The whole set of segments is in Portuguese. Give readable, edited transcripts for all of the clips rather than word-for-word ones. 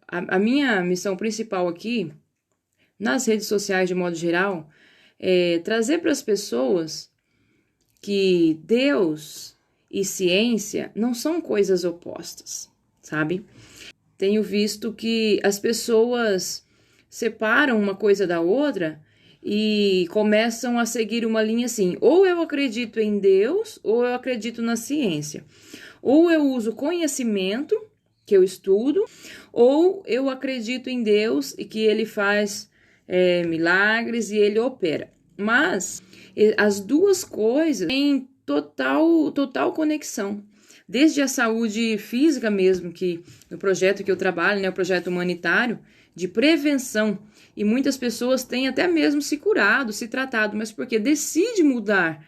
A minha missão principal aqui, nas redes sociais de modo geral, é trazer para as pessoas que Deus e ciência não são coisas opostas, sabe? Tenho visto que as pessoas separam uma coisa da outra e começam a seguir uma linha assim: ou eu acredito em Deus, ou eu acredito na ciência. Ou eu uso conhecimento, que eu estudo, ou eu acredito em Deus e que Ele faz milagres e Ele opera. Mas as duas coisas têm total conexão. Desde a saúde física mesmo, que no projeto que eu trabalho, né, o projeto humanitário de prevenção, e muitas pessoas têm até mesmo se curado, se tratado, mas porque decide mudar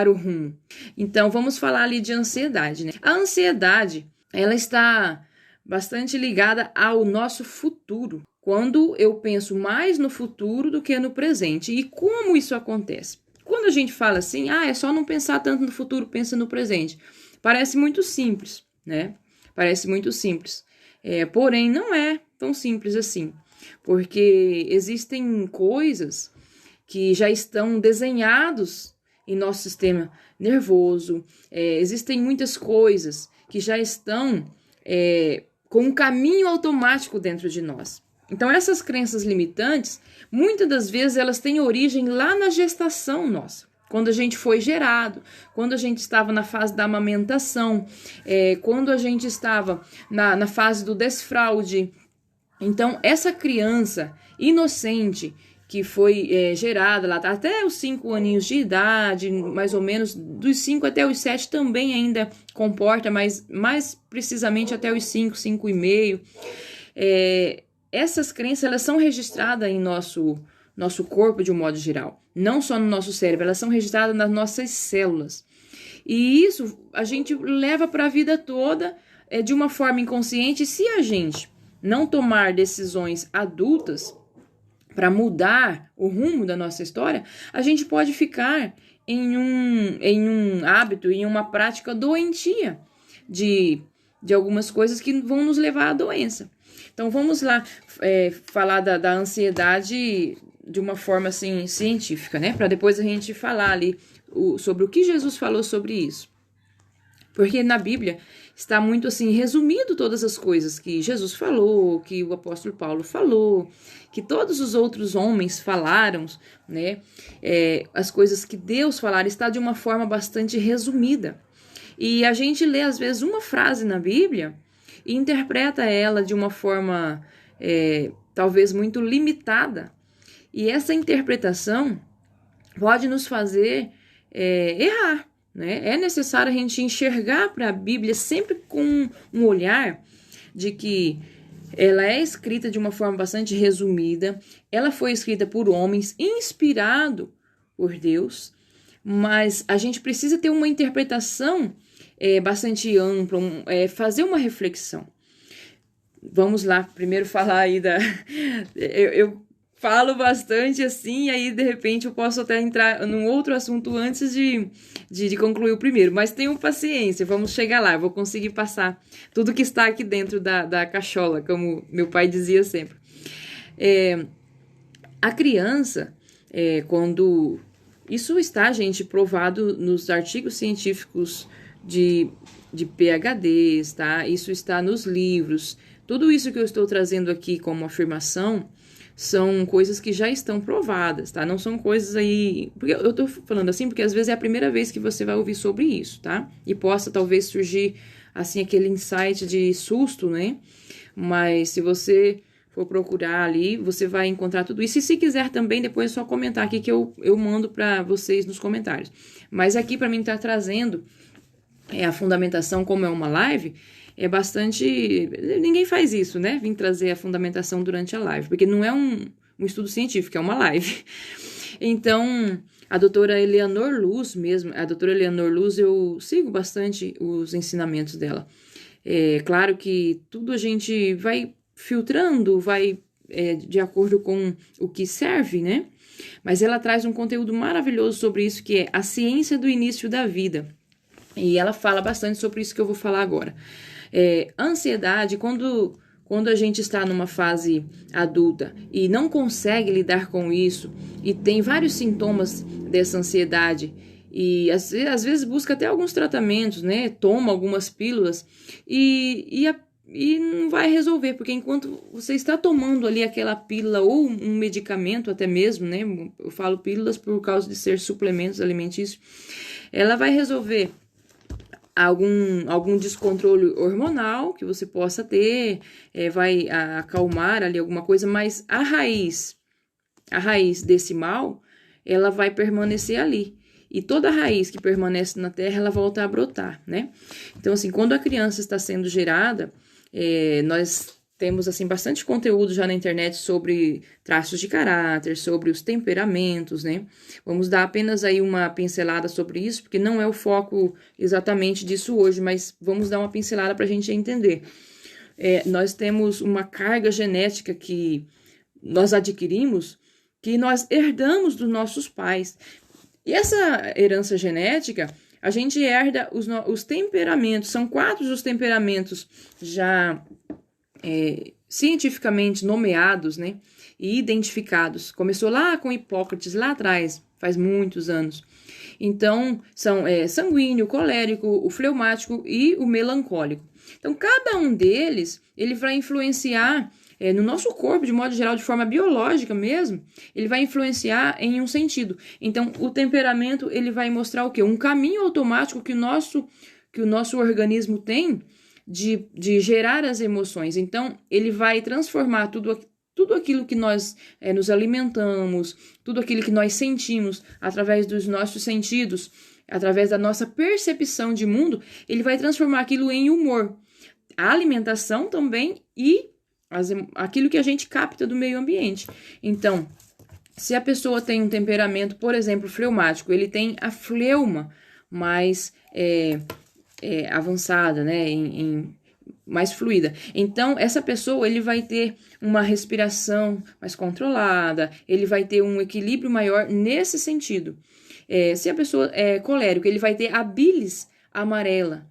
o rumo. Então, vamos falar ali de ansiedade, né? A ansiedade, ela está bastante ligada ao nosso futuro. Quando eu penso mais no futuro do que no presente. E como isso acontece? Quando a gente fala assim, é só não pensar tanto no futuro, pensa no presente. Parece muito simples, né? Parece muito simples. Porém, não é tão simples assim. Porque existem coisas que já estão desenhados em nosso sistema nervoso. Existem muitas coisas que já estão com um caminho automático dentro de nós. Então, essas crenças limitantes, muitas das vezes, elas têm origem lá na gestação nossa. Quando a gente foi gerado, quando a gente estava na fase da amamentação, quando a gente estava na fase do desfraude. Então, essa criança inocente que foi gerada lá até os 5 aninhos de idade, mais ou menos, dos 5 até os 7 também ainda comporta, mas mais precisamente até os 5 e meio. Essas crenças, elas são registradas em nosso corpo de um modo geral. Não só no nosso cérebro, elas são registradas nas nossas células. E isso a gente leva para a vida toda de uma forma inconsciente. E se a gente não tomar decisões adultas para mudar o rumo da nossa história, a gente pode ficar em um hábito, em uma prática doentia de algumas coisas que vão nos levar à doença. Então, vamos lá falar da ansiedade de uma forma assim, científica, né? Para depois a gente falar ali sobre o que Jesus falou sobre isso. Porque na Bíblia está muito assim resumido todas as coisas que Jesus falou, que o apóstolo Paulo falou, que todos os outros homens falaram, né? As coisas que Deus falaram está de uma forma bastante resumida. E a gente lê às vezes uma frase na Bíblia e interpreta ela de uma forma talvez muito limitada. E essa interpretação pode nos fazer errar. Né? É necessário a gente enxergar para a Bíblia sempre com um olhar de que ela é escrita de uma forma bastante resumida, ela foi escrita por homens, inspirado por Deus, mas a gente precisa ter uma interpretação bastante ampla, fazer uma reflexão. Vamos lá, primeiro falar aí eu falo bastante assim, e aí de repente eu posso até entrar num outro assunto antes de concluir o primeiro, mas tenham paciência, vamos chegar lá, eu vou conseguir passar tudo que está aqui dentro da cachola, como meu pai dizia sempre. A criança, quando... Isso está, gente, provado nos artigos científicos de PhDs, tá? Isso está nos livros. Tudo isso que eu estou trazendo aqui como afirmação são coisas que já estão provadas, tá? Não são coisas aí... Porque eu tô falando assim porque às vezes é a primeira vez que você vai ouvir sobre isso, tá? E possa talvez surgir, assim, aquele insight de susto, né? Mas se você for procurar ali, você vai encontrar tudo isso. E se quiser também, depois é só comentar aqui que eu mando para vocês nos comentários. Mas aqui para mim tá trazendo a fundamentação, como é uma live... É bastante... Ninguém faz isso, né? Vim trazer a fundamentação durante a live, porque não é um estudo científico, é uma live. Então, a doutora Eleanor Luz mesmo, eu sigo bastante os ensinamentos dela. Claro que tudo a gente vai filtrando, vai de acordo com o que serve, né? Mas ela traz um conteúdo maravilhoso sobre isso, que é a ciência do início da vida. E ela fala bastante sobre isso que eu vou falar agora. Ansiedade, quando quando a gente está numa fase adulta e não consegue lidar com isso e tem vários sintomas dessa ansiedade e às vezes busca até alguns tratamentos, né? Toma algumas pílulas e não vai resolver, porque enquanto você está tomando ali aquela pílula ou um medicamento até mesmo, né? Eu falo pílulas por causa de ser suplementos alimentícios, ela vai resolver algum descontrole hormonal que você possa ter, vai acalmar ali alguma coisa, mas a raiz desse mal, ela vai permanecer ali. E toda raiz que permanece na terra, ela volta a brotar, né? Então, assim, quando a criança está sendo gerada, nós temos, assim, bastante conteúdo já na internet sobre traços de caráter, sobre os temperamentos, né? Vamos dar apenas aí uma pincelada sobre isso, porque não é o foco exatamente disso hoje, mas vamos dar uma pincelada para a gente entender. Nós temos uma carga genética que nós adquirimos, que nós herdamos dos nossos pais. E essa herança genética, a gente herda os temperamentos, são 4 os temperamentos já cientificamente nomeados, né, e identificados. Começou lá com Hipócrates, lá atrás, faz muitos anos. Então, são sanguíneo, colérico, o fleumático e o melancólico. Então, cada um deles, ele vai influenciar no nosso corpo, de modo geral, de forma biológica mesmo, ele vai influenciar em um sentido. Então, o temperamento, ele vai mostrar o quê? Um caminho automático que o nosso organismo tem de gerar as emoções. Então, ele vai transformar tudo aquilo que nós nos alimentamos, tudo aquilo que nós sentimos através dos nossos sentidos, através da nossa percepção de mundo, ele vai transformar aquilo em humor. A alimentação também e aquilo que a gente capta do meio ambiente. Então, se a pessoa tem um temperamento, por exemplo, fleumático, ele tem a fleuma mais avançada, né, mais fluida. Então, essa pessoa, ele vai ter uma respiração mais controlada, ele vai ter um equilíbrio maior nesse sentido. Se a pessoa é colérica, ele vai ter a bilis amarela,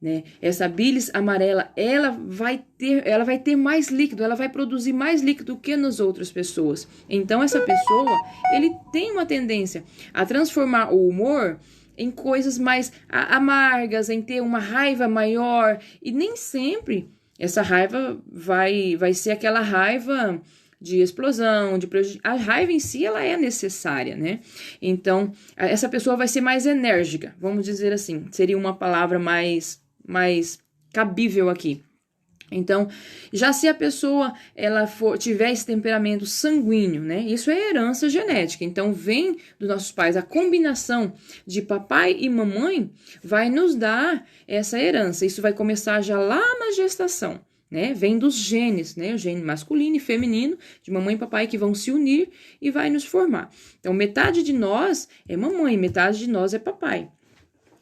né? Essa bilis amarela, ela vai ter mais líquido, ela vai produzir mais líquido que nas outras pessoas. Então, essa pessoa, ele tem uma tendência a transformar o humor em coisas mais amargas, em ter uma raiva maior, e nem sempre essa raiva vai ser aquela raiva de explosão, a raiva em si, ela é necessária, né? Então, essa pessoa vai ser mais enérgica, vamos dizer assim, seria uma palavra mais cabível aqui. Então, já se a pessoa tiver esse temperamento sanguíneo, né? Isso é herança genética. Então, vem dos nossos pais. A combinação de papai e mamãe vai nos dar essa herança. Isso vai começar já lá na gestação, né? Vem dos genes, né? O gene masculino e feminino, de mamãe e papai, que vão se unir e vai nos formar. Então, metade de nós é mamãe, metade de nós é papai.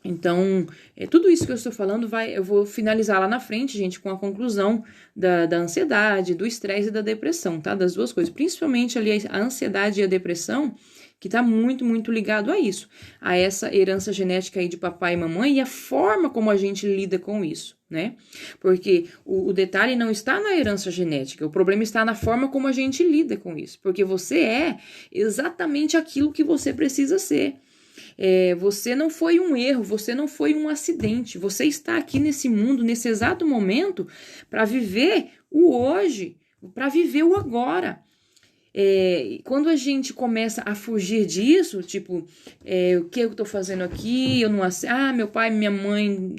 Então, tudo isso que eu estou falando, eu vou finalizar lá na frente, gente, com a conclusão da ansiedade, do estresse e da depressão, tá? Das duas coisas, principalmente ali a ansiedade e a depressão, que está muito, muito ligado a isso, a essa herança genética aí de papai e mamãe e a forma como a gente lida com isso, né? Porque o detalhe não está na herança genética, o problema está na forma como a gente lida com isso, porque você é exatamente aquilo que você precisa ser. Você não foi um erro, você não foi um acidente, você está aqui nesse mundo, nesse exato momento, para viver o hoje, para viver o agora. Quando a gente começa a fugir disso, tipo, o que eu estou fazendo aqui, eu não meu pai, minha mãe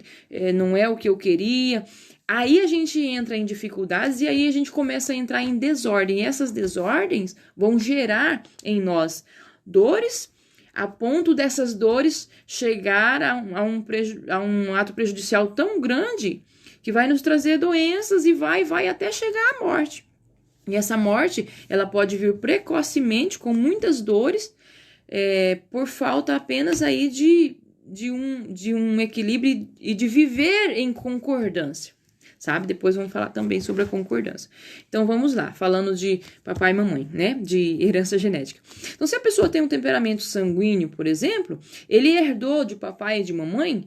não é o que eu queria, aí a gente entra em dificuldades e aí a gente começa a entrar em desordem, e essas desordens vão gerar em nós dores, a ponto dessas dores chegar a um ato prejudicial tão grande que vai nos trazer doenças e vai até chegar à morte. E essa morte, ela pode vir precocemente, com muitas dores, por falta apenas aí de um equilíbrio e de viver em concordância. sabe? Depois vamos falar também sobre a concordância. Então, vamos lá, falando de papai e mamãe, né? De herança genética. Então, se a pessoa tem um temperamento sanguíneo, por exemplo, ele herdou de papai e de mamãe,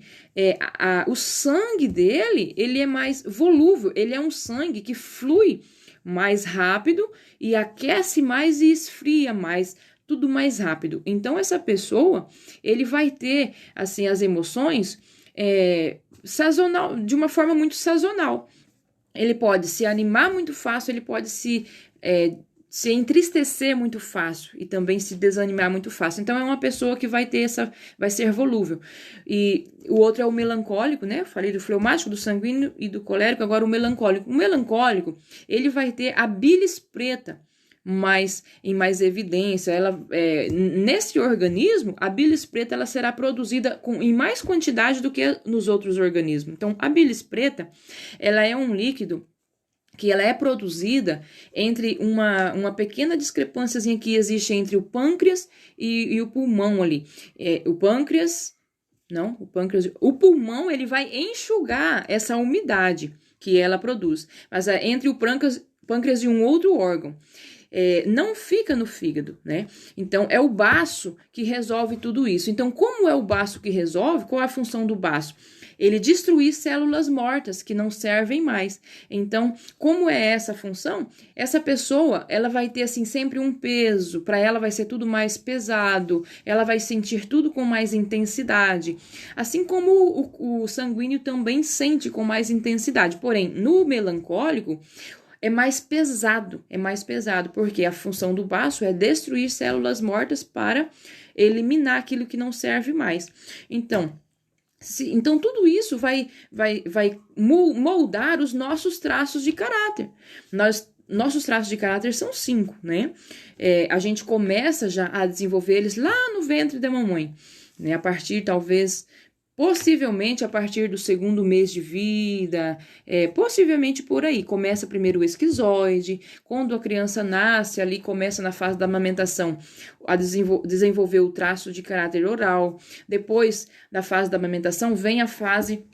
o sangue dele, ele é mais volúvel, ele é um sangue que flui mais rápido e aquece mais e esfria mais, tudo mais rápido. Então, essa pessoa, ele vai ter, assim, as emoções sazonal, de uma forma muito sazonal. Ele pode se animar muito fácil, ele pode se entristecer muito fácil e também se desanimar muito fácil. Então, é uma pessoa que vai ser volúvel. E o outro é o melancólico, né? Eu falei do fleumático, do sanguíneo e do colérico, agora o melancólico. O melancólico, ele vai ter a bilis preta em mais evidência. Nesse organismo, a bilis preta ela será produzida em mais quantidade do que nos outros organismos. Então, a bilis preta, ela é um líquido que ela é produzida entre uma pequena discrepânciazinha que existe entre o pâncreas e o pulmão ali. O pulmão, ele vai enxugar essa umidade que ela produz, mas entre o pâncreas e um outro órgão. Não fica no fígado, né? Então, é o baço que resolve tudo isso. Então, como é o baço que resolve, qual é a função do baço? Ele destruir células mortas que não servem mais. Então, como é essa função? Essa pessoa, ela vai ter, assim, sempre um peso. Para ela vai ser tudo mais pesado. Ela vai sentir tudo com mais intensidade. Assim como o sanguíneo também sente com mais intensidade. Porém, no melancólico, é mais pesado, porque a função do baço é destruir células mortas para eliminar aquilo que não serve mais. Então, tudo isso vai moldar os nossos traços de caráter. Nossos traços de caráter são 5, né? A gente começa já a desenvolver eles lá no ventre da mamãe, né? Possivelmente a partir do 2º mês de vida, possivelmente por aí. Começa primeiro o esquizoide, quando a criança nasce, ali começa na fase da amamentação a desenvolver o traço de caráter oral. Depois da fase da amamentação vem a fase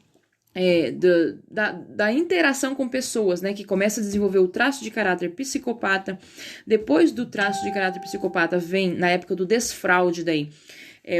da interação com pessoas, né, que começa a desenvolver o traço de caráter psicopata. Depois do traço de caráter psicopata vem, na época do desfraude daí,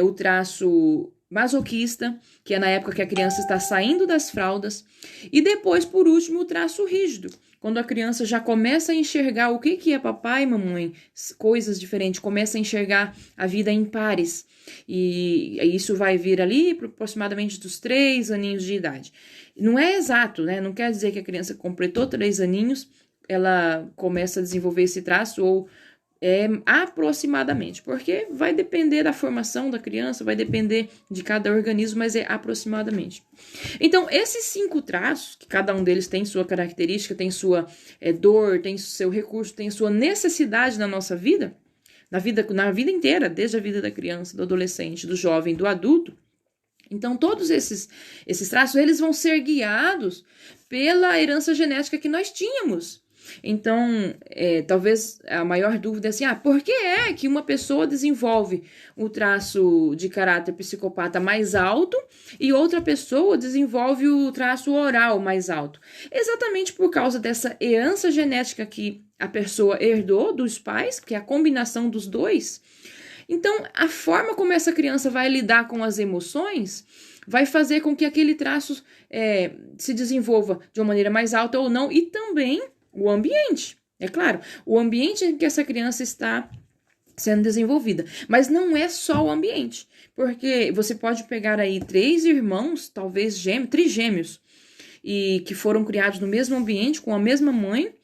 o traço masoquista, que é na época que a criança está saindo das fraldas, e depois, por último, o traço rígido, quando a criança já começa a enxergar o que é papai e mamãe, coisas diferentes, começa a enxergar a vida em pares, e isso vai vir ali aproximadamente dos 3 aninhos de idade. Não é exato, né? Não quer dizer que a criança completou 3 aninhos, ela começa a desenvolver esse traço, ou aproximadamente, porque vai depender da formação da criança, vai depender de cada organismo, mas é aproximadamente. Então, esses 5 traços, que cada um deles tem sua característica, tem sua dor, tem seu recurso, tem sua necessidade na nossa vida, na vida inteira, desde a vida da criança, do adolescente, do jovem, do adulto. Então, todos esses traços, eles vão ser guiados pela herança genética que nós tínhamos. Então, talvez a maior dúvida é assim, por que é que uma pessoa desenvolve o traço de caráter psicopata mais alto e outra pessoa desenvolve o traço oral mais alto? Exatamente por causa dessa herança genética que a pessoa herdou dos pais, que é a combinação dos dois. Então, a forma como essa criança vai lidar com as emoções vai fazer com que aquele traço se desenvolva de uma maneira mais alta ou não, e também o ambiente, é claro, o ambiente em que essa criança está sendo desenvolvida. Mas não é só o ambiente, porque você pode pegar aí 3 irmãos, talvez trigêmeos, e que foram criados no mesmo ambiente, com a mesma mãe,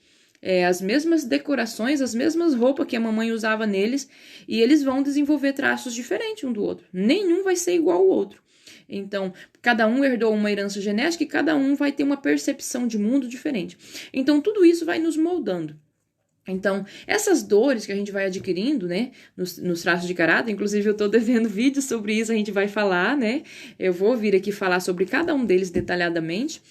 as mesmas decorações, as mesmas roupas que a mamãe usava neles, e eles vão desenvolver traços diferentes um do outro. Nenhum vai ser igual ao outro. Então, cada um herdou uma herança genética e cada um vai ter uma percepção de mundo diferente. Então, tudo isso vai nos moldando. Então, essas dores que a gente vai adquirindo, né, nos traços de caráter, inclusive eu tô devendo vídeo sobre isso, a gente vai falar, né, eu vou vir aqui falar sobre cada um deles detalhadamente,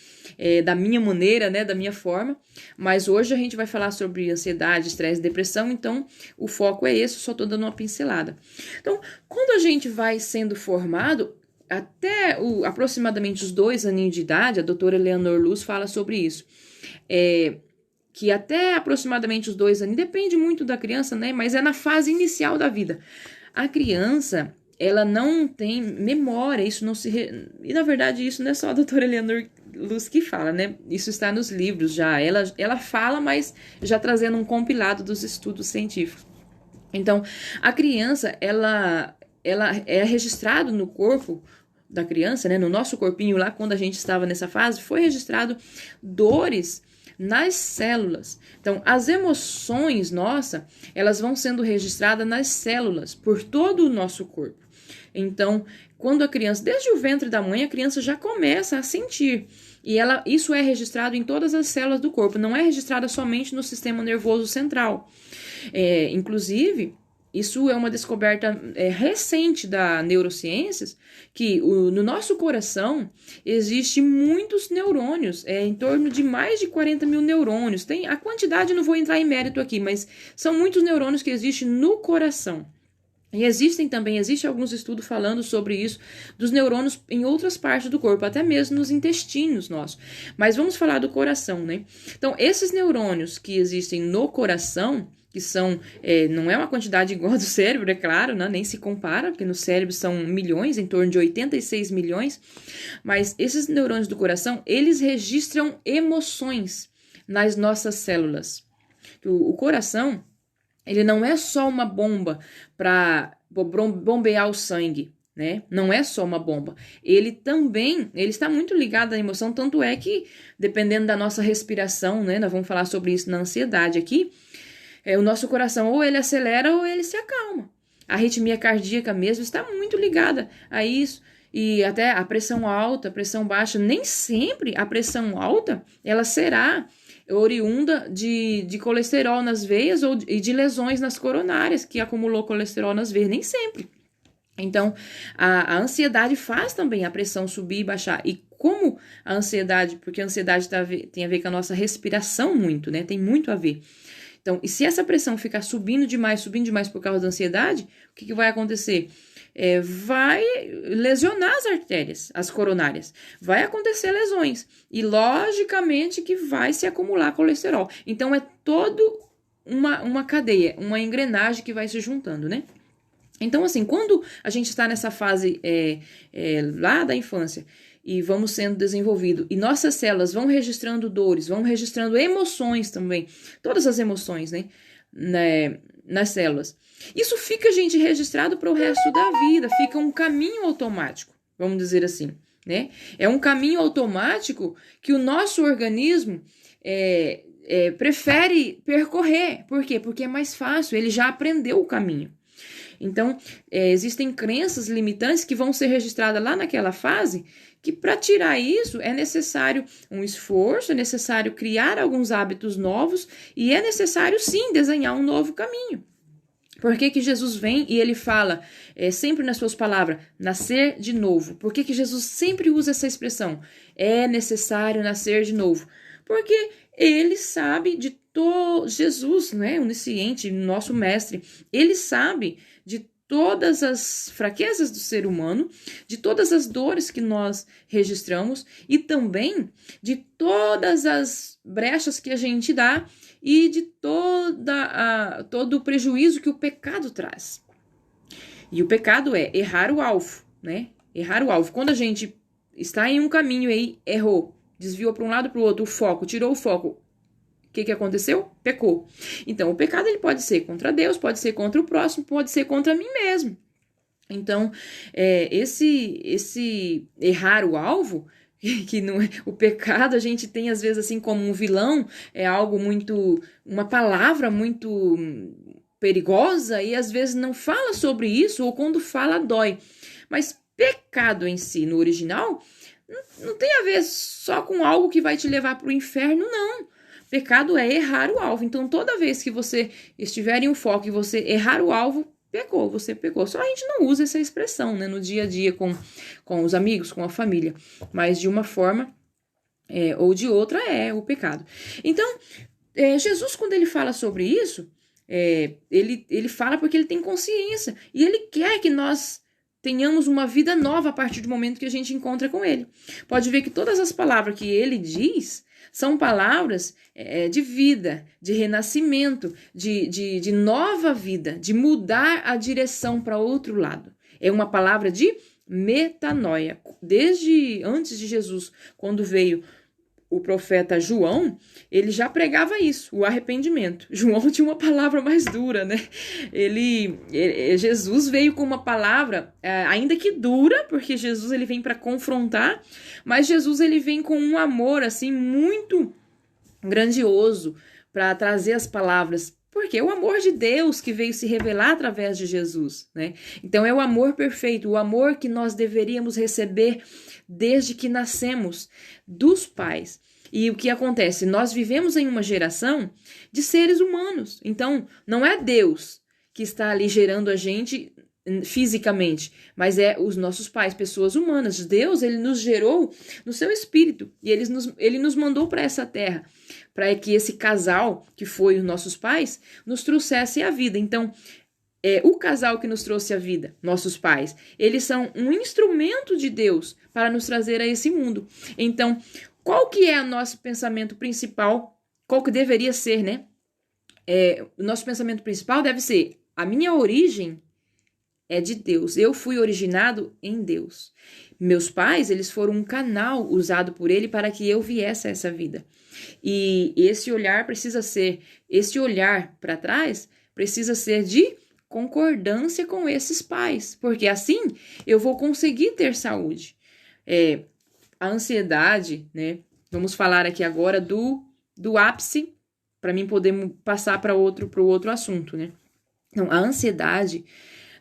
da minha maneira, né, da minha forma, mas hoje a gente vai falar sobre ansiedade, estresse, depressão, então o foco é esse, só tô dando uma pincelada. Então, quando a gente vai sendo formado, até aproximadamente os 2 aninhos de idade, a doutora Eleanor Luz fala sobre isso, que até aproximadamente os 2 anos, depende muito da criança, né? Mas é na fase inicial da vida. A criança, ela não tem memória, isso não se... E na verdade isso não é só a doutora Eleanor Luz que fala, né? Isso está nos livros já. Ela fala, mas já trazendo um compilado dos estudos científicos. Então, a criança, ela é registrado no corpo da criança, né? No nosso corpinho lá, quando a gente estava nessa fase, foi registrado dores nas células. Então, as emoções nossas, elas vão sendo registradas nas células, por todo o nosso corpo. Então, quando a criança, desde o ventre da mãe, a criança já começa a sentir. E isso é registrado em todas as células do corpo, não é registrado somente no sistema nervoso central. Inclusive, isso é uma descoberta recente da neurociências, que no nosso coração existe muitos neurônios, em torno de mais de 40 mil neurônios. Tem a quantidade, não vou entrar em mérito aqui, mas são muitos neurônios que existem no coração. E existe alguns estudos falando sobre isso, dos neurônios em outras partes do corpo, até mesmo nos intestinos nossos. Mas vamos falar do coração, né? Então, esses neurônios que existem no coração, que são, não é uma quantidade igual a do cérebro, é claro, né? Nem se compara, porque no cérebro são milhões, em torno de 86 milhões, mas esses neurônios do coração, eles registram emoções nas nossas células. O coração, ele não é só uma bomba para bombear o sangue, né? Não é só uma bomba. Ele está muito ligado à emoção, tanto é que, dependendo da nossa respiração, né? Nós vamos falar sobre isso na ansiedade aqui, o nosso coração ou ele acelera ou ele se acalma. A arritmia cardíaca mesmo está muito ligada a isso. E até a pressão alta, a pressão baixa, nem sempre a pressão alta, ela será oriunda de colesterol nas veias e de lesões nas coronárias, que acumulou colesterol nas veias, nem sempre. Então, a ansiedade faz também a pressão subir e baixar. E como a ansiedade, porque a ansiedade tem a ver com a nossa respiração muito, né? Tem muito a ver. Então, e se essa pressão ficar subindo demais por causa da ansiedade, o que vai acontecer? Vai lesionar as artérias, as coronárias. Vai acontecer lesões. E, logicamente, que vai se acumular colesterol. Então, é toda uma cadeia, uma engrenagem que vai se juntando, né? Então, assim, quando a gente está nessa fase lá da infância e vamos sendo desenvolvido, e nossas células vão registrando dores, vão registrando emoções também, todas as emoções, né, nas células. Isso fica, gente, registrado para o resto da vida, fica um caminho automático, vamos dizer assim, né? É um caminho automático que o nosso organismo prefere percorrer. Por quê? Porque é mais fácil, ele já aprendeu o caminho. Então, existem crenças limitantes que vão ser registradas lá naquela fase, que para tirar isso é necessário um esforço, é necessário criar alguns hábitos novos e é necessário, sim, desenhar um novo caminho. Por que Jesus vem e ele fala sempre nas suas palavras, nascer de novo? Por que Jesus sempre usa essa expressão? É necessário nascer de novo. Porque ele sabe de todo, Jesus, né, onisciente, nosso mestre, ele sabe de todas as fraquezas do ser humano, de todas as dores que nós registramos e também de todas as brechas que a gente dá e de todo o prejuízo que o pecado traz. E o pecado é errar o alvo, né? Errar o alvo. Quando a gente está em um caminho aí, errou, desviou para um lado para o outro, o foco, tirou o foco. O que aconteceu? Pecou. Então, o pecado ele pode ser contra Deus, pode ser contra o próximo, pode ser contra mim mesmo. Então, esse errar o alvo, que não é, o pecado a gente tem às vezes assim como um vilão, é algo muito, uma palavra muito perigosa e às vezes não fala sobre isso ou quando fala dói. Mas pecado em si, no original, não tem a ver só com algo que vai te levar para o inferno, não. Pecado é errar o alvo. Então, toda vez que você estiver em um foco e você errar o alvo, pecou, você pecou. Só a gente não usa essa expressão, né, no dia a dia com os amigos, com a família. Mas de uma forma ou de outra é o pecado. Então, Jesus, quando ele fala sobre isso, ele fala porque ele tem consciência. E ele quer que nós tenhamos uma vida nova a partir do momento que a gente encontra com ele. Pode ver que todas as palavras que ele diz são palavras de vida, de renascimento, de nova vida, de mudar a direção para outro lado. É uma palavra de metanoia. Desde antes de Jesus, quando veio o profeta João, ele já pregava isso, o arrependimento. João tinha uma palavra mais dura, né? Jesus veio com uma palavra, ainda que dura, porque Jesus ele vem para confrontar, mas Jesus ele vem com um amor assim muito grandioso para trazer as palavras. Porque é o amor de Deus que veio se revelar através de Jesus, né? Então é o amor perfeito, o amor que nós deveríamos receber desde que nascemos dos pais. E o que acontece? Nós vivemos em uma geração de seres humanos. Então, não é Deus que está ali gerando a gente fisicamente, mas é os nossos pais, pessoas humanas. Deus, ele nos gerou no seu espírito e ele nos mandou para essa terra, para que esse casal, que foi os nossos pais, nos trouxesse a vida. Então, o casal que nos trouxe a vida, nossos pais, eles são um instrumento de Deus para nos trazer a esse mundo. Então, qual que é o nosso pensamento principal? Qual que deveria ser, né? O nosso pensamento principal deve ser: a minha origem é de Deus. Eu fui originado em Deus. Meus pais, eles foram um canal usado por ele para que eu viesse a essa vida. E esse olhar para trás precisa ser de concordância com esses pais, porque assim eu vou conseguir ter saúde. A ansiedade, né? Vamos falar aqui agora do ápice, para mim poder passar para o outro assunto, né? Então, a ansiedade,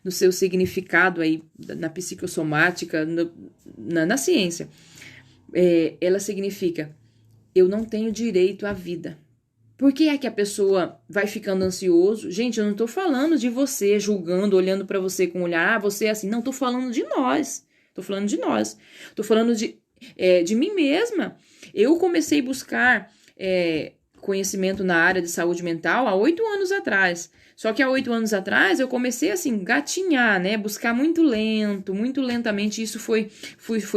no seu significado aí, na psicossomática, na ciência, ela significa: eu não tenho direito à vida. Por que é que a pessoa vai ficando ansioso? Gente, eu não tô falando de você, julgando, olhando para você com um olhar, você é assim. Não, tô falando de nós. Tô falando de nós. Tô falando de mim mesma. Eu comecei a buscar conhecimento na área de saúde mental há 8 anos atrás. Só que há 8 anos atrás eu comecei assim, gatinhar, né? Buscar muito lentamente. Isso foi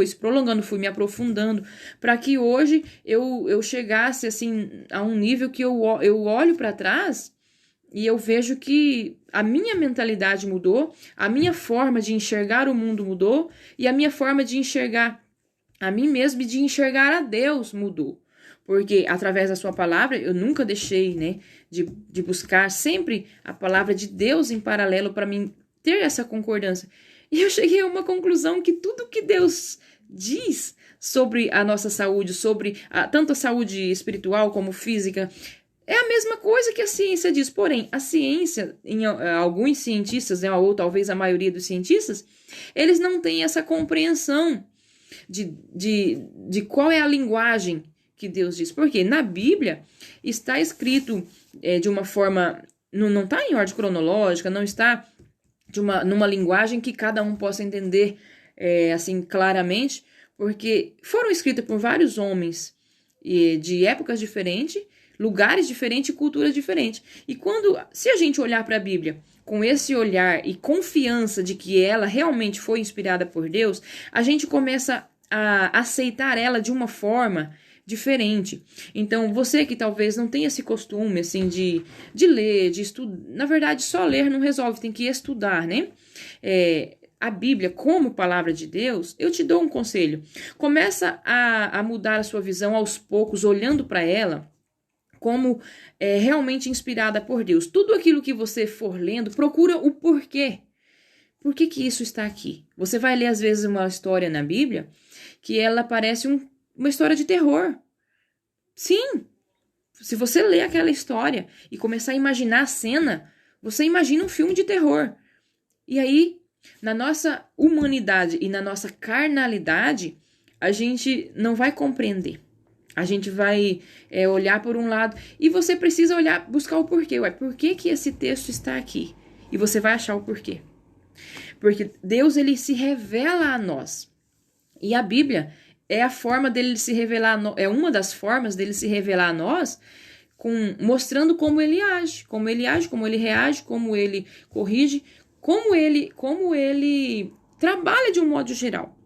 se prolongando, fui me aprofundando, para que hoje eu chegasse assim a um nível que eu olho para trás e eu vejo que a minha mentalidade mudou, a minha forma de enxergar o mundo mudou e a minha forma de enxergar a mim mesma e de enxergar a Deus mudou. Porque através da sua palavra eu nunca deixei, né, de buscar sempre a palavra de Deus em paralelo para mim ter essa concordância. E eu cheguei a uma conclusão que tudo que Deus diz sobre a nossa saúde, sobre tanto a saúde espiritual como física, é a mesma coisa que a ciência diz. Porém, a ciência, alguns cientistas, né, ou talvez a maioria dos cientistas, eles não têm essa compreensão de qual é a linguagem que Deus diz. Porque na Bíblia está escrito de uma forma, não está em ordem cronológica, não está numa linguagem que cada um possa entender assim claramente, porque foram escritas por vários homens de épocas diferentes, lugares diferentes e culturas diferentes. E se a gente olhar para a Bíblia com esse olhar e confiança de que ela realmente foi inspirada por Deus, a gente começa a aceitar ela de uma forma diferente. Então, você que talvez não tenha esse costume, assim, de ler, de estudar, na verdade, só ler não resolve, tem que estudar, né? A Bíblia, como palavra de Deus, eu te dou um conselho. Começa a mudar a sua visão aos poucos, olhando para ela como realmente inspirada por Deus. Tudo aquilo que você for lendo, procura o porquê. Por que isso está aqui? Você vai ler, às vezes, uma história na Bíblia que ela parece uma história de terror. Sim, se você ler aquela história e começar a imaginar a cena, você imagina um filme de terror. E aí, na nossa humanidade e na nossa carnalidade, a gente não vai compreender. A gente vai olhar por um lado e você precisa buscar o porquê. Por que esse texto está aqui? E você vai achar o porquê. Porque Deus, ele se revela a nós. E a Bíblia é a forma dele se revelar, é uma das formas dele se revelar a nós, mostrando como ele age, como ele reage, como ele corrige, como ele trabalha de um modo geral.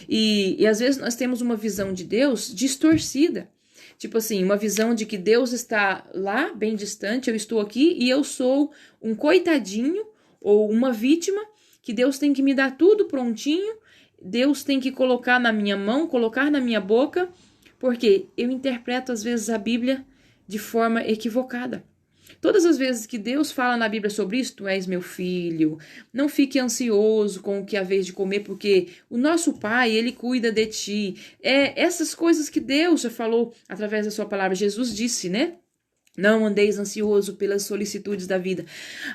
E às vezes nós temos uma visão de Deus distorcida. Tipo assim, uma visão de que Deus está lá, bem distante, eu estou aqui e eu sou um coitadinho ou uma vítima, que Deus tem que me dar tudo prontinho, Deus tem que colocar na minha mão, colocar na minha boca, porque eu interpreto às vezes a Bíblia de forma equivocada. Todas as vezes que Deus fala na Bíblia sobre isso, tu és meu filho, não fique ansioso com o que é a vez de comer, porque o nosso Pai, Ele cuida de ti. Essas coisas que Deus já falou através da sua palavra. Jesus disse, né? Não andeis ansioso pelas solicitudes da vida.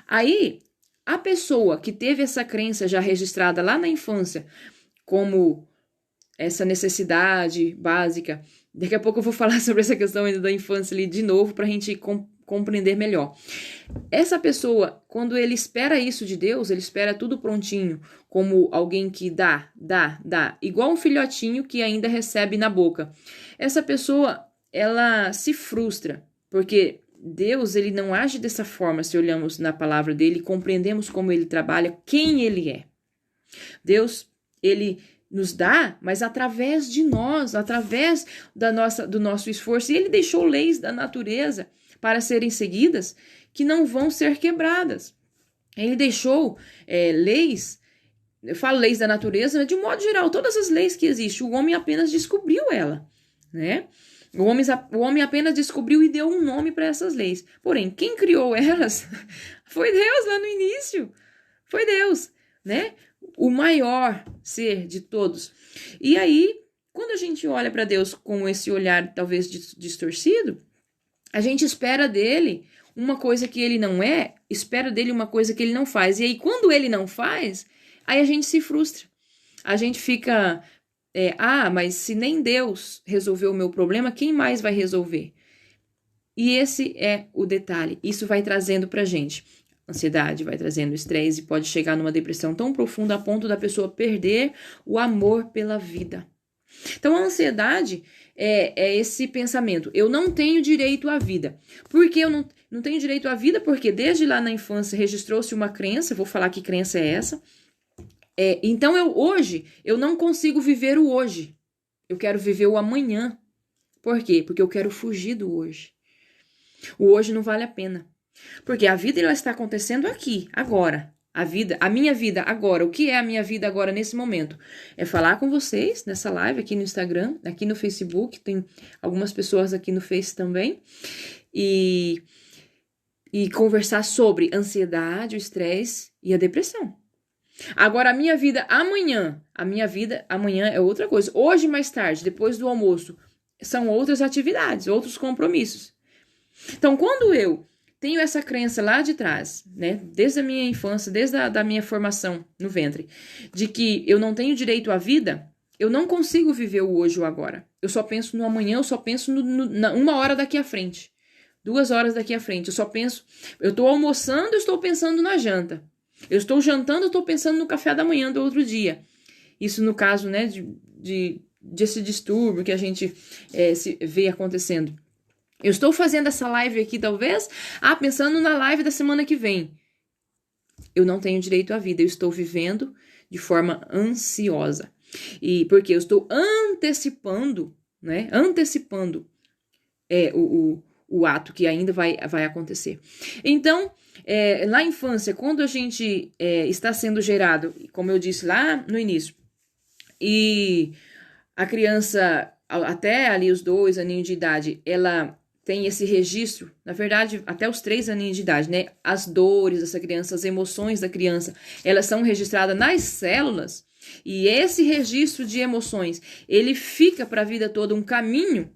Aí, a pessoa que teve essa crença já registrada lá na infância, como essa necessidade básica, daqui a pouco eu vou falar sobre essa questão ainda da infância ali de novo, para a gente compreender melhor. Essa pessoa, quando ele espera isso de Deus, ele espera tudo prontinho, como alguém que dá, igual um filhotinho que ainda recebe na boca. Essa pessoa, ela se frustra, porque Deus, ele não age dessa forma, se olhamos na palavra dele, compreendemos como ele trabalha, quem ele é. Deus, ele nos dá, mas através de nós, através do nosso esforço. E ele deixou leis da natureza para serem seguidas que não vão ser quebradas. Ele deixou leis, eu falo leis da natureza, né, de um modo geral, todas as leis que existem, o homem apenas descobriu ela, né? O homem apenas descobriu e deu um nome para essas leis. Porém, quem criou elas foi Deus lá no início. Foi Deus, né? O maior ser de todos. E aí, quando a gente olha para Deus com esse olhar talvez distorcido, a gente espera dele uma coisa que ele não é, espera dele uma coisa que ele não faz. E aí, quando ele não faz, aí a gente se frustra. A gente fica, mas se nem Deus resolveu o meu problema, quem mais vai resolver? E esse é o detalhe. Isso vai trazendo pra gente ansiedade, vai trazendo estresse e pode chegar numa depressão tão profunda a ponto da pessoa perder o amor pela vida. Então, a ansiedade é esse pensamento. Eu não tenho direito à vida. Por que eu não tenho direito à vida? Porque desde lá na infância registrou-se uma crença, vou falar que crença é essa. Então, hoje, eu não consigo viver o hoje. Eu quero viver o amanhã. Por quê? Porque eu quero fugir do hoje. O hoje não vale a pena. Porque a vida ela está acontecendo aqui, agora. A minha vida agora. O que é a minha vida agora nesse momento? É falar com vocês nessa live aqui no Instagram, aqui no Facebook. Tem algumas pessoas aqui no Face também. E conversar sobre ansiedade, o estresse e a depressão. Agora, a minha vida amanhã é outra coisa. Hoje, mais tarde, depois do almoço, são outras atividades, outros compromissos. Então, quando eu tenho essa crença lá de trás, né, desde a minha infância, desde a minha formação no ventre, de que eu não tenho direito à vida, eu não consigo viver o hoje ou o agora. Eu só penso no amanhã, eu só penso na 1 hora daqui à frente, 2 horas daqui à frente. Eu estou almoçando, eu estou pensando na janta. Eu estou jantando, eu estou pensando no café da manhã do outro dia. Isso no caso, né, desse distúrbio que a gente se vê acontecendo. Eu estou fazendo essa live aqui, talvez, pensando na live da semana que vem. Eu não tenho direito à vida, eu estou vivendo de forma ansiosa. E porque eu estou antecipando, né? Antecipando o ato que ainda vai acontecer. Então, na infância, quando a gente está sendo gerado, como eu disse lá no início, e a criança, até ali os 2 aninhos de idade, ela tem esse registro, na verdade, até os 3 aninhos de idade, né? As dores dessa criança, as emoções da criança, elas são registradas nas células, e esse registro de emoções, ele fica para a vida toda um caminho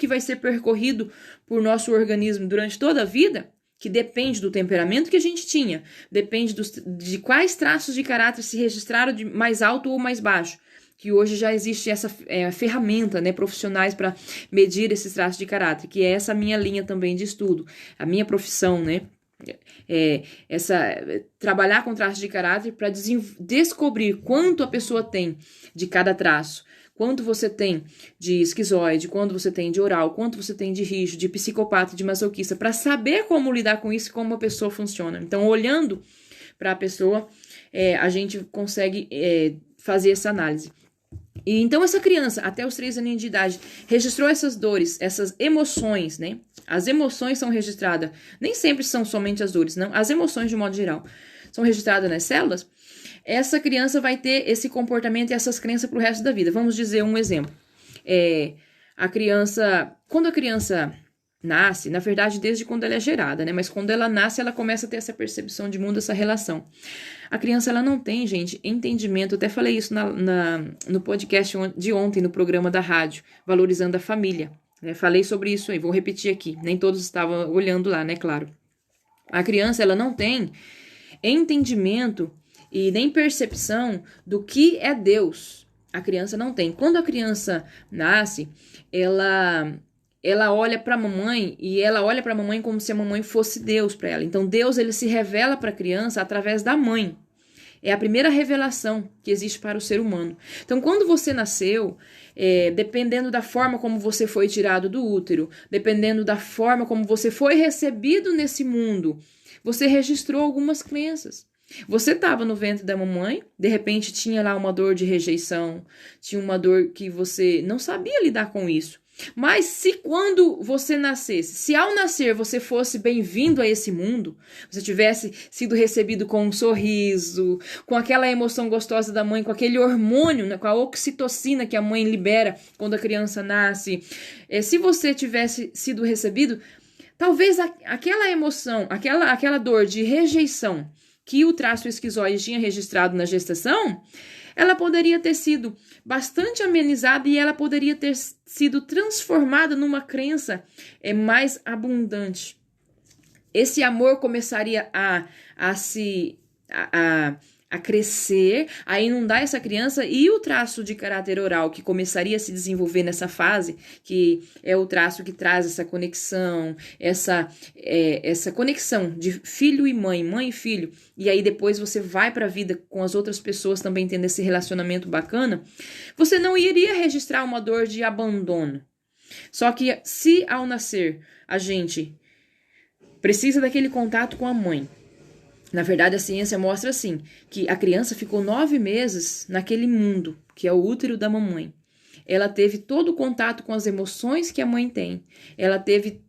que vai ser percorrido por nosso organismo durante toda a vida, que depende do temperamento que a gente tinha, depende de quais traços de caráter se registraram de mais alto ou mais baixo, que hoje já existe essa ferramenta, né, profissionais para medir esses traços de caráter, que é essa minha linha também de estudo, a minha profissão, né, trabalhar com traços de caráter para descobrir quanto a pessoa tem de cada traço, quanto você tem de esquizoide, quanto você tem de oral, quanto você tem de rígido, de psicopata, de masoquista, para saber como lidar com isso e como a pessoa funciona. Então, olhando para a pessoa, a gente consegue fazer essa análise. E então essa criança, até os 3 aninhos de idade, registrou essas dores, essas emoções, né? As emoções são registradas, nem sempre são somente as dores, não. As emoções, de modo geral, são registradas nas células. Essa criança vai ter esse comportamento e essas crenças pro resto da vida. Vamos dizer um exemplo. Quando a criança nasce, na verdade, desde quando ela é gerada, né? Mas quando ela nasce, ela começa a ter essa percepção de mundo, essa relação. A criança, ela não tem, gente, entendimento. Eu até falei isso no podcast de ontem, no programa da rádio, Valorizando a Família. Né? Falei sobre isso aí, vou repetir aqui. Nem todos estavam olhando lá, né? Claro. A criança, ela não tem entendimento e nem percepção do que é Deus. A criança não tem. Quando a criança nasce, ela olha para a mamãe e ela olha para a mamãe como se a mamãe fosse Deus para ela. Então Deus, ele se revela para a criança através da mãe. É a primeira revelação que existe para o ser humano. Então quando você nasceu, dependendo da forma como você foi tirado do útero, dependendo da forma como você foi recebido nesse mundo, você registrou algumas crenças. Você estava no ventre da mamãe, de repente tinha lá uma dor de rejeição, tinha uma dor que você não sabia lidar com isso. Mas se quando você nascesse, se ao nascer você fosse bem-vindo a esse mundo, você tivesse sido recebido com um sorriso, com aquela emoção gostosa da mãe, com aquele hormônio, né, com a oxitocina que a mãe libera quando a criança nasce, se você tivesse sido recebido, talvez aquela emoção, aquela dor de rejeição que o traço esquizoide tinha registrado na gestação, ela poderia ter sido bastante amenizada e ela poderia ter sido transformada numa crença mais abundante. Esse amor começaria a crescer, a inundar essa criança, e o traço de caráter oral que começaria a se desenvolver nessa fase, que é o traço que traz essa conexão, essa conexão de filho e mãe, mãe e filho, e aí depois você vai para a vida com as outras pessoas também tendo esse relacionamento bacana, você não iria registrar uma dor de abandono. Só que se ao nascer a gente precisa daquele contato com a mãe, na verdade, a ciência mostra assim, que a criança ficou 9 meses naquele mundo, que é o útero da mamãe. Ela teve todo o contato com as emoções que a mãe tem. Ela teve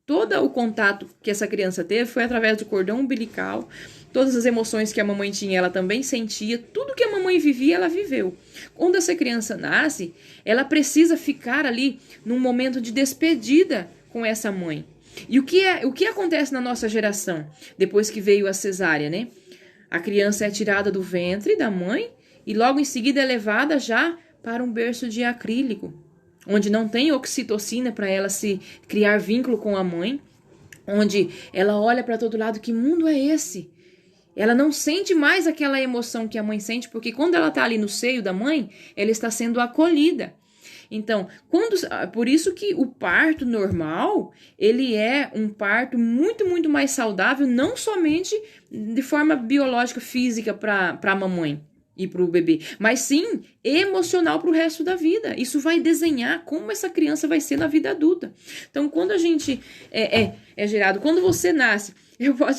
todo o contato que essa criança teve, foi através do cordão umbilical. Todas as emoções que a mamãe tinha, ela também sentia. Tudo que a mamãe vivia, ela viveu. Quando essa criança nasce, ela precisa ficar ali num momento de despedida com essa mãe. E o que acontece na nossa geração, depois que veio a cesárea, né? A criança é tirada do ventre da mãe e logo em seguida é levada já para um berço de acrílico, onde não tem oxitocina para ela se criar vínculo com a mãe, onde ela olha para todo lado, que mundo é esse? Ela não sente mais aquela emoção que a mãe sente, porque quando ela está ali no seio da mãe, ela está sendo acolhida. Então, por isso que o parto normal, ele é um parto muito, muito mais saudável, não somente de forma biológica, física para a mamãe e para o bebê, mas sim emocional para o resto da vida. Isso vai desenhar como essa criança vai ser na vida adulta. Então, quando a gente é gerado, quando você nasce,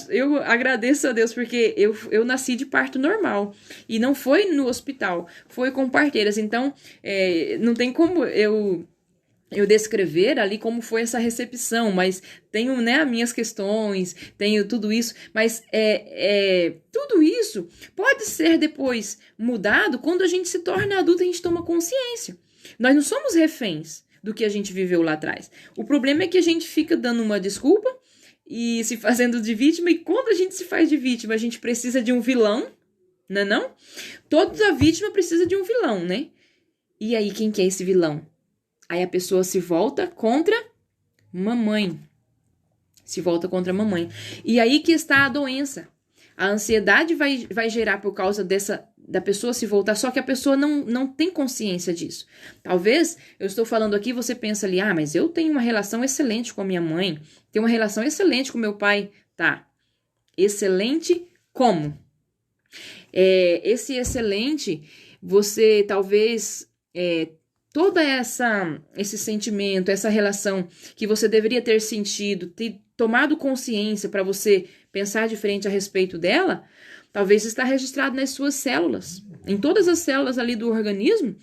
eu agradeço a Deus porque eu nasci de parto normal e não foi no hospital, foi com parteiras. Então, não tem como eu descrever ali como foi essa recepção, mas tenho, né, as minhas questões, tenho tudo isso, mas tudo isso pode ser depois mudado quando a gente se torna adulto e a gente toma consciência. Nós não somos reféns do que a gente viveu lá atrás. O problema é que a gente fica dando uma desculpa e se fazendo de vítima, e quando a gente se faz de vítima, a gente precisa de um vilão, não é não? Toda vítima precisa de um vilão, né? E aí, quem que é esse vilão? Aí a pessoa se volta contra mamãe. Se volta contra mamãe. E aí que está a doença. A ansiedade vai gerar por causa da pessoa se voltar, só que a pessoa não tem consciência disso. Talvez, eu estou falando aqui, você pensa ali, mas eu tenho uma relação excelente com a minha mãe, tenho uma relação excelente com meu pai. Tá. Excelente como? Esse excelente, você talvez... todo esse sentimento, essa relação que você deveria ter sentido, tomado consciência para você pensar diferente a respeito dela, talvez está registrado nas suas células, em todas as células ali do organismo,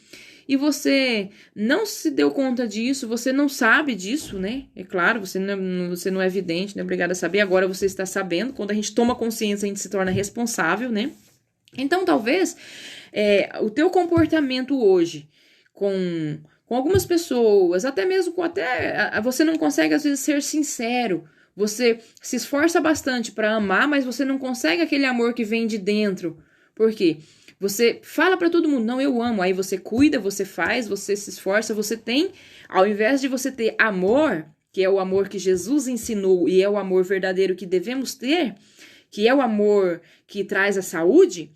e você não se deu conta disso, você não sabe disso, né? É claro, você não é evidente, não é obrigado a saber, agora você está sabendo. Quando a gente toma consciência, a gente se torna responsável, né? Então, talvez, o teu comportamento hoje com algumas pessoas, até mesmo você não consegue, às vezes, ser sincero. Você se esforça bastante para amar, mas você não consegue aquele amor que vem de dentro. Por quê? Você fala para todo mundo, não, eu amo. Aí você cuida, você faz, você se esforça, você tem, ao invés de você ter amor, que é o amor que Jesus ensinou e é o amor verdadeiro que devemos ter, que é o amor que traz a saúde,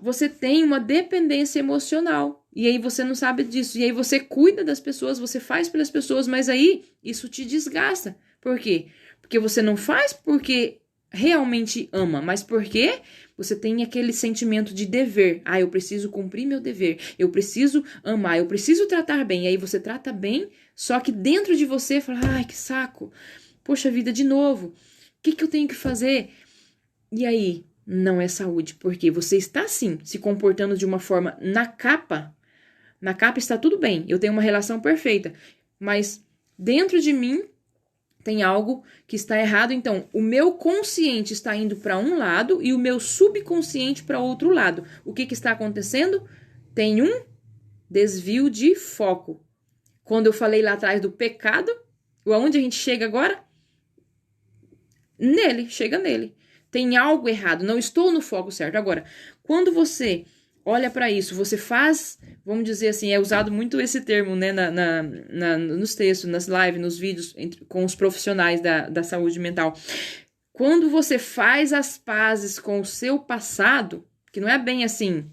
você tem uma dependência emocional. E aí você não sabe disso. E aí você cuida das pessoas, você faz pelas pessoas, mas aí isso te desgasta. Por quê? Porque você não faz porque realmente ama, mas porque você tem aquele sentimento de dever. Ah, eu preciso cumprir meu dever, eu preciso amar, eu preciso tratar bem. E aí você trata bem, só que dentro de você fala, ai, que saco, poxa vida, de novo, o que eu tenho que fazer? E aí, não é saúde, porque você está sim se comportando de uma forma na capa está tudo bem, eu tenho uma relação perfeita, mas dentro de mim tem algo que está errado, então o meu consciente está indo para um lado e o meu subconsciente para outro lado. O que está acontecendo? Tem um desvio de foco. Quando eu falei lá atrás do pecado, aonde a gente chega agora? Chega nele. Tem algo errado, não estou no foco certo. Agora, quando você olha para isso, você faz, vamos dizer assim, é usado muito esse termo, né, nos textos, nas lives, nos vídeos com os profissionais da saúde mental. Quando você faz as pazes com o seu passado, que não é bem assim,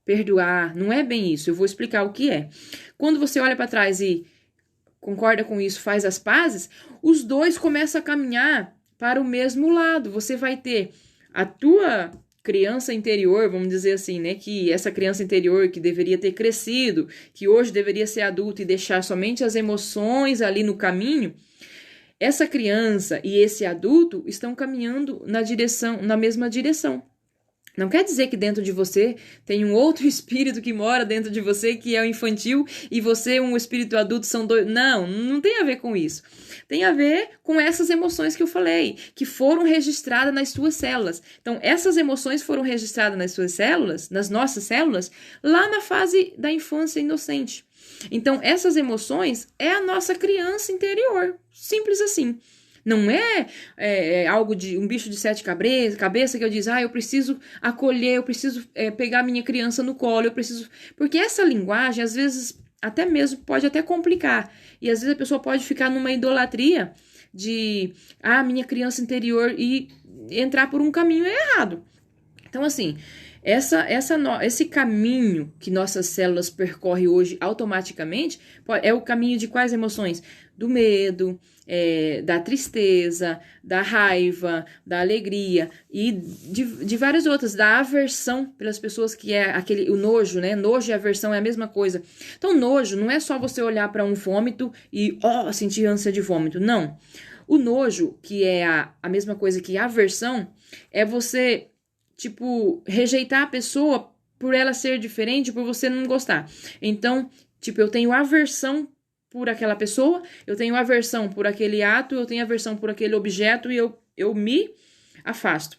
perdoar, não é bem isso, eu vou explicar o que é. Quando você olha para trás e concorda com isso, faz as pazes, os dois começam a caminhar para o mesmo lado. Você vai ter a tua criança interior, vamos dizer assim, né, que essa criança interior que deveria ter crescido, que hoje deveria ser adulto e deixar somente as emoções ali no caminho, essa criança e esse adulto estão caminhando na mesma direção. Não quer dizer que dentro de você tem um outro espírito que mora dentro de você, que é o infantil, e você, um espírito adulto, são dois. Não tem a ver com isso. Tem a ver com essas emoções que eu falei, que foram registradas nas suas células. Então, essas emoções foram registradas nas suas células, nas nossas células, lá na fase da infância inocente. Então, essas emoções é a nossa criança interior. Simples assim. Não é algo de um bicho de sete cabeças que eu diz, eu preciso acolher, eu preciso pegar minha criança no colo, eu preciso... Porque essa linguagem, às vezes, até mesmo pode até complicar. E às vezes a pessoa pode ficar numa idolatria de, minha criança interior e entrar por um caminho errado. Então, assim, esse caminho que nossas células percorrem hoje automaticamente é o caminho de quais emoções? Do medo, da tristeza, da raiva, da alegria e de várias outras, da aversão pelas pessoas, que é o nojo, né? Nojo e aversão é a mesma coisa. Então, nojo não é só você olhar para um vômito e sentir ânsia de vômito, não. O nojo, que é a mesma coisa que a aversão, é você rejeitar a pessoa por ela ser diferente, por você não gostar. Então, eu tenho aversão por aquela pessoa, eu tenho aversão por aquele ato, eu tenho aversão por aquele objeto e eu me afasto.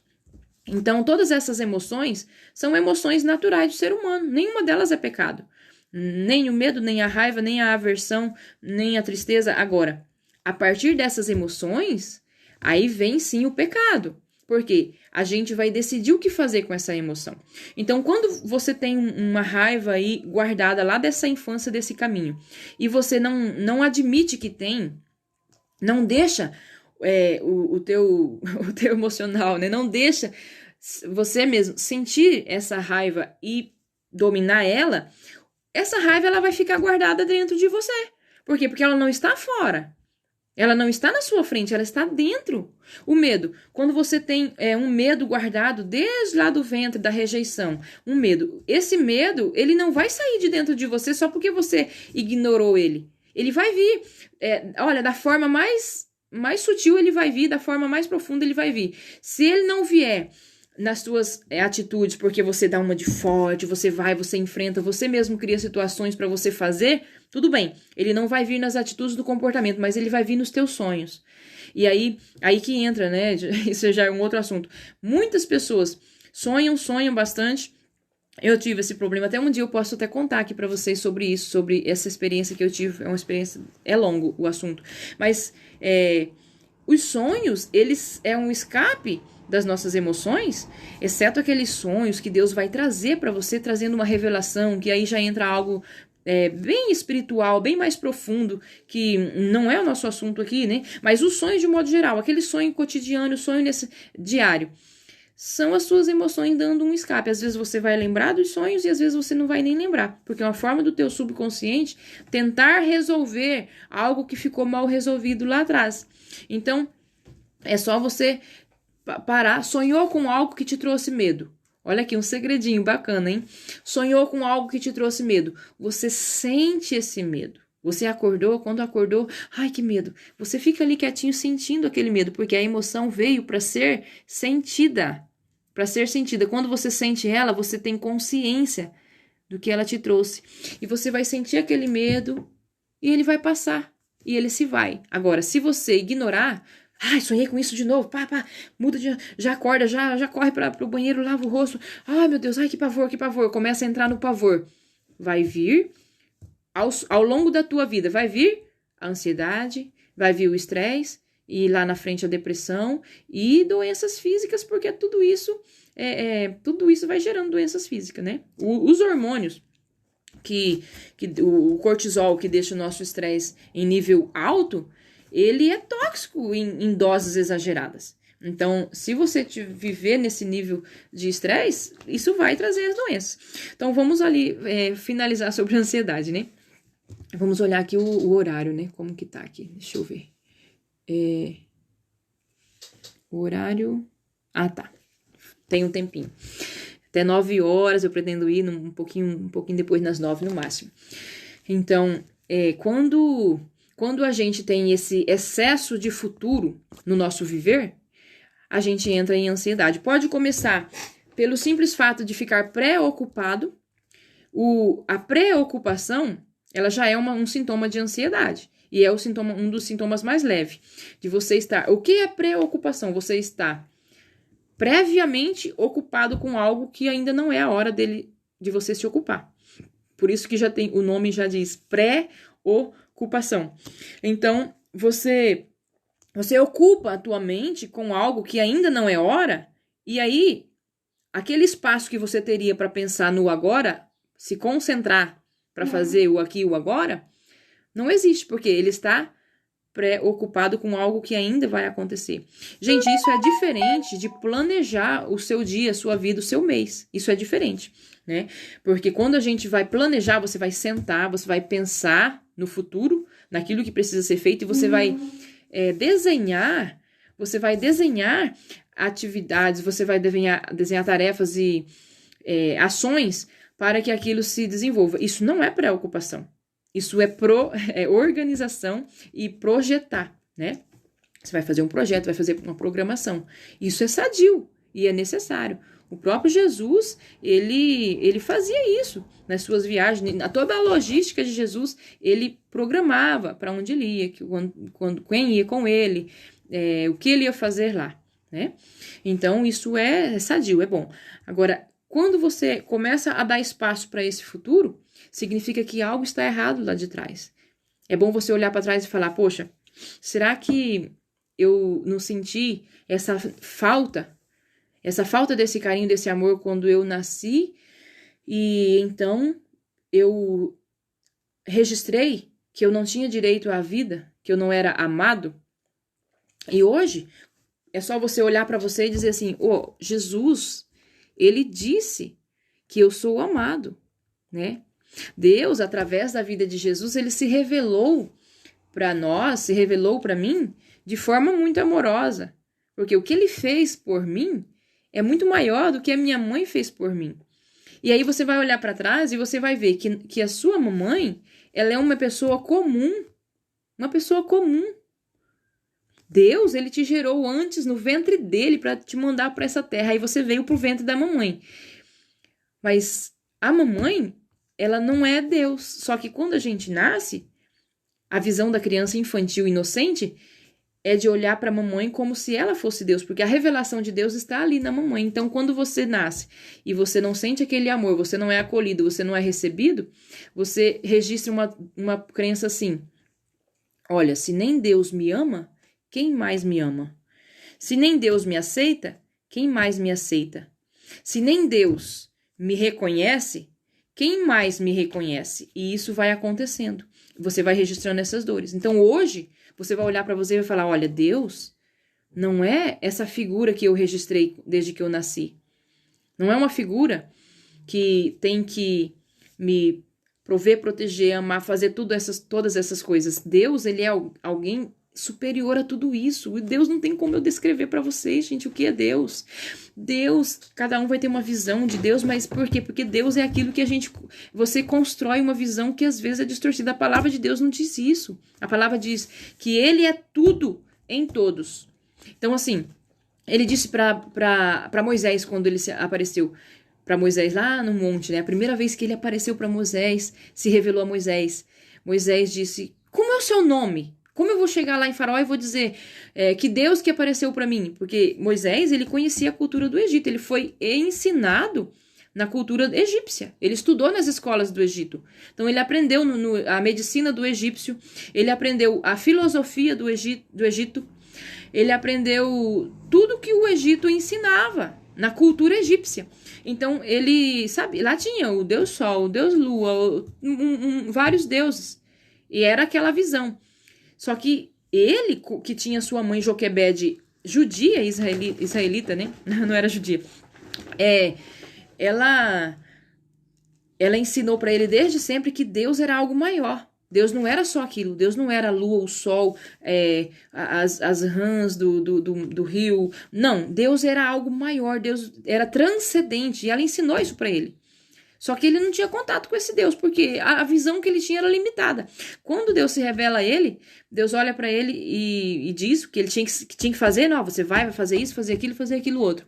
Então, todas essas emoções são emoções naturais do ser humano. Nenhuma delas é pecado. Nem o medo, nem a raiva, nem a aversão, nem a tristeza. Agora, a partir dessas emoções, aí vem sim o pecado. Porque a gente vai decidir o que fazer com essa emoção. Então, quando você tem uma raiva aí guardada lá dessa infância, desse caminho, e você não admite que tem, não deixa o teu emocional, né? Não deixa você mesmo sentir essa raiva e dominar ela, essa raiva ela vai ficar guardada dentro de você. Por quê? Porque ela não está fora. Ela não está na sua frente, ela está dentro. O medo, quando você tem um medo guardado desde lá do ventre, da rejeição, um medo, esse medo, ele não vai sair de dentro de você só porque você ignorou ele. Ele vai vir, da forma mais mais sutil ele vai vir, da forma mais profunda ele vai vir. Se ele não vier nas suas atitudes, porque você dá uma de forte, você vai, você enfrenta, você mesmo cria situações para você fazer, tudo bem. Ele não vai vir nas atitudes do comportamento, mas ele vai vir nos teus sonhos. E aí que entra, né? Isso já é um outro assunto. Muitas pessoas sonham bastante. Eu tive esse problema, até um dia eu posso até contar aqui pra vocês sobre isso, sobre essa experiência que eu tive. É uma experiência, é longo o assunto, mas os sonhos, eles é um escape das nossas emoções, exceto aqueles sonhos que Deus vai trazer pra você, trazendo uma revelação, que aí já entra algo bem espiritual, bem mais profundo, que não é o nosso assunto aqui, né? Mas os sonhos de modo geral, aquele sonho cotidiano, o sonho diário, são as suas emoções dando um escape. Às vezes você vai lembrar dos sonhos e às vezes você não vai nem lembrar, porque é uma forma do teu subconsciente tentar resolver algo que ficou mal resolvido lá atrás. Então, é só você parar. Sonhou com algo que te trouxe medo. Olha aqui, um segredinho bacana, hein? Sonhou com algo que te trouxe medo. Você sente esse medo. Você acordou, quando acordou, ai que medo. Você fica ali quietinho sentindo aquele medo, porque a emoção veio para ser sentida. Para ser sentida. Quando você sente ela, você tem consciência do que ela te trouxe. E você vai sentir aquele medo e ele vai passar. E ele se vai. Agora, se você ignorar, ai, sonhei com isso de novo, muda, já acorda, já corre para o banheiro, lava o rosto. Ai, meu Deus, ai, que pavor. Começa a entrar no pavor. Vai vir... Ao longo da tua vida vai vir a ansiedade, vai vir o estresse e lá na frente a depressão e doenças físicas, porque tudo isso vai gerando doenças físicas, né? Os hormônios, o cortisol, que deixa o nosso estresse em nível alto, ele é tóxico em doses exageradas. Então, se você viver nesse nível de estresse, isso vai trazer as doenças. Então, vamos ali finalizar sobre a ansiedade, né? Vamos olhar aqui o horário, né? Como que tá aqui? Deixa eu ver. O horário... Ah, tá. Tem um tempinho. Até 9 horas eu pretendo ir, um pouquinho depois das 9 no máximo. Então, quando a gente tem esse excesso de futuro no nosso viver, a gente entra em ansiedade. Pode começar pelo simples fato de ficar preocupado. A preocupação, ela já é um sintoma de ansiedade. E é um dos sintomas mais leves. De você estar... O que é preocupação? Você está previamente ocupado com algo que ainda não é a hora de você se ocupar. Por isso que o nome já diz pré-ocupação. Então, você ocupa a tua mente com algo que ainda não é hora, e aí, aquele espaço que você teria para pensar no agora, se concentrar para fazer o aqui e o agora, não existe, porque ele está preocupado com algo que ainda vai acontecer. Gente, isso é diferente de planejar o seu dia, a sua vida, o seu mês. Isso é diferente, né? Porque quando a gente vai planejar, você vai sentar, você vai pensar no futuro, naquilo que precisa ser feito, e você vai desenhar atividades, você vai desenhar tarefas e ações para que aquilo se desenvolva. Isso não é preocupação. Isso é organização e projetar, né? Você vai fazer um projeto, vai fazer uma programação. Isso é sadio e é necessário. O próprio Jesus, ele fazia isso nas suas viagens. Toda a logística de Jesus, ele programava para onde ele ia, quem ia com ele, o que ele ia fazer lá, né? Então, isso é sadio, é bom. Agora, quando você começa a dar espaço para esse futuro, significa que algo está errado lá de trás. É bom você olhar para trás e falar, poxa, será que eu não senti essa falta desse carinho, desse amor quando eu nasci, e então eu registrei que eu não tinha direito à vida, que eu não era amado? E hoje é só você olhar para você e dizer assim, Jesus, ele disse que eu sou amado, né? Deus, através da vida de Jesus, ele se revelou para nós, se revelou para mim de forma muito amorosa, porque o que ele fez por mim é muito maior do que a minha mãe fez por mim. E aí você vai olhar para trás e você vai ver que a sua mamãe, ela é uma pessoa comum. Uma pessoa comum. Deus, ele te gerou antes no ventre dele para te mandar para essa terra. Aí você veio pro ventre da mamãe. Mas a mamãe, ela não é Deus. Só que quando a gente nasce, a visão da criança infantil inocente é de olhar para a mamãe como se ela fosse Deus, porque a revelação de Deus está ali na mamãe. Então, quando você nasce e você não sente aquele amor, você não é acolhido, você não é recebido, você registra uma crença assim: olha, se nem Deus me ama, quem mais me ama? Se nem Deus me aceita, quem mais me aceita? Se nem Deus me reconhece, quem mais me reconhece? E isso vai acontecendo. Você vai registrando essas dores. Então, hoje, você vai olhar para você e vai falar: olha, Deus não é essa figura que eu registrei desde que eu nasci. Não é uma figura que tem que me prover, proteger, amar, fazer todas essas coisas. Deus, ele é alguém superior a tudo isso. E Deus não tem como eu descrever para vocês, gente, o que é Deus. Deus, cada um vai ter uma visão de Deus, mas por quê? Porque Deus é aquilo que você constrói uma visão que às vezes é distorcida. A palavra de Deus não diz isso. A palavra diz que ele é tudo em todos. Então, assim, ele disse para Moisés, quando ele apareceu para Moisés lá no monte, né? A primeira vez que ele apareceu para Moisés, se revelou a Moisés. Moisés disse: como é o seu nome? Como eu vou chegar lá em Faraó e vou dizer que Deus que apareceu para mim? Porque Moisés, ele conhecia a cultura do Egito. Ele foi ensinado na cultura egípcia. Ele estudou nas escolas do Egito. Então, ele aprendeu a medicina do egípcio. Ele aprendeu a filosofia do Egito. Ele aprendeu tudo que o Egito ensinava na cultura egípcia. Então, ele, sabe, lá tinha o Deus Sol, o Deus Lua, vários deuses. E era aquela visão. Só que ele, que tinha sua mãe Joquebede, judia, israelita, né? Não era judia. Ela ensinou para ele desde sempre que Deus era algo maior. Deus não era só aquilo. Deus não era a lua, o sol, as rãs do rio. Não, Deus era algo maior. Deus era transcendente. E ela ensinou isso para ele. Só que ele não tinha contato com esse Deus, porque a visão que ele tinha era limitada. Quando Deus se revela a ele, Deus olha para ele e diz o que ele tinha que fazer. Não, você vai fazer isso, fazer aquilo outro.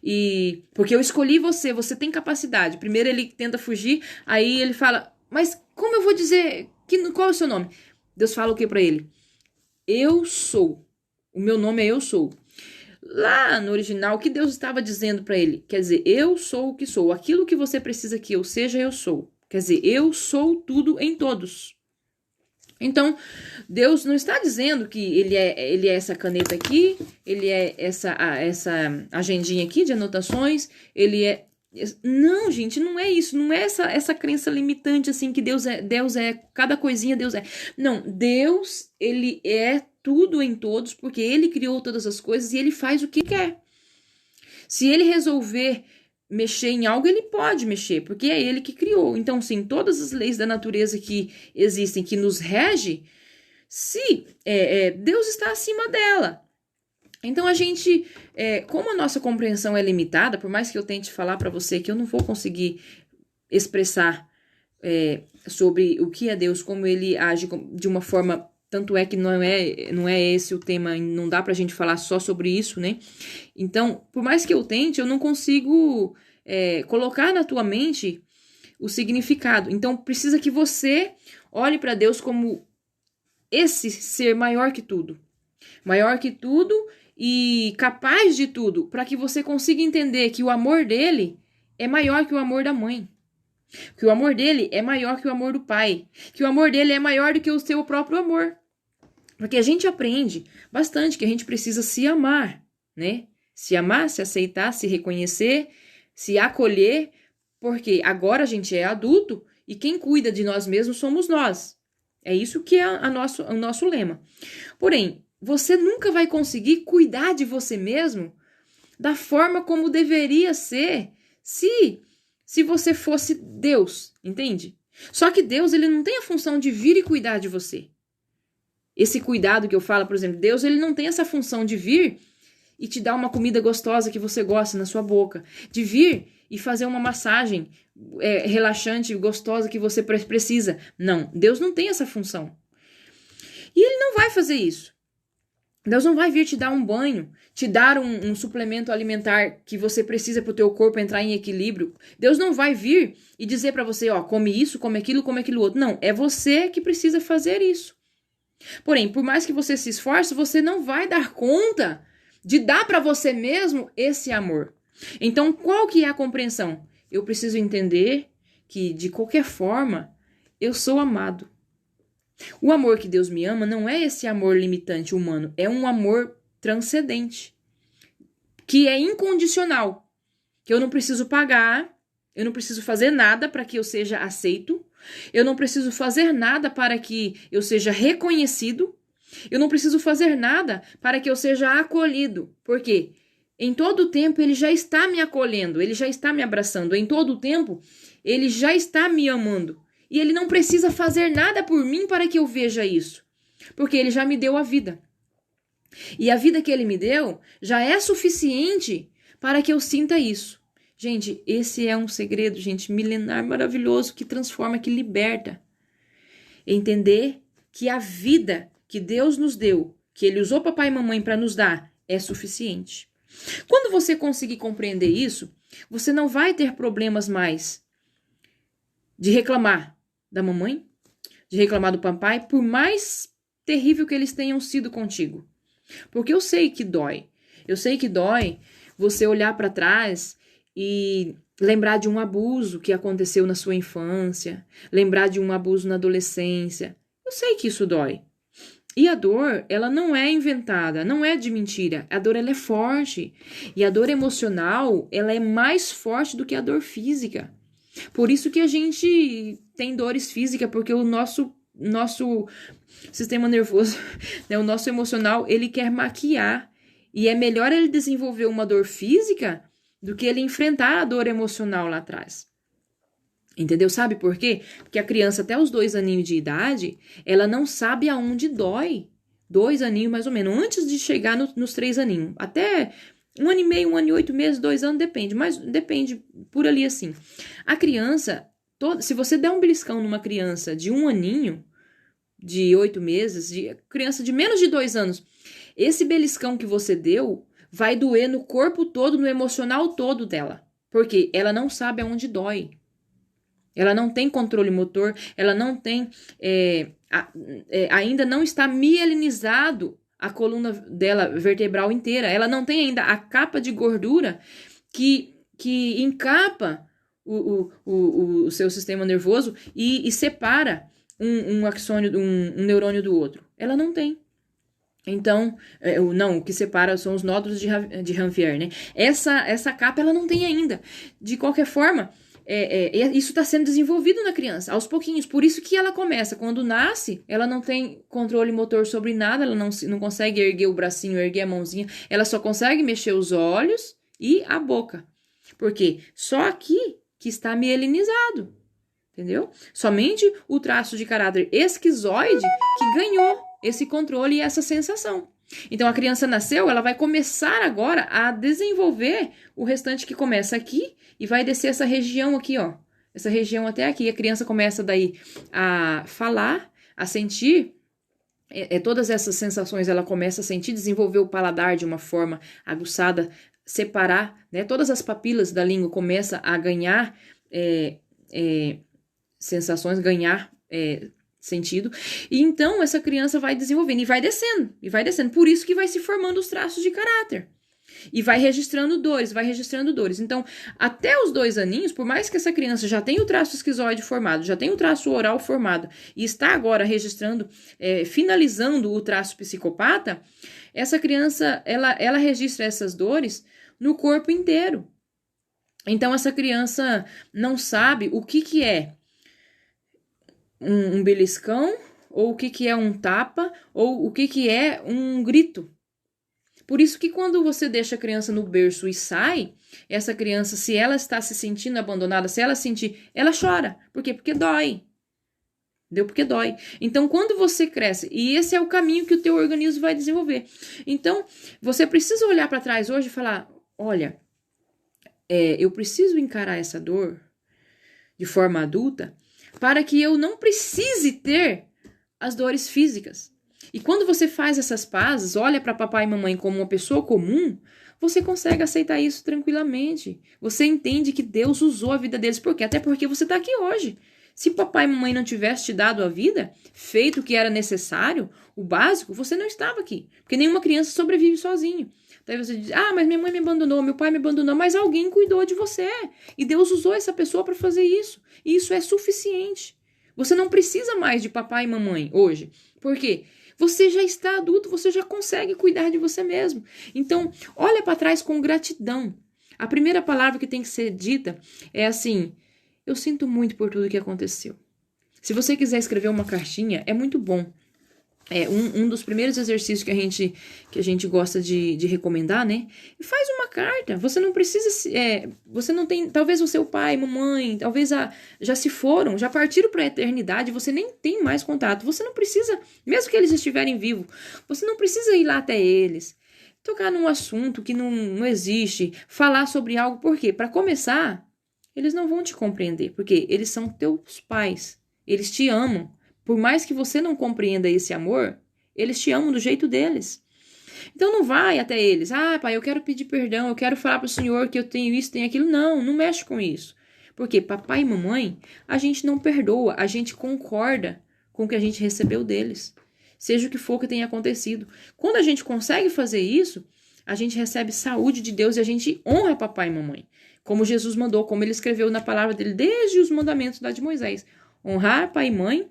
E porque eu escolhi você, você tem capacidade. Primeiro ele tenta fugir, aí ele fala: mas como eu vou dizer, qual é o seu nome? Deus fala o que para ele? Eu sou. O meu nome é Eu Sou. Lá no original, o que Deus estava dizendo para ele? Quer dizer, eu sou o que sou. Aquilo que você precisa que eu seja, eu sou. Quer dizer, eu sou tudo em todos. Então, Deus não está dizendo que ele é essa caneta aqui, ele é essa agendinha aqui de anotações, ele é... Não, gente, não é isso. Não é essa crença limitante, assim, que Deus é, cada coisinha Deus é. Não, Deus, ele é tudo em todos, porque ele criou todas as coisas e ele faz o que quer. Se ele resolver mexer em algo, ele pode mexer, porque é ele que criou. Então, sim, todas as leis da natureza que existem, que nos rege, se Deus está acima dela. Então, a gente, como a nossa compreensão é limitada, por mais que eu tente falar para você que eu não vou conseguir expressar sobre o que é Deus, como ele age de uma forma... Tanto é que não é esse o tema, não dá pra gente falar só sobre isso, né? Então, por mais que eu tente, eu não consigo colocar na tua mente o significado. Então, precisa que você olhe para Deus como esse ser maior que tudo. Maior que tudo e capaz de tudo, para que você consiga entender que o amor dele é maior que o amor da mãe. Que o amor dele é maior que o amor do pai. Que o amor dele é maior do que o seu próprio amor. Porque a gente aprende bastante que a gente precisa se amar, né? Se amar, se aceitar, se reconhecer, se acolher, porque agora a gente é adulto e quem cuida de nós mesmos somos nós. É isso que é o nosso lema. Porém, você nunca vai conseguir cuidar de você mesmo da forma como deveria ser se você fosse Deus, entende? Só que Deus, ele não tem a função de vir e cuidar de você. Esse cuidado que eu falo, por exemplo, Deus, ele não tem essa função de vir e te dar uma comida gostosa que você gosta na sua boca, de vir e fazer uma massagem relaxante, gostosa que você precisa. Não, Deus não tem essa função. E ele não vai fazer isso. Deus não vai vir te dar um banho, te dar um suplemento alimentar que você precisa para o teu corpo entrar em equilíbrio. Deus não vai vir e dizer para você, ó, come isso, come aquilo outro. Não, é você que precisa fazer isso. Porém, por mais que você se esforce, você não vai dar conta de dar para você mesmo esse amor. Então, qual que é a compreensão? Eu preciso entender que, de qualquer forma, eu sou amado. O amor que Deus me ama não é esse amor limitante humano, é um amor transcendente, que é incondicional, que eu não preciso pagar, eu não preciso fazer nada para que eu seja aceito, eu não preciso fazer nada para que eu seja reconhecido, eu não preciso fazer nada para que eu seja acolhido, porque em todo o tempo ele já está me acolhendo, ele já está me abraçando, em todo o tempo ele já está me amando. E ele não precisa fazer nada por mim para que eu veja isso. Porque ele já me deu a vida. E a vida que ele me deu já é suficiente para que eu sinta isso. Gente, esse é um segredo, gente, milenar maravilhoso que transforma, que liberta. Entender que a vida que Deus nos deu, que ele usou papai e mamãe para nos dar, é suficiente. Quando você conseguir compreender isso, você não vai ter problemas mais de reclamar da mamãe, de reclamar do papai, por mais terrível que eles tenham sido contigo. Porque eu sei que dói. Eu sei que dói você olhar para trás e lembrar de um abuso que aconteceu na sua infância, lembrar de um abuso na adolescência. Eu sei que isso dói. E a dor, ela não é inventada, não é de mentira. A dor, ela é forte. E a dor emocional, ela é mais forte do que a dor física. Por isso que a gente tem dores físicas, porque o nosso sistema nervoso, né, o nosso emocional, ele quer maquiar. E é melhor ele desenvolver uma dor física do que ele enfrentar a dor emocional lá atrás. Entendeu? Sabe por quê? Porque a criança, até os 2 aninhos de idade, ela não sabe aonde dói. 2 aninhos, mais ou menos, antes de chegar nos 3 aninhos. Até 1 ano e meio, 1 ano e 8 meses, 2 anos, depende. Mas depende por ali assim. A criança, se você der um beliscão numa criança de 1 aninho, de 8 meses, de criança de menos de 2 anos, esse beliscão que você deu vai doer no corpo todo, no emocional todo dela. Porque ela não sabe aonde dói. Ela não tem controle motor, ela não tem, ainda não está mielinizado a coluna dela vertebral inteira. Ela não tem ainda a capa de gordura que encapa o seu sistema nervoso e separa um axônio, um neurônio do outro. Ela não tem. Então, o que separa são os nódulos de Ranvier, né? Essa capa ela não tem ainda. De qualquer forma, isso está sendo desenvolvido na criança, aos pouquinhos. Por isso que ela começa, quando nasce, ela não tem controle motor sobre nada, ela não consegue erguer o bracinho, erguer a mãozinha, ela só consegue mexer os olhos e a boca. Por quê? Só aqui que está mielinizado, entendeu? Somente o traço de caráter esquizoide que ganhou esse controle e essa sensação. Então, a criança nasceu, ela vai começar agora a desenvolver o restante que começa aqui e vai descer essa região aqui, ó. Essa região até aqui. A criança começa daí a falar, a sentir. Todas essas sensações ela começa a sentir, desenvolver o paladar de uma forma aguçada, separar, né? Todas as papilas da língua começam a ganhar sensações, ganhar sentido. E então essa criança vai desenvolvendo e vai descendo. Por isso que vai se formando os traços de caráter. E vai registrando dores. Então, até os 2 aninhos, por mais que essa criança já tenha o traço esquizoide formado, já tenha o traço oral formado, e está agora registrando, finalizando o traço psicopata, essa criança, ela registra essas dores no corpo inteiro. Então, essa criança não sabe o que é um beliscão, ou o que é um tapa, ou o que é um grito. Por isso que quando você deixa a criança no berço e sai, essa criança, se ela está se sentindo abandonada, se ela sentir, ela chora. Por quê? Porque dói. Porque dói. Então, quando você cresce, e esse é o caminho que o teu organismo vai desenvolver. Então, você precisa olhar para trás hoje e falar, olha, eu preciso encarar essa dor de forma adulta para que eu não precise ter as dores físicas. E quando você faz essas pazes, olha para papai e mamãe como uma pessoa comum, você consegue aceitar isso tranquilamente. Você entende que Deus usou a vida deles. Por quê? Até porque você está aqui hoje. Se papai e mamãe não tivessem te dado a vida, feito o que era necessário, o básico, você não estava aqui. Porque nenhuma criança sobrevive sozinho. Daí você diz, mas minha mãe me abandonou, meu pai me abandonou, mas alguém cuidou de você. E Deus usou essa pessoa para fazer isso. E isso é suficiente. Você não precisa mais de papai e mamãe hoje. Por quê? Você já está adulto, você já consegue cuidar de você mesmo. Então, olha para trás com gratidão. A primeira palavra que tem que ser dita é assim: eu sinto muito por tudo que aconteceu. Se você quiser escrever uma cartinha, é muito bom. É um dos primeiros exercícios que a gente gosta de recomendar, né? E faz uma carta. Você não precisa... você não tem... Talvez o seu pai, mamãe, talvez já se foram, já partiram para a eternidade, você nem tem mais contato. Você não precisa, mesmo que eles estiverem vivos, você não precisa ir lá até eles. Tocar num assunto que não existe, falar sobre algo. Por quê? Para começar, eles não vão te compreender, porque eles são teus pais. Eles te amam. Por mais que você não compreenda esse amor, eles te amam do jeito deles. Então não vai até eles. Pai, eu quero pedir perdão, eu quero falar para o Senhor que eu tenho isso, tenho aquilo. Não mexe com isso. Porque papai e mamãe, a gente não perdoa, a gente concorda com o que a gente recebeu deles. Seja o que for que tenha acontecido. Quando a gente consegue fazer isso, a gente recebe saúde de Deus e a gente honra papai e mamãe. Como Jesus mandou, como ele escreveu na palavra dele, desde os mandamentos lá de Moisés. Honrar pai e mãe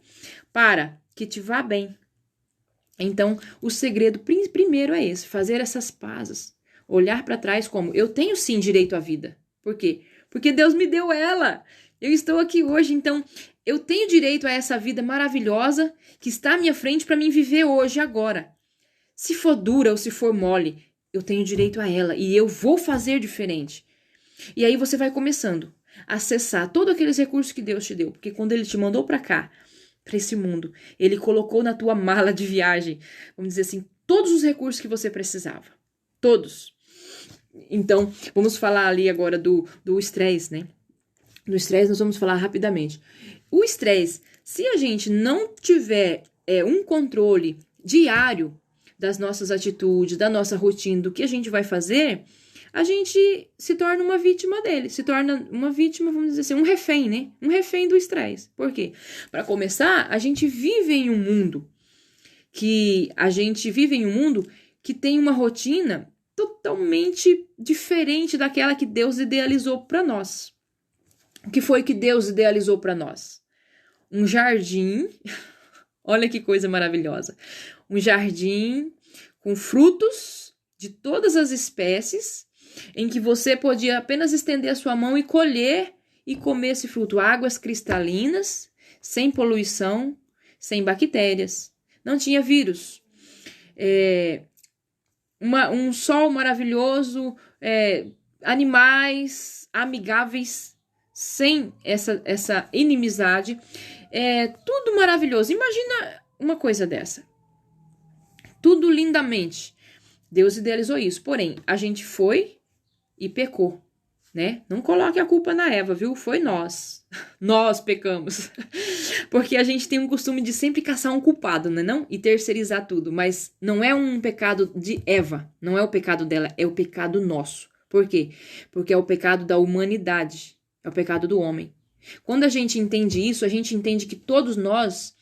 para que te vá bem. Então, o segredo primeiro é esse, fazer essas pazes. Olhar para trás como, eu tenho sim direito à vida. Por quê? Porque Deus me deu ela. Eu estou aqui hoje, então eu tenho direito a essa vida maravilhosa que está à minha frente para mim viver hoje, agora. Se for dura ou se for mole, eu tenho direito a ela e eu vou fazer diferente. E aí você vai começando a acessar todos aqueles recursos que Deus te deu, porque quando ele te mandou para cá, para esse mundo, ele colocou na tua mala de viagem, vamos dizer assim, todos os recursos que você precisava. Todos. Então, vamos falar ali agora do estresse, né? Do estresse nós vamos falar rapidamente. O estresse, se a gente não tiver um controle diário das nossas atitudes, da nossa rotina, do que a gente vai fazer, a gente se torna uma vítima dele, se torna uma vítima, vamos dizer assim, um refém, né? Um refém do estresse. Por quê? Para começar, a gente vive em um mundo que tem uma rotina totalmente diferente daquela que Deus idealizou para nós. O que foi que Deus idealizou para nós? Um jardim, olha que coisa maravilhosa, um jardim com frutos de todas as espécies, em que você podia apenas estender a sua mão e colher e comer esse fruto. Águas cristalinas, sem poluição, sem bactérias. Não tinha vírus. Um sol maravilhoso, animais amigáveis, sem essa inimizade. Tudo maravilhoso. Imagina uma coisa dessa. Tudo lindamente. Deus idealizou isso. Porém, a gente foi e pecou, né? Não coloque a culpa na Eva, viu? Foi nós. Nós pecamos. Porque a gente tem um costume de sempre caçar um culpado, né? Não? E terceirizar tudo. Mas não é um pecado de Eva. Não é o pecado dela. É o pecado nosso. Por quê? Porque é o pecado da humanidade. É o pecado do homem. Quando a gente entende isso, a gente entende que todos nós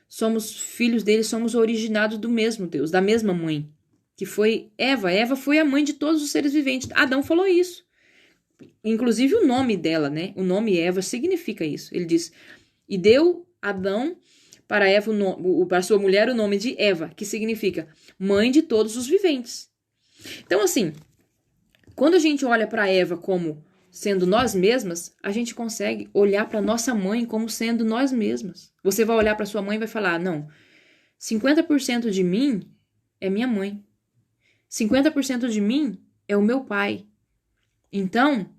somos filhos dele, somos originados do mesmo Deus, da mesma mãe, que foi Eva. Eva foi a mãe de todos os seres viventes. Adão falou isso. Inclusive o nome dela, né? O nome Eva significa isso. Ele diz, e deu Adão para Eva, para sua mulher, o nome de Eva, que significa mãe de todos os viventes. Então, assim, quando a gente olha para Eva como sendo nós mesmas, a gente consegue olhar para nossa mãe como sendo nós mesmas. Você vai olhar para sua mãe e vai falar, não, 50% de mim é minha mãe. 50% de mim é o meu pai. Então,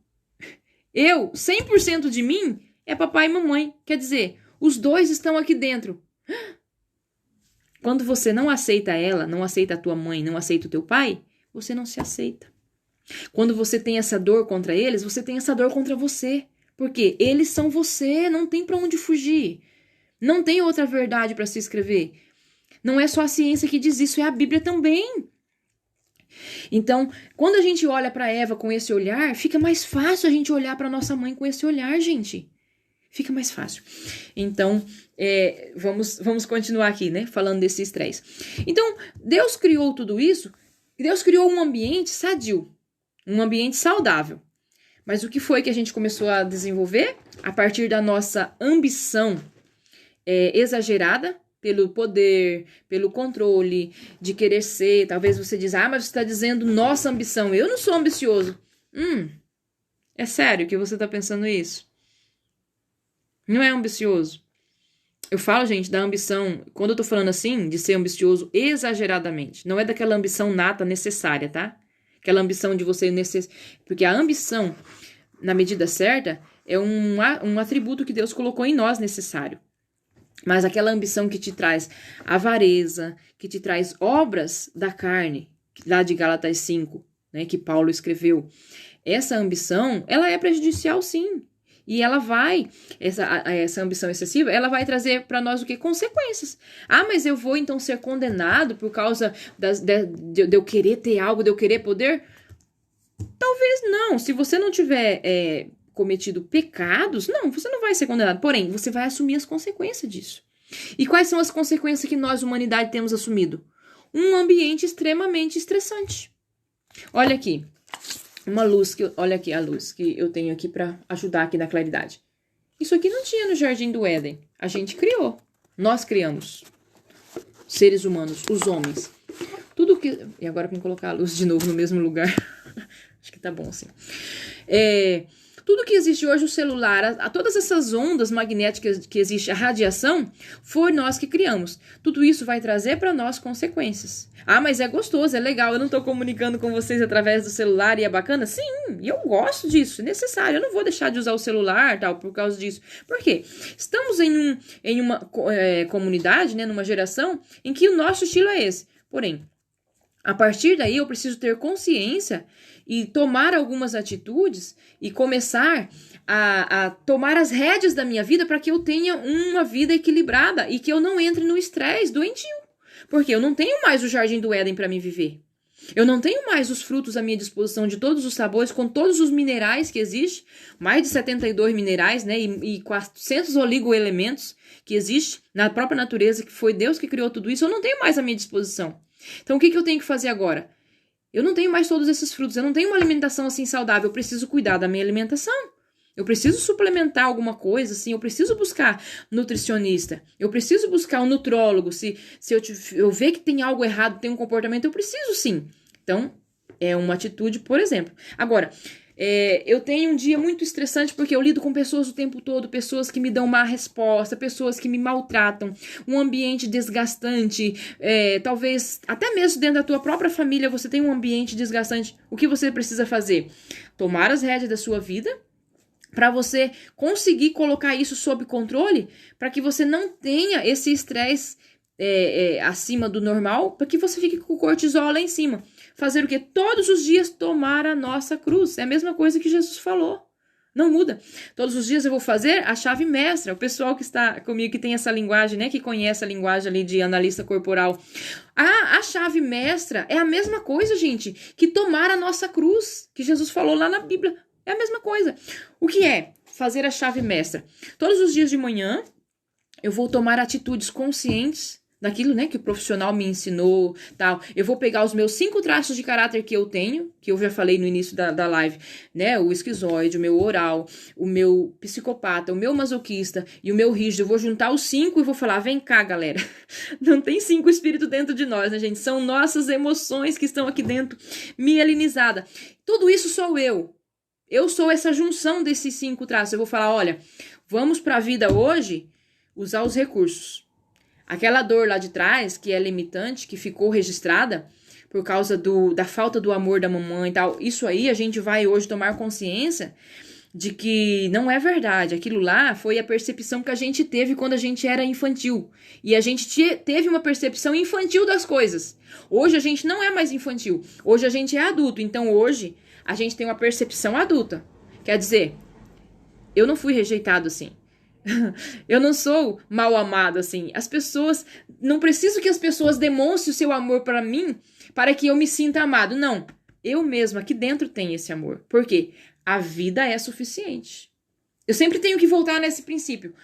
100% de mim é papai e mamãe. Quer dizer, os dois estão aqui dentro. Quando você não aceita ela, não aceita a tua mãe, não aceita o teu pai, você não se aceita. Quando você tem essa dor contra eles, você tem essa dor contra você. Porque eles são você, não tem para onde fugir. Não tem outra verdade para se escrever. Não é só a ciência que diz isso, é a Bíblia também. Então, quando a gente olha para Eva com esse olhar, fica mais fácil a gente olhar para nossa mãe com esse olhar, gente. Fica mais fácil. Então, vamos continuar aqui, né? Falando desse estresse. Então, Deus criou tudo isso. Deus criou um ambiente sadio. Um ambiente saudável. Mas o que foi que a gente começou a desenvolver? A partir da nossa ambição exagerada pelo poder, pelo controle, de querer ser. Talvez você diz, mas você está dizendo nossa ambição. Eu não sou ambicioso. É sério que você está pensando isso? Não é ambicioso. Eu falo, gente, da ambição, quando eu tô falando assim, de ser ambicioso exageradamente. Não é daquela ambição nata necessária, tá? Aquela ambição de você porque a ambição, na medida certa, é um atributo que Deus colocou em nós necessário. Mas aquela ambição que te traz avareza, que te traz obras da carne, lá de Gálatas 5, né, que Paulo escreveu. Essa ambição, ela é prejudicial, sim. E ela essa ambição excessiva, ela vai trazer para nós o quê? Consequências. Mas eu vou então ser condenado por causa de eu querer ter algo, de eu querer poder? Talvez não. Se você não tiver cometido pecados, não, você não vai ser condenado. Porém, você vai assumir as consequências disso. E quais são as consequências que nós, humanidade, temos assumido? Um ambiente extremamente estressante. Olha aqui. Olha aqui a luz que eu tenho aqui para ajudar aqui na claridade. Isso aqui não tinha no Jardim do Éden. A gente criou. Nós criamos. Seres humanos, os homens. Tudo que... E agora vamos colocar a luz de novo no mesmo lugar. Acho que tá bom assim. Tudo que existe hoje, o celular, todas essas ondas magnéticas que existe, a radiação, foi nós que criamos. Tudo isso vai trazer para nós consequências. Mas é gostoso, é legal, eu não estou comunicando com vocês através do celular e é bacana? Sim, e eu gosto disso, é necessário. Eu não vou deixar de usar o celular tal por causa disso. Por quê? Estamos em uma comunidade, né, numa geração, em que o nosso estilo é esse. Porém, a partir daí eu preciso ter consciência e tomar algumas atitudes e começar a tomar as rédeas da minha vida para que eu tenha uma vida equilibrada e que eu não entre no estresse doentio. Porque eu não tenho mais o Jardim do Éden para me viver. Eu não tenho mais os frutos à minha disposição de todos os sabores, com todos os minerais que existem, mais de 72 minerais, né, e 400 oligoelementos que existem na própria natureza, que foi Deus que criou tudo isso, eu não tenho mais à minha disposição. Então, o que eu tenho que fazer agora? Eu não tenho mais todos esses frutos, eu não tenho uma alimentação assim saudável, eu preciso cuidar da minha alimentação. Eu preciso suplementar alguma coisa, assim, eu preciso buscar nutricionista, eu preciso buscar um nutrólogo, se eu ver que tem algo errado, tem um comportamento, eu preciso sim. Então, é uma atitude, por exemplo. Agora, eu tenho um dia muito estressante porque eu lido com pessoas o tempo todo, pessoas que me dão má resposta, pessoas que me maltratam, um ambiente desgastante, talvez até mesmo dentro da tua própria família você tem um ambiente desgastante. O que você precisa fazer? Tomar as rédeas da sua vida, para você conseguir colocar isso sob controle, para que você não tenha esse estresse acima do normal, para que você fique com o cortisol lá em cima. Fazer o quê? Todos os dias tomar a nossa cruz. É a mesma coisa que Jesus falou. Não muda. Todos os dias eu vou fazer a chave mestra. O pessoal que está comigo, que tem essa linguagem, né? Que conhece a linguagem ali de analista corporal. A chave mestra é a mesma coisa, gente, que tomar a nossa cruz, que Jesus falou lá na Bíblia. É a mesma coisa. O que é fazer a chave mestra? Todos os dias de manhã, eu vou tomar atitudes conscientes daquilo, né, que o profissional me ensinou, tal. Eu vou pegar os meus 5 traços de caráter que eu tenho, que eu já falei no início da live, né, o esquizoide, o meu oral, o meu psicopata, o meu masoquista e o meu rígido. Eu vou juntar os 5 e vou falar, vem cá, galera. Não tem 5 espíritos dentro de nós, né, gente? São nossas emoções que estão aqui dentro, mielinizada. Tudo isso sou eu. Eu sou essa junção desses 5 traços. Eu vou falar, olha, vamos para a vida hoje usar os recursos. Aquela dor lá de trás, que é limitante, que ficou registrada por causa da falta do amor da mamãe e tal, isso aí a gente vai hoje tomar consciência de que não é verdade. Aquilo lá foi a percepção que a gente teve quando a gente era infantil. E a gente teve uma percepção infantil das coisas. Hoje a gente não é mais infantil. Hoje a gente é adulto. Então hoje a gente tem uma percepção adulta. Quer dizer, eu não fui rejeitado assim. Eu não sou mal amado assim. As pessoas, não preciso que as pessoas demonstrem o seu amor para mim para que eu me sinta amado. Não. Eu mesma aqui dentro tenho esse amor. Por quê? A vida é suficiente. Eu sempre tenho que voltar nesse princípio.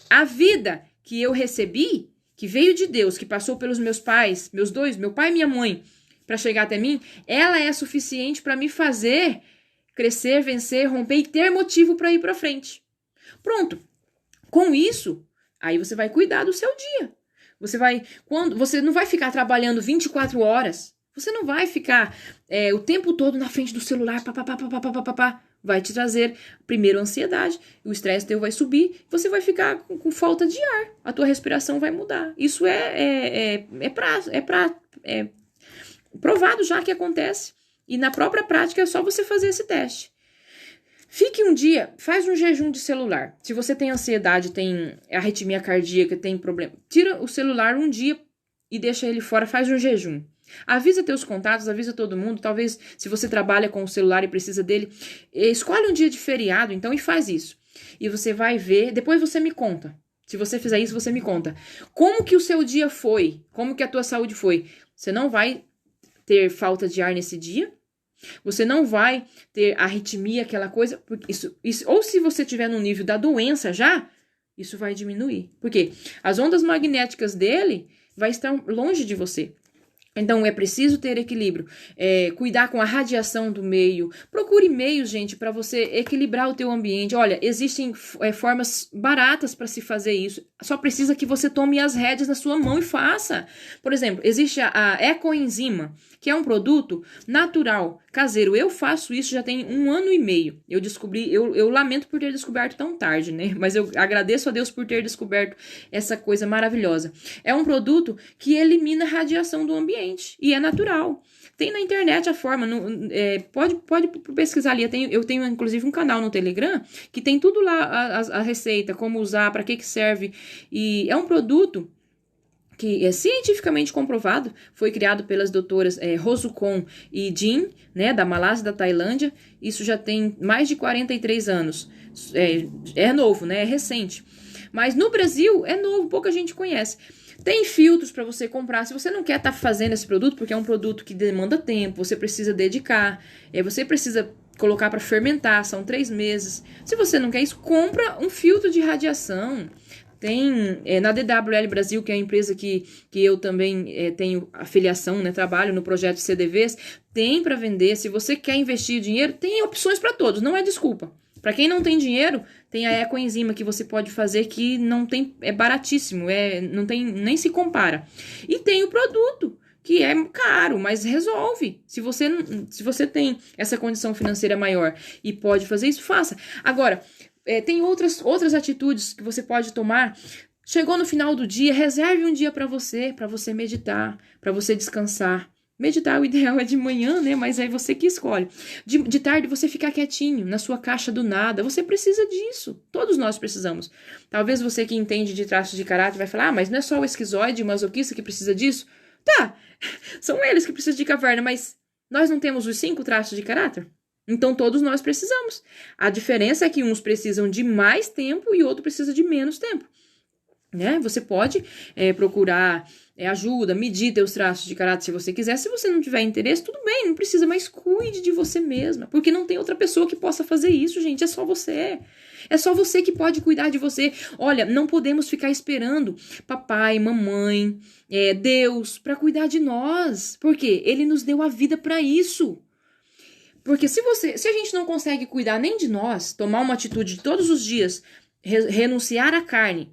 A vida que eu recebi, que veio de Deus, que passou pelos meus pais, meus dois, meu pai e minha mãe, para chegar até mim, ela é suficiente para me fazer crescer, vencer, romper e ter motivo para ir para frente. Pronto. Com isso, aí você vai cuidar do seu dia. Você não vai ficar trabalhando 24 horas. Você não vai ficar o tempo todo na frente do celular, papapá. Vai te trazer, primeiro, ansiedade, o estresse teu vai subir, você vai ficar com falta de ar, a tua respiração vai mudar. Isso é provado já que acontece. E na própria prática é só você fazer esse teste. Fique um dia, faz um jejum de celular. Se você tem ansiedade, tem arritmia cardíaca, tem problema, tira o celular um dia e deixa ele fora, faz um jejum. Avisa teus contatos, avisa todo mundo. Talvez, se você trabalha com o celular e precisa dele, escolhe um dia de feriado, então, e faz isso. E você vai ver, depois você me conta. Se você fizer isso, você me conta. Como que o seu dia foi? Como que a tua saúde foi? Você não vai ter falta de ar nesse dia. Você não vai ter arritmia, aquela coisa. Porque isso, ou se você estiver no nível da doença já, isso vai diminuir. Por quê? As ondas magnéticas dele vai estar longe de você. Então, é preciso ter equilíbrio, cuidar com a radiação do meio. Procure meios, gente, para você equilibrar o teu ambiente. Olha, existem formas baratas para se fazer isso. Só precisa que você tome as rédeas na sua mão e faça. Por exemplo, existe a ecoenzima, que é um produto natural, caseiro. Eu faço isso já tem 1 ano e meio. Eu descobri, eu lamento por ter descoberto tão tarde, né? Mas eu agradeço a Deus por ter descoberto essa coisa maravilhosa. É um produto que elimina a radiação do ambiente. E é natural. Tem na internet a forma, pode pesquisar ali. Eu tenho inclusive um canal no Telegram que tem tudo lá, a receita, como usar, para que serve. E é um produto que é cientificamente comprovado, foi criado pelas doutoras Rosukon e Jin, né, da Malásia e da Tailândia. Isso já tem mais de 43 anos. É novo, né, é recente. Mas no Brasil é novo, pouca gente conhece. Tem filtros para você comprar. Se você não quer estar fazendo esse produto, porque é um produto que demanda tempo, você precisa dedicar, você precisa colocar para fermentar, são 3 meses. Se você não quer isso, compra um filtro de radiação. Tem na DWL Brasil, que é a empresa que eu também tenho afiliação, né, trabalho no projeto CDVs, tem para vender. Se você quer investir dinheiro, tem opções para todos, não é desculpa. Para quem não tem dinheiro, tem a ecoenzima que você pode fazer que não tem, é baratíssimo, não tem, nem se compara. E tem o produto, que é caro, mas resolve. Se você tem essa condição financeira maior e pode fazer isso, faça. Agora, tem outras atitudes que você pode tomar. Chegou no final do dia, reserve um dia para você meditar, para você descansar. Meditar, o ideal é de manhã, né? Mas é você que escolhe. De tarde, você ficar quietinho, na sua caixa do nada. Você precisa disso. Todos nós precisamos. Talvez você que entende de traços de caráter vai falar, mas não é só o esquizoide, o masoquista que precisa disso? Tá, são eles que precisam de caverna, mas nós não temos os 5 traços de caráter? Então, todos nós precisamos. A diferença é que uns precisam de mais tempo e outro precisa de menos tempo. Né? Você pode procurar ajuda, medir teus traços de caráter se você quiser. Se você não tiver interesse, tudo bem, não precisa, mas cuide de você mesma, porque não tem outra pessoa que possa fazer isso, gente, é só você. É só você que pode cuidar de você. Olha, não podemos ficar esperando papai, mamãe, Deus, para cuidar de nós, porque Ele nos deu a vida para isso. Porque se a gente não consegue cuidar nem de nós, tomar uma atitude de todos os dias, renunciar à carne,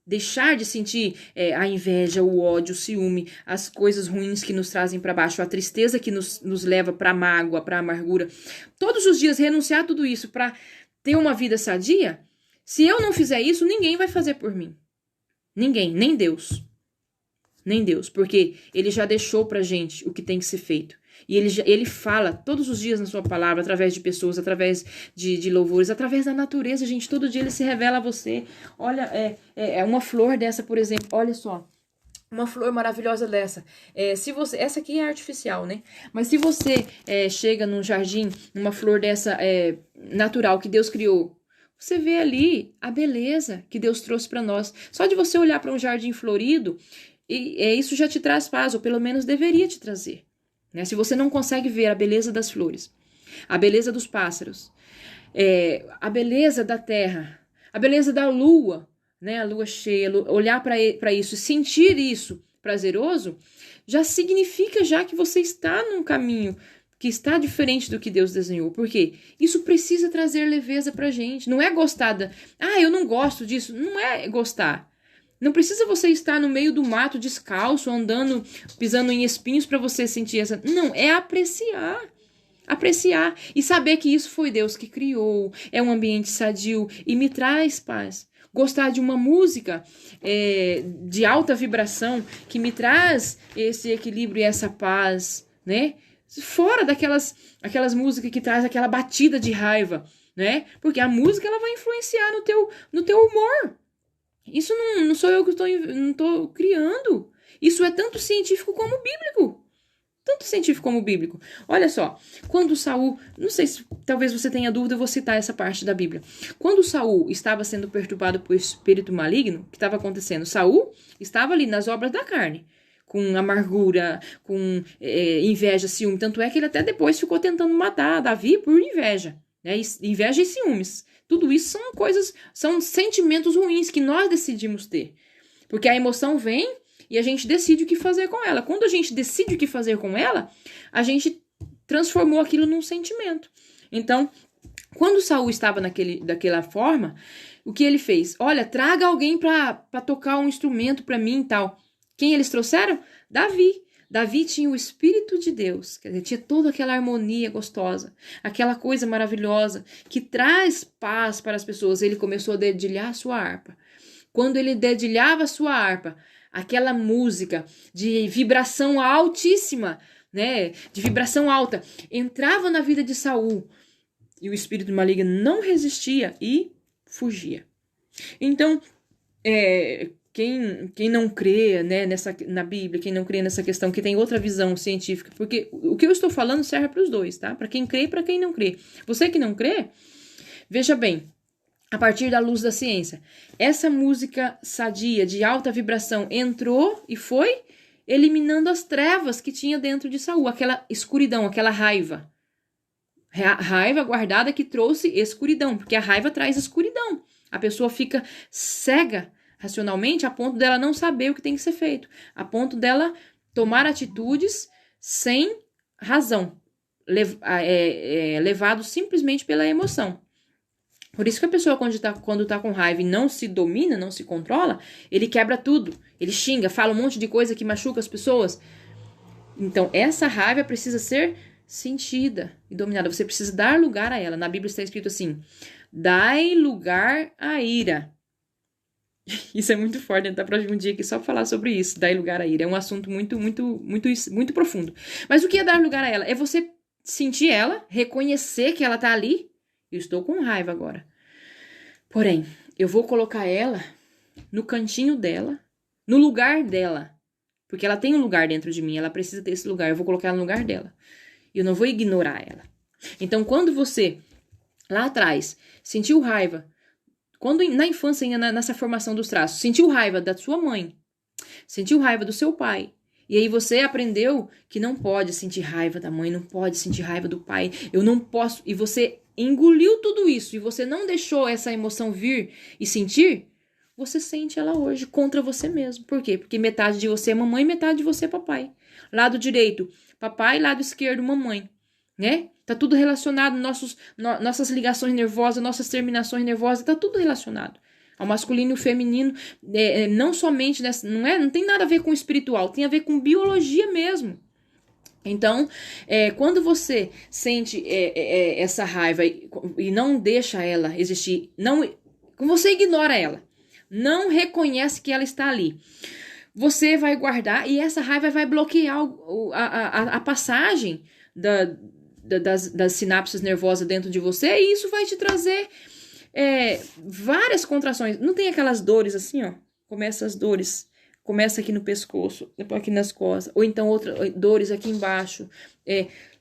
deixar de sentir a inveja, o ódio, o ciúme, as coisas ruins que nos trazem para baixo, a tristeza que nos leva para a mágoa, para a amargura. Todos os dias renunciar a tudo isso para ter uma vida sadia. Se eu não fizer isso, ninguém vai fazer por mim. Ninguém, nem Deus. Nem Deus, porque Ele já deixou pra gente o que tem que ser feito. E ele fala todos os dias na sua palavra, através de pessoas, através de louvores, através da natureza, gente. Todo dia Ele se revela a você. Olha, uma flor dessa, por exemplo, olha só. Uma flor maravilhosa dessa. Essa aqui é artificial, né? Mas se você chega num jardim, numa flor dessa natural que Deus criou, você vê ali a beleza que Deus trouxe para nós. Só de você olhar para um jardim florido, isso já te traz paz, ou pelo menos deveria te trazer. Né? Se você não consegue ver a beleza das flores, a beleza dos pássaros, a beleza da terra, a beleza da lua, né? A lua cheia, olhar para isso, sentir isso prazeroso, já significa já que você está num caminho que está diferente do que Deus desenhou. Por quê? Isso precisa trazer leveza pra gente. Não é gostar eu não gosto disso. Não é gostar. Não precisa você estar no meio do mato descalço, andando, pisando em espinhos para você sentir essa... Não, é apreciar. Apreciar e saber que isso foi Deus que criou. É um ambiente sadio e me traz paz. Gostar de uma música de alta vibração que me traz esse equilíbrio e essa paz, né? Fora aquelas músicas que traz aquela batida de raiva, né? Porque a música ela vai influenciar no teu humor. Isso não sou eu que não estou criando. Isso é tanto científico como bíblico. Tanto científico como bíblico. Olha só, quando Saul, não sei se talvez você tenha dúvida, eu vou citar essa parte da Bíblia. Quando Saul estava sendo perturbado por espírito maligno, o que estava acontecendo? Saul estava ali nas obras da carne, com amargura, com inveja, ciúme. Tanto é que ele até depois ficou tentando matar Davi por inveja, né? Inveja e ciúmes. Tudo isso são sentimentos ruins que nós decidimos ter. Porque a emoção vem e a gente decide o que fazer com ela. Quando a gente decide o que fazer com ela, a gente transformou aquilo num sentimento. Então, quando Saul estava daquela forma, o que ele fez? Olha, traga alguém para tocar um instrumento para mim e tal. Quem eles trouxeram? Davi. Davi tinha o Espírito de Deus, quer dizer, tinha toda aquela harmonia gostosa, aquela coisa maravilhosa que traz paz para as pessoas. Ele começou a dedilhar a sua harpa. Quando ele dedilhava a sua harpa, aquela música de vibração altíssima, né, de vibração alta, entrava na vida de Saul e o espírito maligno não resistia e fugia. Então, quem não crê, né, na Bíblia, quem não crê nessa questão, que tem outra visão científica, porque o que eu estou falando serve para os dois, tá? Para quem crê e para quem não crê. Você que não crê, veja bem, a partir da luz da ciência, essa música sadia, de alta vibração, entrou e foi eliminando as trevas que tinha dentro de Saul, aquela escuridão, aquela raiva. Raiva guardada que trouxe escuridão, porque a raiva traz escuridão. A pessoa fica cega racionalmente a ponto dela não saber o que tem que ser feito, a ponto dela tomar atitudes sem razão, levado simplesmente pela emoção. Por isso que a pessoa, quando tá com raiva e não se domina, não se controla, ele quebra tudo. Ele xinga, fala um monte de coisa que machuca as pessoas. Então, essa raiva precisa ser sentida e dominada. Você precisa dar lugar a ela. Na Bíblia está escrito assim: dai lugar à ira. Isso é muito forte, né? Dá pra um dia aqui só falar sobre isso, dar lugar à ira. É um assunto muito, muito, muito, muito profundo. Mas o que é dar lugar a ela? É você sentir ela, reconhecer que ela tá ali. Eu estou com raiva agora. Porém, eu vou colocar ela no cantinho dela, no lugar dela. Porque ela tem um lugar dentro de mim, ela precisa ter esse lugar. Eu vou colocar ela no lugar dela. E eu não vou ignorar ela. Então, quando você, lá atrás, sentiu raiva, quando na infância, ainda nessa formação dos traços, sentiu raiva da sua mãe, sentiu raiva do seu pai, e aí você aprendeu que não pode sentir raiva da mãe, não pode sentir raiva do pai, eu não posso, e você engoliu tudo isso, e você não deixou essa emoção vir e sentir, você sente ela hoje contra você mesmo. Por quê? Porque metade de você é mamãe, metade de você é papai. Lado direito, papai, lado esquerdo, mamãe, né? Tá tudo relacionado, nossas ligações nervosas, nossas terminações nervosas, tá tudo relacionado. Ao masculino e o feminino, não somente, não tem nada a ver com o espiritual, tem a ver com biologia mesmo. Então, quando você sente essa raiva e não deixa ela existir, você ignora ela, não reconhece que ela está ali, você vai guardar e essa raiva vai bloquear a passagem das sinapses nervosas dentro de você, e isso vai te trazer várias contrações. Não tem aquelas dores assim, ó, começa as dores, começa aqui no pescoço, depois aqui nas costas, ou então outras dores aqui embaixo,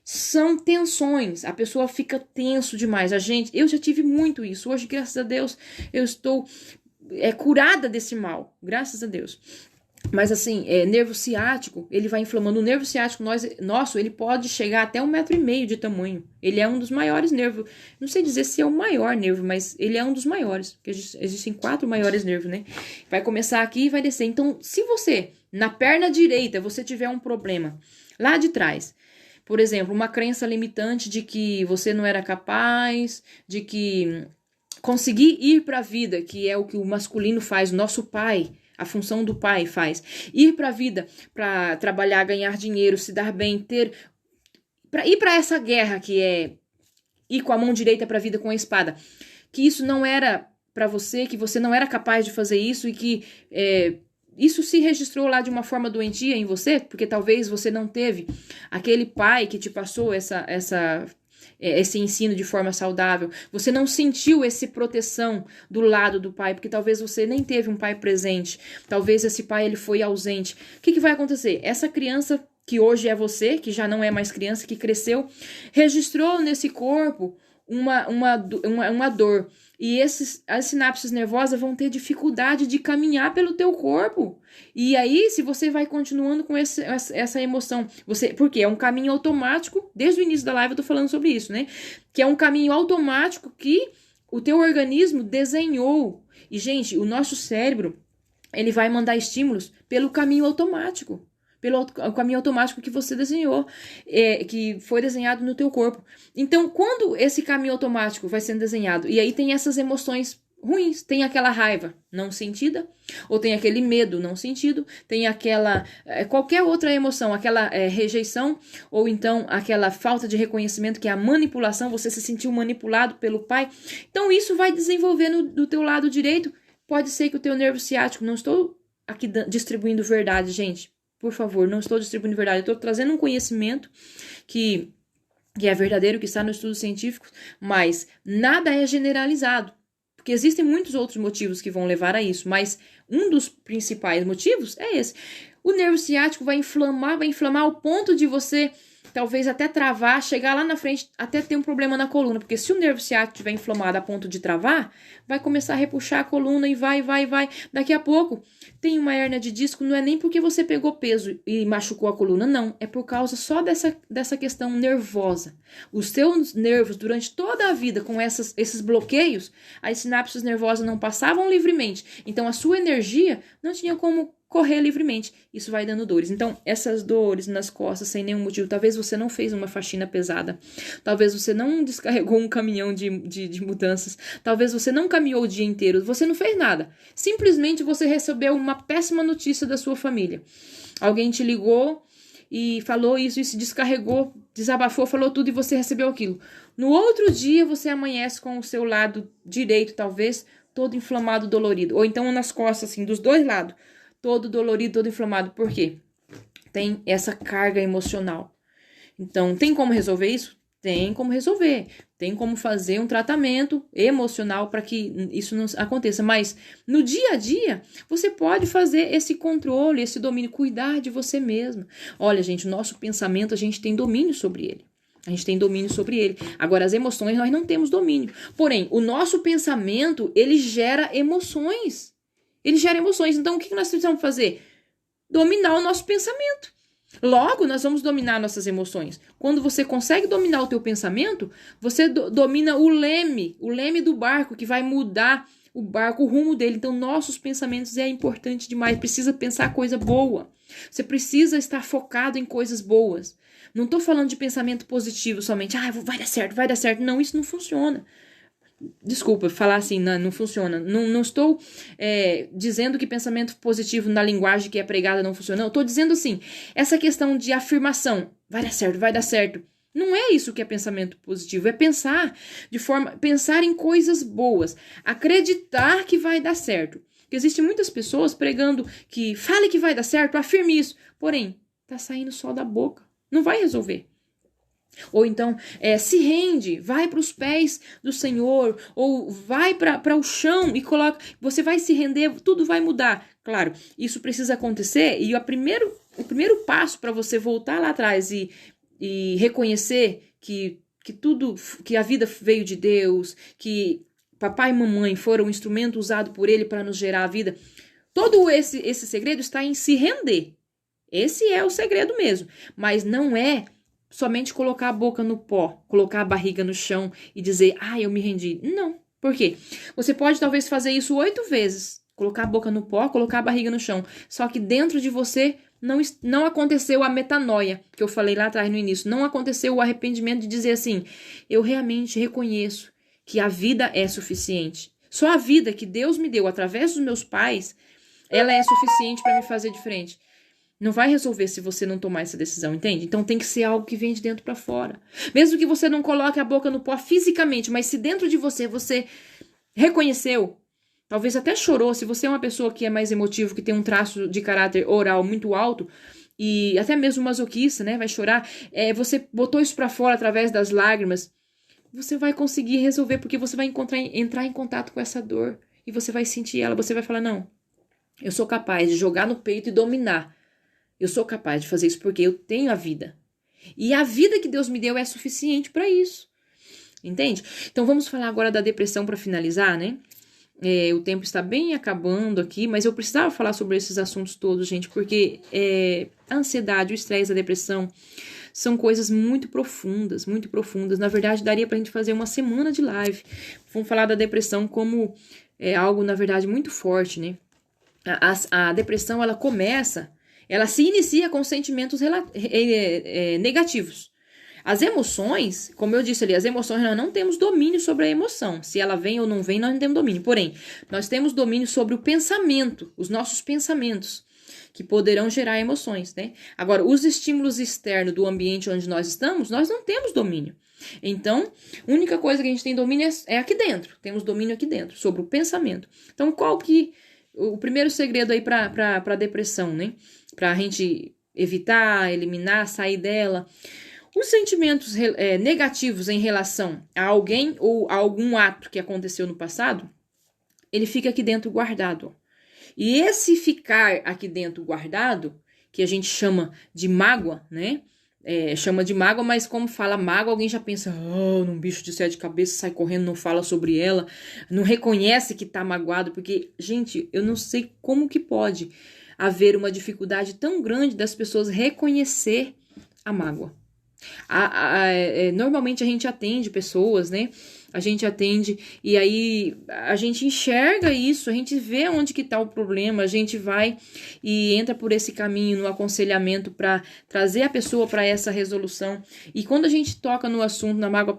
são tensões. A pessoa fica tenso demais. Eu já tive muito isso. Hoje, graças a Deus, eu estou curada desse mal. Graças a Deus. Mas assim, nervo ciático, ele vai inflamando. O nervo ciático nosso, ele pode chegar até 1,5 m de tamanho. Ele é um dos maiores nervos. Não sei dizer se é o maior nervo, mas ele é um dos maiores. Porque existem 4 maiores nervos, né? Vai começar aqui e vai descer. Então, se você, na perna direita, você tiver um problema lá de trás, por exemplo, uma crença limitante de que você não era capaz, de que conseguir ir para a vida, que é o que o masculino faz, o nosso pai, a função do pai faz, ir para a vida, para trabalhar, ganhar dinheiro, se dar bem, para ir para essa guerra que é ir com a mão direita para a vida com a espada, que isso não era para você, que você não era capaz de fazer isso e que isso se registrou lá de uma forma doentia em você, porque talvez você não teve aquele pai que te passou esse ensino de forma saudável, você não sentiu essa proteção do lado do pai, porque talvez você nem teve um pai presente, talvez esse pai ele foi ausente. O que vai acontecer? Essa criança que hoje é você, que já não é mais criança, que cresceu, registrou nesse corpo uma dor. E as sinapses nervosas vão ter dificuldade de caminhar pelo teu corpo. E aí, se você vai continuando com essa emoção, porque é um caminho automático, desde o início da live eu tô falando sobre isso, né? Que é um caminho automático que o teu organismo desenhou. E, gente, o nosso cérebro, ele vai mandar estímulos pelo caminho automático. Pelo caminho automático que você desenhou, que foi desenhado no teu corpo. Então, quando esse caminho automático vai sendo desenhado, e aí tem essas emoções ruins, tem aquela raiva não sentida, ou tem aquele medo não sentido, tem aquela, qualquer outra emoção, aquela rejeição, ou então aquela falta de reconhecimento, que é a manipulação, você se sentiu manipulado pelo pai. Então, isso vai desenvolvendo do teu lado direito. Pode ser que o teu nervo ciático, não estou aqui distribuindo verdade, gente. Por favor, não estou distribuindo verdade, eu estou trazendo um conhecimento que é verdadeiro, que está nos estudos científicos, mas nada é generalizado, porque existem muitos outros motivos que vão levar a isso, mas um dos principais motivos é esse. O nervo ciático vai inflamar ao ponto de você talvez até travar, chegar lá na frente, até ter um problema na coluna, porque se o nervo ciático estiver inflamado a ponto de travar, vai começar a repuxar a coluna e vai. Daqui a pouco tem uma hérnia de disco, não é nem porque você pegou peso e machucou a coluna, não, é por causa só dessa questão nervosa. Os seus nervos, durante toda a vida, com esses bloqueios, as sinapses nervosas não passavam livremente, então a sua energia não tinha como correr livremente. Isso vai dando dores. Então, essas dores nas costas sem nenhum motivo, talvez você não fez uma faxina pesada, talvez você não descarregou um caminhão de mudanças, talvez você não caminhou o dia inteiro, você não fez nada. Simplesmente você recebeu uma péssima notícia da sua família. Alguém te ligou e falou isso e se descarregou, desabafou, falou tudo e você recebeu aquilo. No outro dia, você amanhece com o seu lado direito, talvez, todo inflamado, dolorido. Ou então nas costas, assim, dos dois lados, todo dolorido, todo inflamado. Por quê? Tem essa carga emocional. Então, tem como resolver isso? Tem como resolver. Tem como fazer um tratamento emocional para que isso não aconteça. Mas, no dia a dia, você pode fazer esse controle, esse domínio, cuidar de você mesmo. Olha, gente, o nosso pensamento, a gente tem domínio sobre ele. A gente tem domínio sobre ele. Agora, as emoções, nós não temos domínio. Porém, o nosso pensamento, ele gera emoções. Ele gera emoções. Então, o que nós precisamos fazer? Dominar o nosso pensamento. Logo, nós vamos dominar nossas emoções. Quando você consegue dominar o teu pensamento, você domina o leme do barco, que vai mudar o barco, o rumo dele. Então, nossos pensamentos é importante demais. Precisa pensar coisa boa. Você precisa estar focado em coisas boas. Não estou falando de pensamento positivo somente. Vai dar certo, vai dar certo. Não, isso não funciona. Desculpa, falar assim, não funciona. Não estou dizendo que pensamento positivo na linguagem que é pregada não funciona. Não, eu estou dizendo assim, essa questão de afirmação, vai dar certo, vai dar certo. Não é isso que é pensamento positivo, é pensar em coisas boas, acreditar que vai dar certo. Porque existem muitas pessoas pregando que fale que vai dar certo, afirme isso. Porém, tá saindo só da boca, não vai resolver. Ou então, se rende, vai para os pés do Senhor, ou vai para o chão e coloca, você vai se render, tudo vai mudar. Claro, isso precisa acontecer e o primeiro passo para você voltar lá atrás e e reconhecer que tudo, que a vida veio de Deus, que papai e mamãe foram um instrumento usado por ele para nos gerar a vida. Todo esse segredo está em se render. Esse é o segredo mesmo. Mas não é somente colocar a boca no pó, colocar a barriga no chão e dizer, eu me rendi. Não. Por quê? Você pode talvez fazer isso 8 vezes. Colocar a boca no pó, colocar a barriga no chão. Só que dentro de você não aconteceu a metanoia, que eu falei lá atrás no início. Não aconteceu o arrependimento de dizer assim, eu realmente reconheço que a vida é suficiente. Só a vida que Deus me deu através dos meus pais, ela é suficiente para me fazer diferente. Não vai resolver se você não tomar essa decisão, entende? Então tem que ser algo que vem de dentro para fora. Mesmo que você não coloque a boca no pó fisicamente, mas se dentro de você reconheceu, talvez até chorou, se você é uma pessoa que é mais emotiva, que tem um traço de caráter oral muito alto, e até mesmo masoquista, né, vai chorar, você botou isso para fora através das lágrimas, você vai conseguir resolver, porque você vai entrar em contato com essa dor, e você vai sentir ela, você vai falar, não, eu sou capaz de jogar no peito e dominar. Eu sou capaz de fazer isso porque eu tenho a vida. E a vida que Deus me deu é suficiente para isso. Entende? Então vamos falar agora da depressão para finalizar, né? O tempo está bem acabando aqui, mas eu precisava falar sobre esses assuntos todos, gente, porque a ansiedade, o estresse, a depressão são coisas muito profundas, muito profundas. Na verdade, daria pra gente fazer uma semana de live. Vamos falar da depressão como algo, na verdade, muito forte, né? A depressão, ela se inicia com sentimentos negativos. As emoções, como eu disse ali, as emoções, nós não temos domínio sobre a emoção. Se ela vem ou não vem, nós não temos domínio. Porém, nós temos domínio sobre o pensamento, os nossos pensamentos, que poderão gerar emoções, né? Agora, os estímulos externos do ambiente onde nós estamos, nós não temos domínio. Então, a única coisa que a gente tem domínio é aqui dentro. Temos domínio aqui dentro, sobre o pensamento. Então, o primeiro segredo aí para a depressão, né? Para a gente evitar, eliminar, sair dela. Os sentimentos negativos em relação a alguém ou a algum ato que aconteceu no passado, ele fica aqui dentro guardado. E esse ficar aqui dentro guardado, que a gente chama de mágoa, né? Chama de mágoa, mas como fala mágoa, alguém já pensa, num bicho de 7 cabeças, sai correndo, não fala sobre ela, não reconhece que tá magoado, porque, gente, eu não sei como que pode haver uma dificuldade tão grande das pessoas reconhecer a mágoa. Normalmente a gente atende pessoas, né? A gente atende e aí a gente enxerga isso, a gente vê onde que tá o problema, a gente vai e entra por esse caminho no aconselhamento para trazer a pessoa para essa resolução. E quando a gente toca no assunto, na mágoa,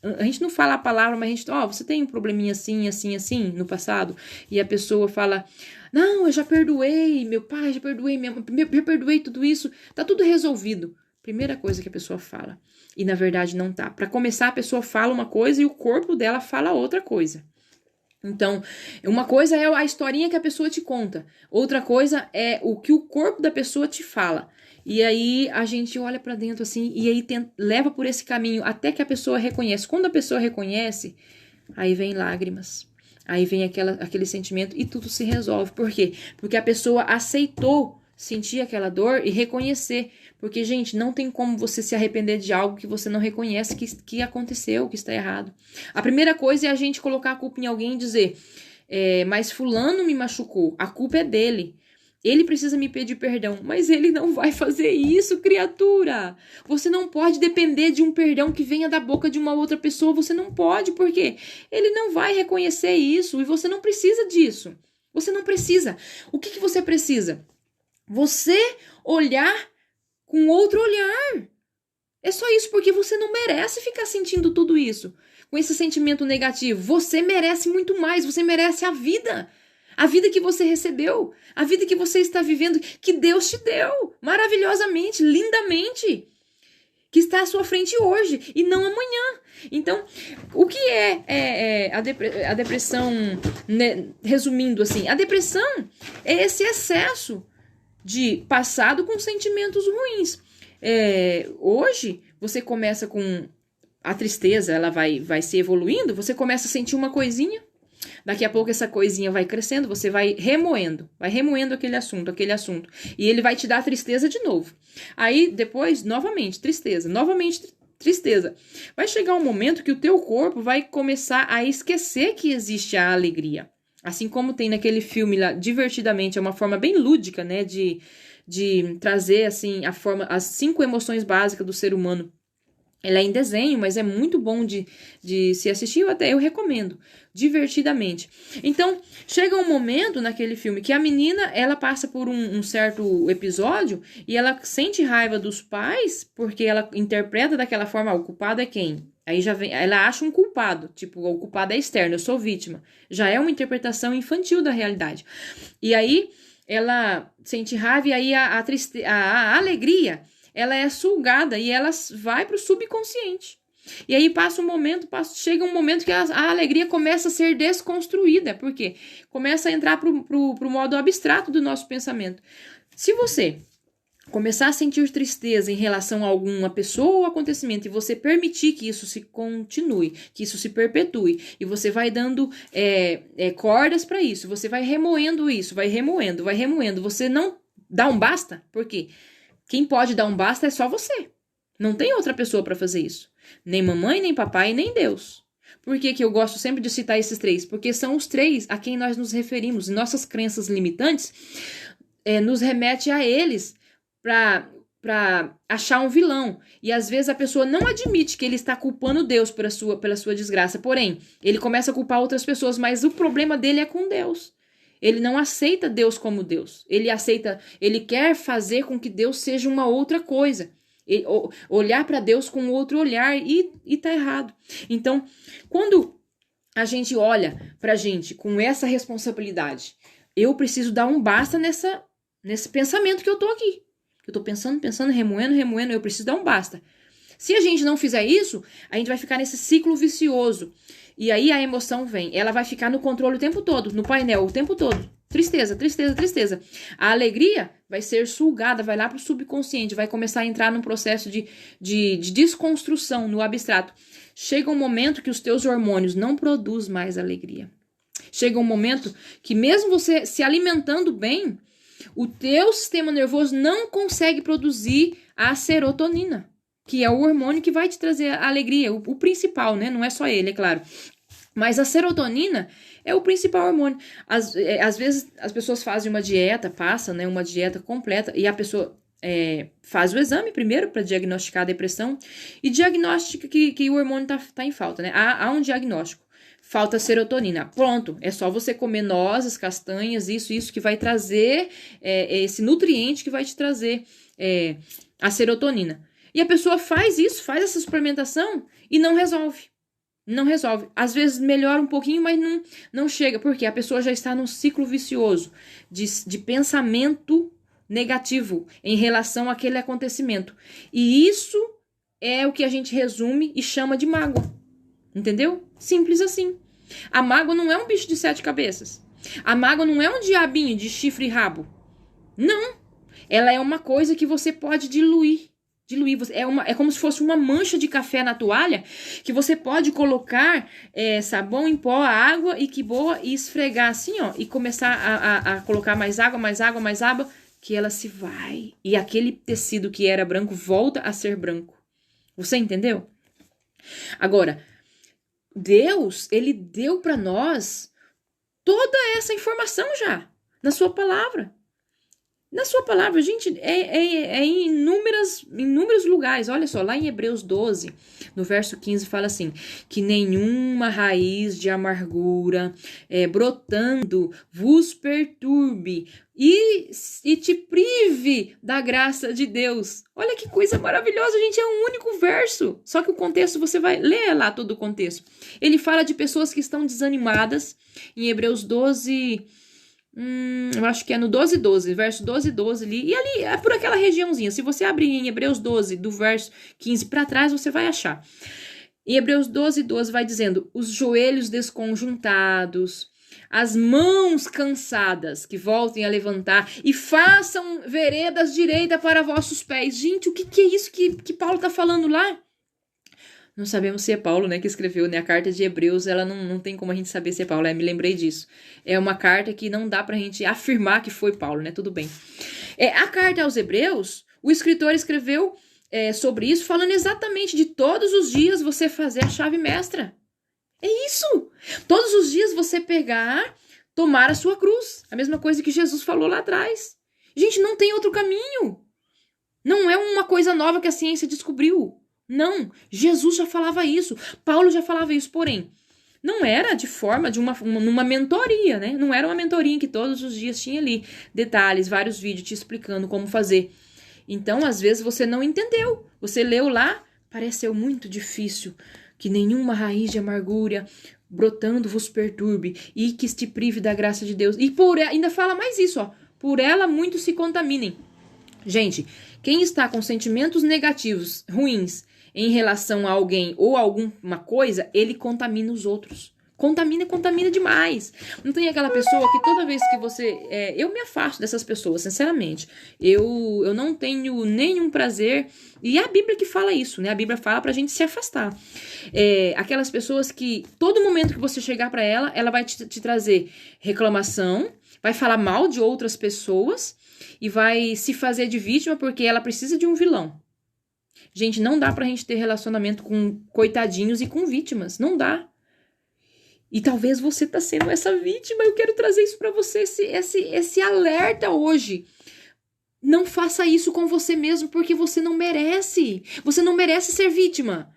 a gente não fala a palavra, mas a gente, você tem um probleminha assim, assim, assim no passado? E a pessoa fala, não, eu já perdoei meu pai, já perdoei minha mãe, já perdoei tudo isso, tá tudo resolvido. Primeira coisa que a pessoa fala. E na verdade não tá. Para começar, a pessoa fala uma coisa e o corpo dela fala outra coisa. Então, uma coisa é a historinha que a pessoa te conta. Outra coisa é o que o corpo da pessoa te fala. E aí a gente olha para dentro assim e aí leva por esse caminho até que a pessoa reconhece. Quando a pessoa reconhece, aí vem lágrimas. Aí vem aquele sentimento e tudo se resolve. Por quê? Porque a pessoa aceitou sentir aquela dor e reconhecer. Porque, gente, não tem como você se arrepender de algo que você não reconhece que aconteceu, que está errado. A primeira coisa é a gente colocar a culpa em alguém e dizer, mas fulano me machucou, a culpa é dele. Ele precisa me pedir perdão, mas ele não vai fazer isso, criatura. Você não pode depender de um perdão que venha da boca de uma outra pessoa. Você não pode, porque ele não vai reconhecer isso e você não precisa disso. Você não precisa. O que você precisa? Você olhar com outro olhar. É só isso, porque você não merece ficar sentindo tudo isso, com esse sentimento negativo. Você merece muito mais, você merece a vida que você recebeu, a vida que você está vivendo, que Deus te deu, maravilhosamente, lindamente, que está à sua frente hoje e não amanhã. Então, o que é a depressão, né? Resumindo assim, a depressão é esse excesso de passado com sentimentos ruins. Hoje, você começa com a tristeza, ela vai se evoluindo, você começa a sentir uma coisinha, Daqui a pouco essa coisinha vai crescendo, você vai remoendo aquele assunto, e ele vai te dar tristeza de novo. Aí, depois, novamente, tristeza, tristeza. Vai chegar um momento que o teu corpo vai começar a esquecer que existe a alegria. Assim como tem naquele filme lá, Divertidamente, é uma forma bem lúdica, né, de trazer, assim, as 5 emoções básicas do ser humano. Ela é em desenho, mas é muito bom de se assistir, eu recomendo, Divertidamente. Então, chega um momento naquele filme que a menina, ela passa por um certo episódio e ela sente raiva dos pais, porque ela interpreta daquela forma, o culpado é quem? Aí já vem, ela acha um culpado, tipo, o culpado é externo, eu sou vítima. Já é uma interpretação infantil da realidade. E aí, ela sente raiva e aí a alegria, ela é sugada e ela vai para o subconsciente. E aí chega um momento que a alegria começa a ser desconstruída, porque começa a entrar pro modo abstrato do nosso pensamento. Se você começar a sentir tristeza em relação a alguma pessoa ou acontecimento e você permitir que isso se continue, que isso se perpetue, e você vai dando cordas para isso, você vai remoendo isso, vai remoendo, você não dá um basta, por quê? Quem pode dar um basta é só você. Não tem outra pessoa para fazer isso. Nem mamãe, nem papai, nem Deus. Por que eu gosto sempre de citar esses 3? Porque são os 3 a quem nós nos referimos. Nossas crenças limitantes nos remete a eles para achar um vilão. E às vezes a pessoa não admite que ele está culpando Deus pela sua desgraça. Porém, ele começa a culpar outras pessoas, mas o problema dele é com Deus. Ele não aceita Deus como Deus. Ele quer fazer com que Deus seja uma outra coisa. Olhar para Deus com outro olhar e tá errado. Então, quando a gente olha pra gente com essa responsabilidade, eu preciso dar um basta nesse pensamento que eu tô aqui. Eu tô pensando, remoendo, eu preciso dar um basta. Se a gente não fizer isso, a gente vai ficar nesse ciclo vicioso. E aí a emoção vem, ela vai ficar no controle o tempo todo, no painel o tempo todo. Tristeza. A alegria vai ser sugada, vai lá pro subconsciente, vai começar a entrar num processo de desconstrução no abstrato. Chega um momento que os teus hormônios não produzem mais alegria. Chega um momento que mesmo você se alimentando bem, o teu sistema nervoso não consegue produzir a serotonina, que é o hormônio que vai te trazer a alegria, o principal, né? Não é só ele, é claro. Mas a serotonina é o principal hormônio. Às vezes as pessoas fazem uma dieta, passam, né, uma dieta completa, e a pessoa faz o exame primeiro para diagnosticar a depressão e diagnostica que o hormônio tá em falta, né? Há um diagnóstico. Falta serotonina. Pronto, é só você comer nozes, castanhas, isso que vai trazer esse nutriente que vai te trazer a serotonina. E a pessoa faz essa suplementação e não resolve. Não resolve. Às vezes melhora um pouquinho, mas não chega. Porque a pessoa já está num ciclo vicioso de pensamento negativo em relação àquele acontecimento. E isso é o que a gente resume e chama de mágoa. Entendeu? Simples assim. A mágoa não é um bicho de 7 cabeças. A mágoa não é um diabinho de chifre e rabo. Não. Ela é uma coisa que você pode diluir. É como se fosse uma mancha de café na toalha que você pode colocar sabão em pó, água e que boa, e esfregar assim, ó, e começar a colocar mais água, que ela se vai. E aquele tecido que era branco volta a ser branco. Você entendeu? Agora, Deus, ele deu para nós toda essa informação já, na sua palavra. Na sua palavra, gente, em inúmeros lugares. Olha só, lá em Hebreus 12, no verso 15, fala assim, que nenhuma raiz de amargura brotando vos perturbe e te prive da graça de Deus. Olha que coisa maravilhosa, gente, é um único verso. Só que o contexto, você vai ler lá todo o contexto. Ele fala de pessoas que estão desanimadas, em Hebreus 12... eu acho que é no 12:12, verso 12:12 ali, e ali é por aquela regiãozinha. Se você abrir em Hebreus 12, do verso 15 para trás, você vai achar. Em Hebreus 12:12 vai dizendo, os joelhos desconjuntados, as mãos cansadas, que voltem a levantar, e façam veredas direita para vossos pés. Gente, o que é isso que Paulo está falando lá? Não sabemos se é Paulo, né, que escreveu, né? A carta de Hebreus, ela não tem como a gente saber se é Paulo. Me lembrei disso. É uma carta que não dá pra gente afirmar que foi Paulo, né? Tudo bem. A carta aos Hebreus, o escritor escreveu sobre isso, falando exatamente de todos os dias você fazer a chave mestra. É isso! Todos os dias você pegar, tomar a sua cruz. A mesma coisa que Jesus falou lá atrás. Gente, não tem outro caminho. Não é uma coisa nova que a ciência descobriu. Não, Jesus já falava isso, Paulo já falava isso, porém, não era de forma de numa mentoria, né? Não era uma mentoria em que todos os dias tinha ali detalhes, vários vídeos te explicando como fazer. Então, às vezes, você não entendeu. Você leu lá, pareceu muito difícil, que nenhuma raiz de amargura brotando vos perturbe e que te prive da graça de Deus. E ainda fala mais isso, ó, por ela muitos se contaminem. Gente, quem está com sentimentos negativos, ruins, em relação a alguém ou a alguma coisa, ele contamina os outros. Contamina demais. Não tem aquela pessoa que toda vez que você... eu me afasto dessas pessoas, sinceramente. Eu não tenho nenhum prazer... E é a Bíblia que fala isso, né? A Bíblia fala pra gente se afastar. Aquelas pessoas que, todo momento que você chegar pra ela, ela vai te trazer reclamação, vai falar mal de outras pessoas e vai se fazer de vítima porque ela precisa de um vilão. Gente, não dá pra gente ter relacionamento com coitadinhos e com vítimas. Não dá. E talvez você tá sendo essa vítima. Eu quero trazer isso pra você, esse alerta hoje. Não faça isso com você mesmo, porque você não merece. Você não merece ser vítima.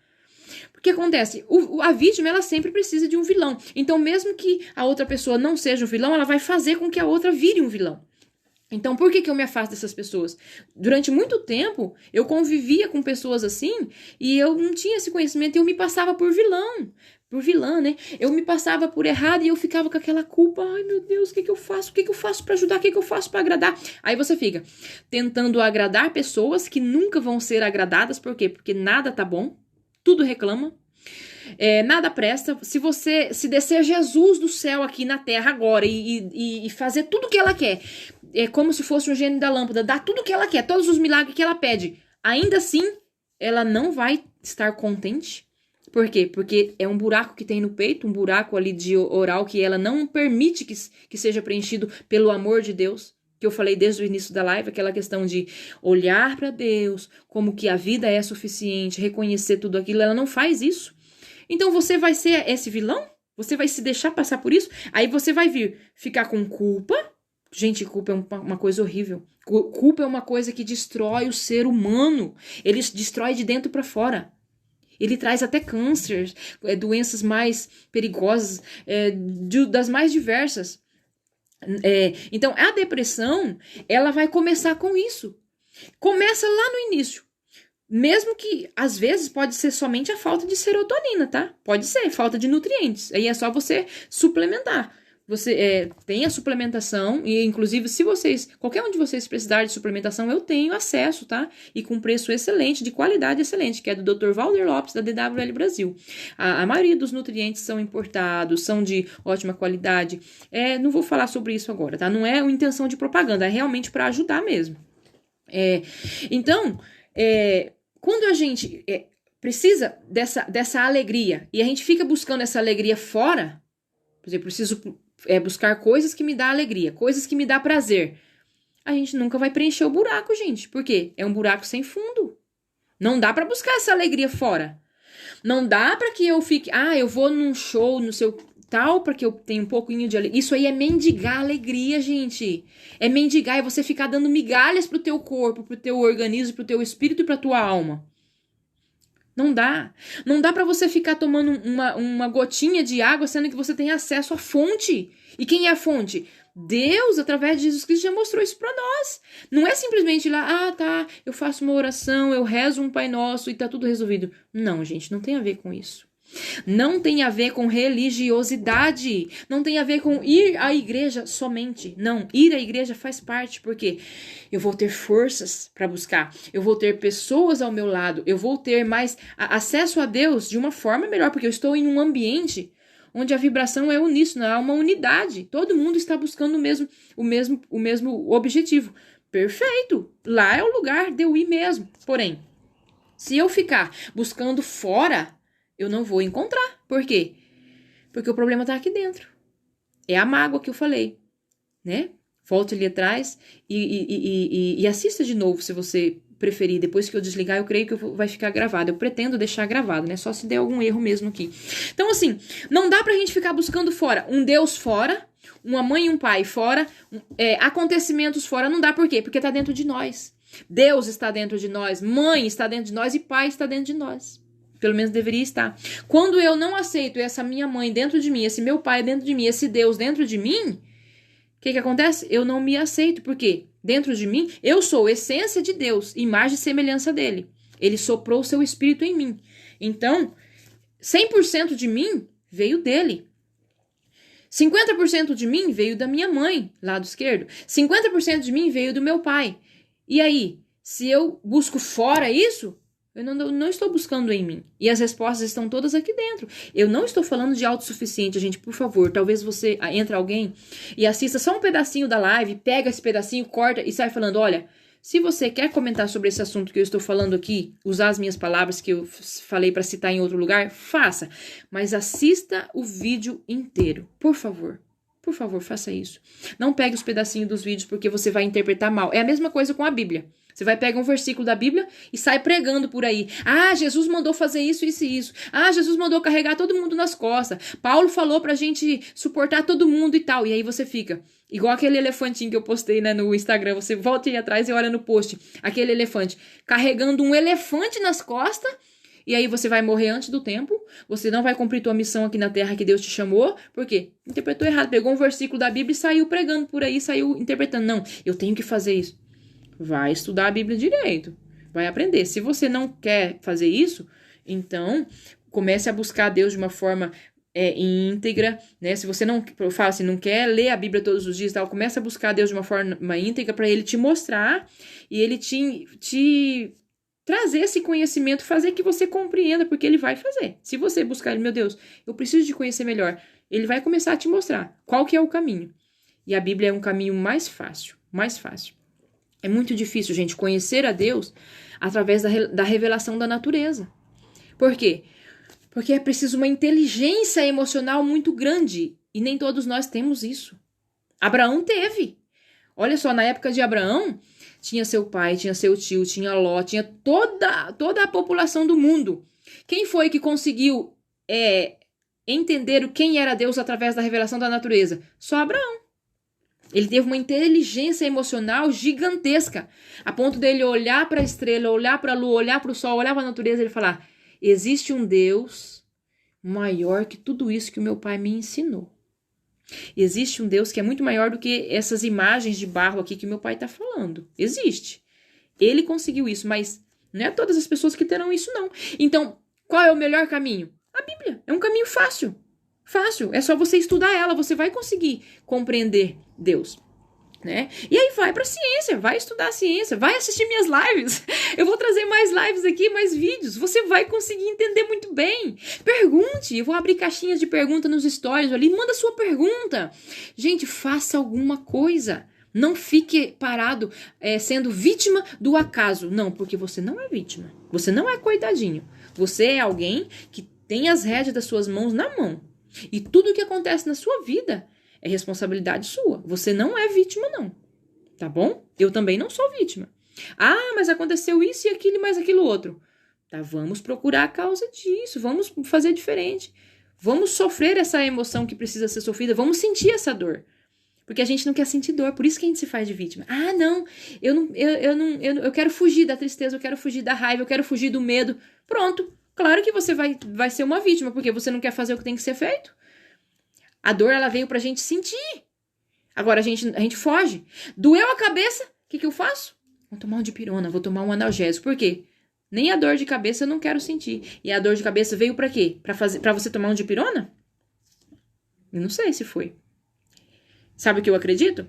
O que acontece? A vítima, ela sempre precisa de um vilão. Então, mesmo que a outra pessoa não seja um vilão, ela vai fazer com que a outra vire um vilão. Então, por que eu me afasto dessas pessoas? Durante muito tempo, eu convivia com pessoas assim e eu não tinha esse conhecimento e eu me passava por vilã, né? Eu me passava por errado e eu ficava com aquela culpa. Ai, meu Deus, o que eu faço? O que eu faço pra ajudar? O que eu faço pra agradar? Aí você fica tentando agradar pessoas que nunca vão ser agradadas. Por quê? Porque nada tá bom, tudo reclama. Nada presta. Se descer Jesus do céu aqui na terra agora e fazer tudo o que ela quer, é como se fosse um gênio da lâmpada, dar tudo o que ela quer, todos os milagres que ela pede, ainda assim, ela não vai estar contente. Por quê? Porque é um buraco que tem no peito, um buraco ali de oral que ela não permite que seja preenchido pelo amor de Deus. Que eu falei desde o início da live, aquela questão de olhar para Deus, como que a vida é suficiente, reconhecer tudo aquilo, ela não faz isso. Então você vai ser esse vilão? Você vai se deixar passar por isso? Aí você vai ficar com culpa. Gente, culpa é uma coisa horrível. Culpa é uma coisa que destrói o ser humano. Ele destrói de dentro para fora. Ele traz até câncer, doenças mais perigosas, das mais diversas. Então, a depressão, ela vai começar com isso. Começa lá no início. Mesmo que, às vezes, pode ser somente a falta de serotonina, tá? Pode ser, falta de nutrientes. Aí é só você suplementar. Você tem a suplementação e, inclusive, se qualquer um de vocês precisar de suplementação, eu tenho acesso, tá? E com preço excelente, de qualidade excelente, que é do Dr. Valder Lopes, da DWL Brasil. A maioria dos nutrientes são importados, são de ótima qualidade. Não vou falar sobre isso agora, tá? Não é uma intenção de propaganda, é realmente para ajudar mesmo. Então, quando a gente precisa dessa alegria e a gente fica buscando essa alegria fora, por exemplo, preciso buscar coisas que me dão alegria, coisas que me dão prazer, a gente nunca vai preencher o buraco, gente. Por quê? É um buraco sem fundo. Não dá pra buscar essa alegria fora. Não dá pra que eu fique, eu vou num show, no seu tal, porque eu tenho um pouquinho de alegria. Isso aí é mendigar alegria, gente. É mendigar, é você ficar dando migalhas pro teu corpo, pro teu organismo, pro teu espírito e pra tua alma. Não dá. Não dá pra você ficar tomando uma gotinha de água, sendo que você tem acesso à fonte. E quem é a fonte? Deus, através de Jesus Cristo, já mostrou isso pra nós. Não é simplesmente lá, eu faço uma oração, eu rezo um Pai Nosso e tá tudo resolvido. Não, gente, não tem a ver com isso. Não tem a ver com religiosidade. Não tem a ver com ir à igreja somente. Não, ir à igreja faz parte, porque eu vou ter forças para buscar. Eu vou ter pessoas ao meu lado. Eu vou ter mais acesso a Deus de uma forma melhor, porque eu estou em um ambiente onde a vibração é uníssona, há uma unidade. Todo mundo está buscando o mesmo objetivo. Perfeito! Lá é o lugar de eu ir mesmo. Porém, se eu ficar buscando fora, eu não vou encontrar. Por quê? Porque o problema tá aqui dentro. É a mágoa que eu falei, né? Volte ali atrás e assista de novo, se você preferir. Depois que eu desligar, eu creio que vai ficar gravado. Eu pretendo deixar gravado, né? Só se der algum erro mesmo aqui. Então, assim, não dá pra gente ficar buscando fora. Um Deus fora, uma mãe e um pai fora, acontecimentos fora. Não dá por quê? Porque tá dentro de nós. Deus está dentro de nós, mãe está dentro de nós e pai está dentro de nós. Pelo menos deveria estar. Quando eu não aceito essa minha mãe dentro de mim, esse meu pai dentro de mim, esse Deus dentro de mim, o que acontece? Eu não me aceito. Por quê? Dentro de mim, eu sou essência de Deus, imagem e semelhança dele. Ele soprou o seu espírito em mim. Então, 100% de mim veio dele. 50% de mim veio da minha mãe, lado esquerdo. 50% de mim veio do meu pai. E aí, se eu busco fora isso, eu não estou buscando em mim. E as respostas estão todas aqui dentro. Eu não estou falando de autossuficiente, gente, por favor. Talvez você entre alguém e assista só um pedacinho da live, pega esse pedacinho, corta e sai falando, olha, se você quer comentar sobre esse assunto que eu estou falando aqui, usar as minhas palavras que eu falei para citar em outro lugar, faça. Mas assista o vídeo inteiro, por favor. Por favor, faça isso. Não pegue os pedacinhos dos vídeos porque você vai interpretar mal. É a mesma coisa com a Bíblia. Você vai pegar um versículo da Bíblia e sai pregando por aí. Ah, Jesus mandou fazer isso, isso e isso. Ah, Jesus mandou carregar todo mundo nas costas. Paulo falou pra gente suportar todo mundo e tal. E aí você fica igual aquele elefantinho que eu postei, né, no Instagram. Você volta aí atrás e olha no post. Aquele elefante carregando um elefante nas costas. E aí você vai morrer antes do tempo. Você não vai cumprir tua missão aqui na terra que Deus te chamou. Por quê? Interpretou errado. Pegou um versículo da Bíblia e saiu pregando por aí, saiu interpretando. Não, eu tenho que fazer isso. Vai estudar a Bíblia direito, vai aprender. Se você não quer fazer isso, então comece a buscar a Deus de uma forma íntegra, né? Se você não fala assim, não quer ler a Bíblia todos os dias, tal, comece a buscar a Deus de uma forma íntegra para Ele te mostrar e Ele te trazer esse conhecimento, fazer que você compreenda, porque Ele vai fazer. Se você buscar Ele, meu Deus, eu preciso de conhecer melhor, Ele vai começar a te mostrar qual que é o caminho. E a Bíblia é um caminho mais fácil, mais fácil. É muito difícil, gente, conhecer a Deus através da revelação da natureza. Por quê? Porque é preciso uma inteligência emocional muito grande. E nem todos nós temos isso. Abraão teve. Olha só, na época de Abraão, tinha seu pai, tinha seu tio, tinha Ló, tinha toda a população do mundo. Quem foi que conseguiu entender quem era Deus através da revelação da natureza? Só Abraão. Ele teve uma inteligência emocional gigantesca, a ponto dele olhar para a estrela, olhar para a lua, olhar para o sol, olhar para a natureza e ele falar, existe um Deus maior que tudo isso que o meu pai me ensinou. Existe um Deus que é muito maior do que essas imagens de barro aqui que meu pai está falando. Existe. Ele conseguiu isso, mas não é todas as pessoas que terão isso, não. Então, qual é o melhor caminho? A Bíblia. É um caminho fácil. Fácil. É só você estudar ela, você vai conseguir compreender Deus. Né? E aí vai pra ciência, vai estudar a ciência, vai assistir minhas lives. Eu vou trazer mais lives aqui, mais vídeos. Você vai conseguir entender muito bem. Pergunte, eu vou abrir caixinhas de pergunta nos stories ali, manda sua pergunta. Gente, faça alguma coisa. Não fique parado sendo vítima do acaso. Não, porque você não é vítima. Você não é coitadinho. Você é alguém que tem as rédeas das suas mãos na mão. E tudo o que acontece na sua vida é responsabilidade sua. Você não é vítima, não. Tá bom? Eu também não sou vítima. Ah, mas aconteceu isso e aquilo e mais aquilo outro. Tá, vamos procurar a causa disso. Vamos fazer diferente. Vamos sofrer essa emoção que precisa ser sofrida. Vamos sentir essa dor. Porque a gente não quer sentir dor. Por isso que a gente se faz de vítima. Ah, não. Eu quero fugir da tristeza. Eu quero fugir da raiva. Eu quero fugir do medo. Pronto. Claro que você vai ser uma vítima. Porque você não quer fazer o que tem que ser feito. A dor, ela veio pra gente sentir. Agora a gente foge. Doeu a cabeça, o que eu faço? Vou tomar um dipirona, vou tomar um analgésico. Por quê? Nem a dor de cabeça eu não quero sentir. E a dor de cabeça veio pra quê? Pra você tomar um dipirona? Eu não sei se foi. Sabe o que eu acredito?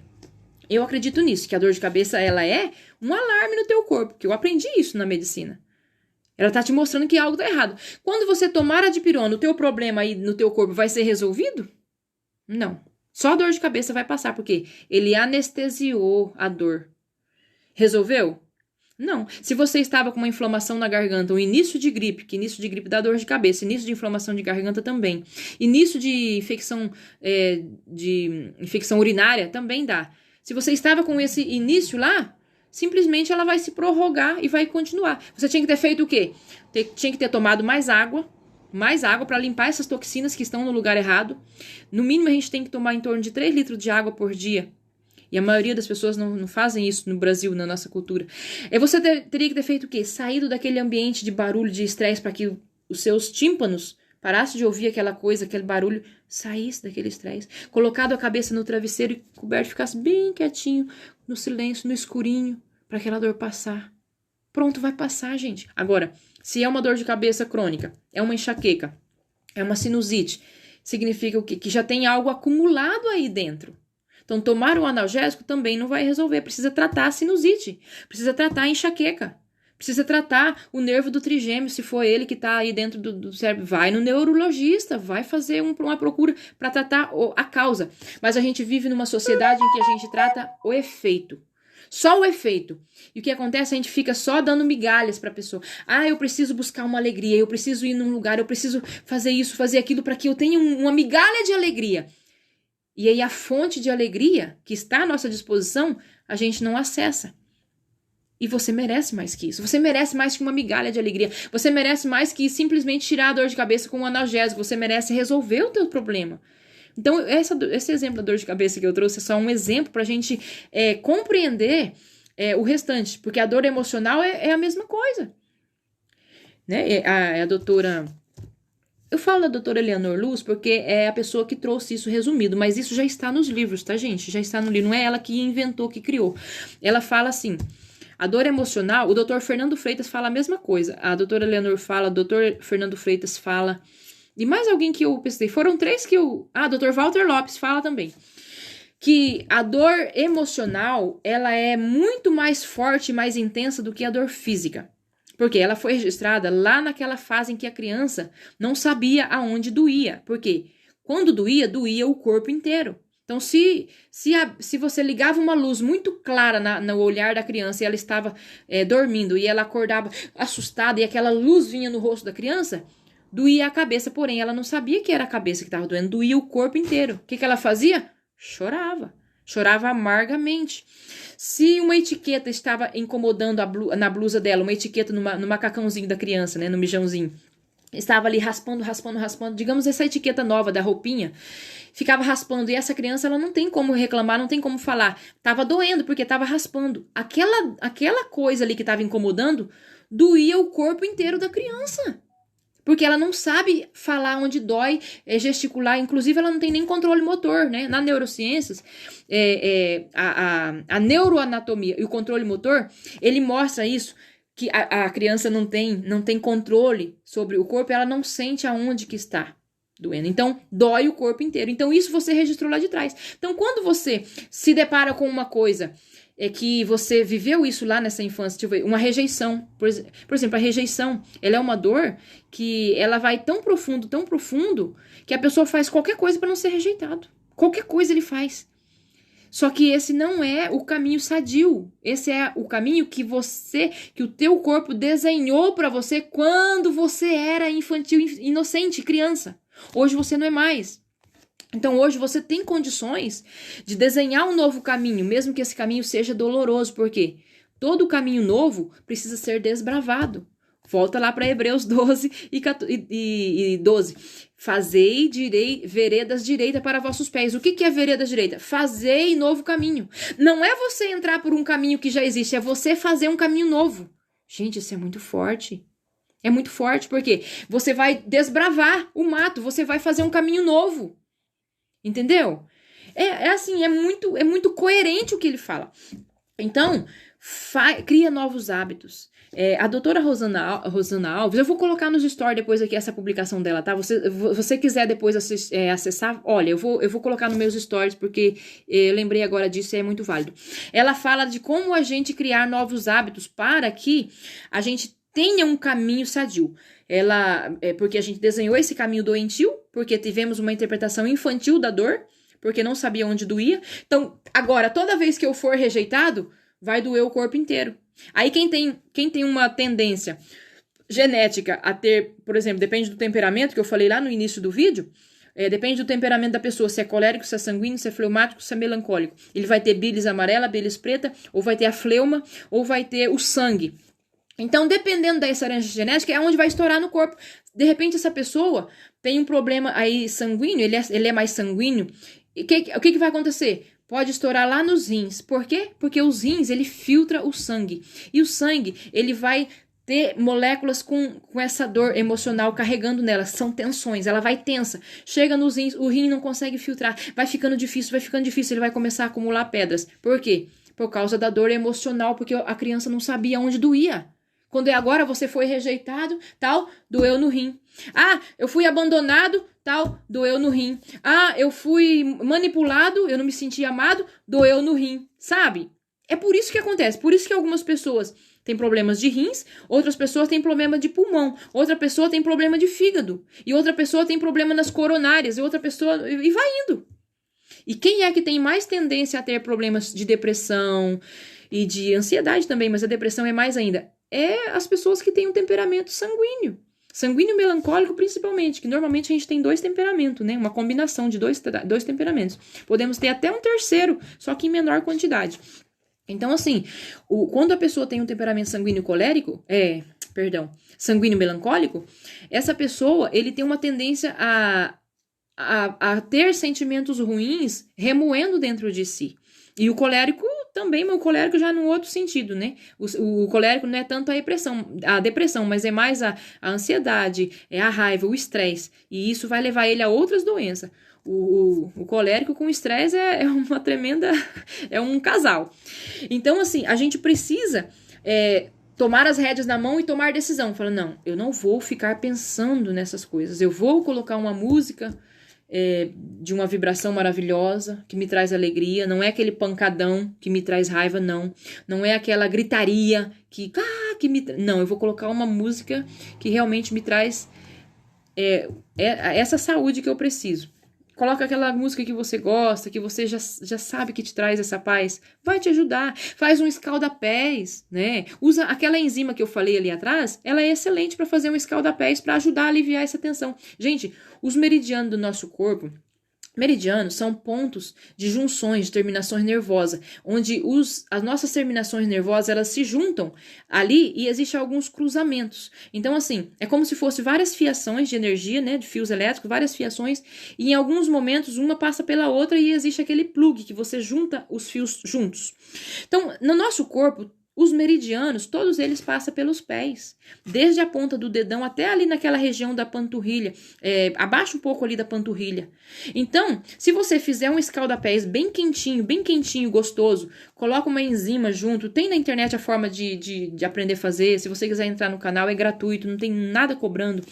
Eu acredito nisso, que a dor de cabeça, ela é um alarme no teu corpo. Que eu aprendi isso na medicina. Ela tá te mostrando que algo tá errado. Quando você tomar a dipirona, o teu problema aí no teu corpo vai ser resolvido? Não. Só a dor de cabeça vai passar, porque ele anestesiou a dor. Resolveu? Não. Se você estava com uma inflamação na garganta, um início de gripe, que início de gripe dá dor de cabeça, início de inflamação de garganta também, início de infecção urinária também dá. Se você estava com esse início lá, simplesmente ela vai se prorrogar e vai continuar. Você tinha que ter feito o quê? Tinha que ter tomado mais água para limpar essas toxinas que estão no lugar errado. No mínimo, a gente tem que tomar em torno de 3 litros de água por dia. E a maioria das pessoas não fazem isso no Brasil, na nossa cultura. E você teria que ter feito o quê? Saído daquele ambiente de barulho, de estresse, para que os seus tímpanos parassem de ouvir aquela coisa, aquele barulho, saísse daquele estresse. Colocado a cabeça no travesseiro e coberto, ficasse bem quietinho, no silêncio, no escurinho, para aquela dor passar. Pronto, vai passar, gente. Agora, se é uma dor de cabeça crônica, é uma enxaqueca, é uma sinusite, significa o quê? Que já tem algo acumulado aí dentro. Então, tomar o analgésico também não vai resolver. Precisa tratar a sinusite, precisa tratar a enxaqueca, precisa tratar o nervo do trigêmeo, se for ele que está aí dentro do cérebro. Vai no neurologista, vai fazer uma procura para tratar a causa. Mas a gente vive numa sociedade em que a gente trata o efeito. Só o efeito. E o que acontece? A gente fica só dando migalhas para a pessoa. Ah, eu preciso buscar uma alegria, eu preciso ir num lugar, eu preciso fazer isso, fazer aquilo para que eu tenha uma migalha de alegria. E aí a fonte de alegria que está à nossa disposição, a gente não acessa. E você merece mais que isso. Você merece mais que uma migalha de alegria. Você merece mais que simplesmente tirar a dor de cabeça com um analgésico. Você merece resolver o teu problema. Então, esse exemplo da dor de cabeça que eu trouxe é só um exemplo para a gente compreender o restante. Porque a dor emocional é a mesma coisa. Né? A doutora... Eu falo da doutora Eleanor Luz porque é a pessoa que trouxe isso resumido, mas isso já está nos livros, tá, gente? Já está no livro, não é ela que inventou, que criou. Ela fala assim, a dor emocional, o doutor Fernando Freitas fala a mesma coisa. A doutora Eleanor fala, o doutor Fernando Freitas fala, e mais alguém que eu pesquisei, foram 3 que eu... Ah, doutor Walter Lopes fala também. Que a dor emocional, ela é muito mais forte e mais intensa do que a dor física. Porque ela foi registrada lá naquela fase em que a criança não sabia aonde doía. Porque quando doía, doía o corpo inteiro. Então, se você ligava uma luz muito clara no olhar da criança e ela estava dormindo e ela acordava assustada e aquela luz vinha no rosto da criança, doía a cabeça, porém ela não sabia que era a cabeça que estava doendo, doía o corpo inteiro. O que ela fazia? Chorava amargamente. Se uma etiqueta estava incomodando na blusa dela, uma etiqueta no macacãozinho da criança, né, no mijãozinho, estava ali raspando, digamos essa etiqueta nova da roupinha, ficava raspando, e essa criança ela não tem como reclamar, não tem como falar, estava doendo porque estava raspando. Aquela coisa ali que estava incomodando, doía o corpo inteiro da criança. Porque ela não sabe falar onde dói, gesticular, inclusive ela não tem nem controle motor, né? Na neurociências, a neuroanatomia e o controle motor, ele mostra isso, que a criança não tem controle sobre o corpo, ela não sente aonde que está doendo. Então, dói o corpo inteiro. Então, isso você registrou lá de trás. Então, quando você se depara com uma coisa... que você viveu isso lá nessa infância, tipo, uma rejeição. Por exemplo, a rejeição, ela é uma dor que ela vai tão profundo, que a pessoa faz qualquer coisa para não ser rejeitado. Qualquer coisa ele faz. Só que esse não é o caminho sadio. Esse é o caminho que o teu corpo desenhou para você quando você era infantil, inocente, criança. Hoje você não é mais. Então, hoje você tem condições de desenhar um novo caminho, mesmo que esse caminho seja doloroso, porque todo caminho novo precisa ser desbravado. Volta lá para Hebreus 12 e 12. Fazei veredas direita para vossos pés. O que é veredas direita? Fazei novo caminho. Não é você entrar por um caminho que já existe, é você fazer um caminho novo. Gente, isso é muito forte. É muito forte, porque você vai desbravar o mato, você vai fazer um caminho novo. Entendeu? Assim, é muito coerente o que ele fala. Então, cria novos hábitos. A doutora Rosana Alves, eu vou colocar nos stories depois aqui essa publicação dela, tá? Você quiser depois acessar, olha, eu vou colocar nos meus stories, porque eu lembrei agora disso e é muito válido. Ela fala de como a gente criar novos hábitos para que a gente tenha um caminho sadio. Porque a gente desenhou esse caminho doentio, porque tivemos uma interpretação infantil da dor, porque não sabia onde doía. Então, agora, toda vez que eu for rejeitado, vai doer o corpo inteiro. Aí quem tem uma tendência genética a ter, por exemplo, depende do temperamento, que eu falei lá no início do vídeo, depende do temperamento da pessoa, se é colérico, se é sanguíneo, se é fleumático, se é melancólico. Ele vai ter bilis amarela, bilis preta, ou vai ter a fleuma, ou vai ter o sangue. Então, dependendo dessa herança genética, é onde vai estourar no corpo. De repente, essa pessoa tem um problema aí sanguíneo, ele é mais sanguíneo. E o que vai acontecer? Pode estourar lá nos rins. Por quê? Porque os rins, ele filtra o sangue. E o sangue, ele vai ter moléculas com essa dor emocional carregando nela. São tensões, ela vai tensa. Chega nos rins, o rim não consegue filtrar. Vai ficando difícil, ele vai começar a acumular pedras. Por quê? Por causa da dor emocional, porque a criança não sabia onde doía. Quando agora você foi rejeitado, tal, doeu no rim. Ah, eu fui abandonado, tal, doeu no rim. Ah, eu fui manipulado, eu não me senti amado, doeu no rim. Sabe? É por isso que acontece. Por isso que algumas pessoas têm problemas de rins, outras pessoas têm problema de pulmão, outra pessoa tem problema de fígado, e outra pessoa tem problema nas coronárias, e outra pessoa... E vai indo. E quem é que tem mais tendência a ter problemas de depressão e de ansiedade também, mas a depressão é mais ainda? É as pessoas que têm um temperamento sanguíneo. Sanguíneo melancólico, principalmente, que normalmente a gente tem 2 temperamentos, né? Uma combinação de dois temperamentos. Podemos ter até um terceiro, só que em menor quantidade. Então, assim, quando a pessoa tem um temperamento sanguíneo colérico, sanguíneo melancólico, essa pessoa, ele tem uma tendência a ter sentimentos ruins remoendo dentro de si. E o colérico também, mas o colérico já no outro sentido, né? O colérico não é tanto a depressão, mas é mais a ansiedade, é a raiva, o estresse. E isso vai levar ele a outras doenças. O colérico com estresse é uma tremenda... é um casal. Então, assim, a gente precisa tomar as rédeas na mão e tomar decisão. Fala, não, eu não vou ficar pensando nessas coisas. Eu vou colocar uma música... de uma vibração maravilhosa, que me traz alegria, não é aquele pancadão que me traz raiva, não é aquela gritaria não, eu vou colocar uma música que realmente me traz essa saúde que eu preciso. Coloca aquela música que você gosta, que você já sabe que te traz essa paz. Vai te ajudar. Faz um escalda-pés, né? Usa aquela enzima que eu falei ali atrás, ela é excelente para fazer um escalda-pés para ajudar a aliviar essa tensão. Gente, os meridianos do nosso corpo, meridianos são pontos de junções, de terminações nervosas, onde as nossas terminações nervosas, elas se juntam ali e existem alguns cruzamentos. Então, assim, é como se fosse várias fiações de energia, né, de fios elétricos, várias fiações, e em alguns momentos uma passa pela outra e existe aquele plug que você junta os fios juntos. Então, no nosso corpo, os meridianos, todos eles passam pelos pés, desde a ponta do dedão até ali naquela região da panturrilha, abaixo um pouco ali da panturrilha. Então, se você fizer um escalda-pés bem quentinho, gostoso, coloca uma enzima junto, tem na internet a forma de aprender a fazer, se você quiser entrar no canal é gratuito, não tem nada cobrando.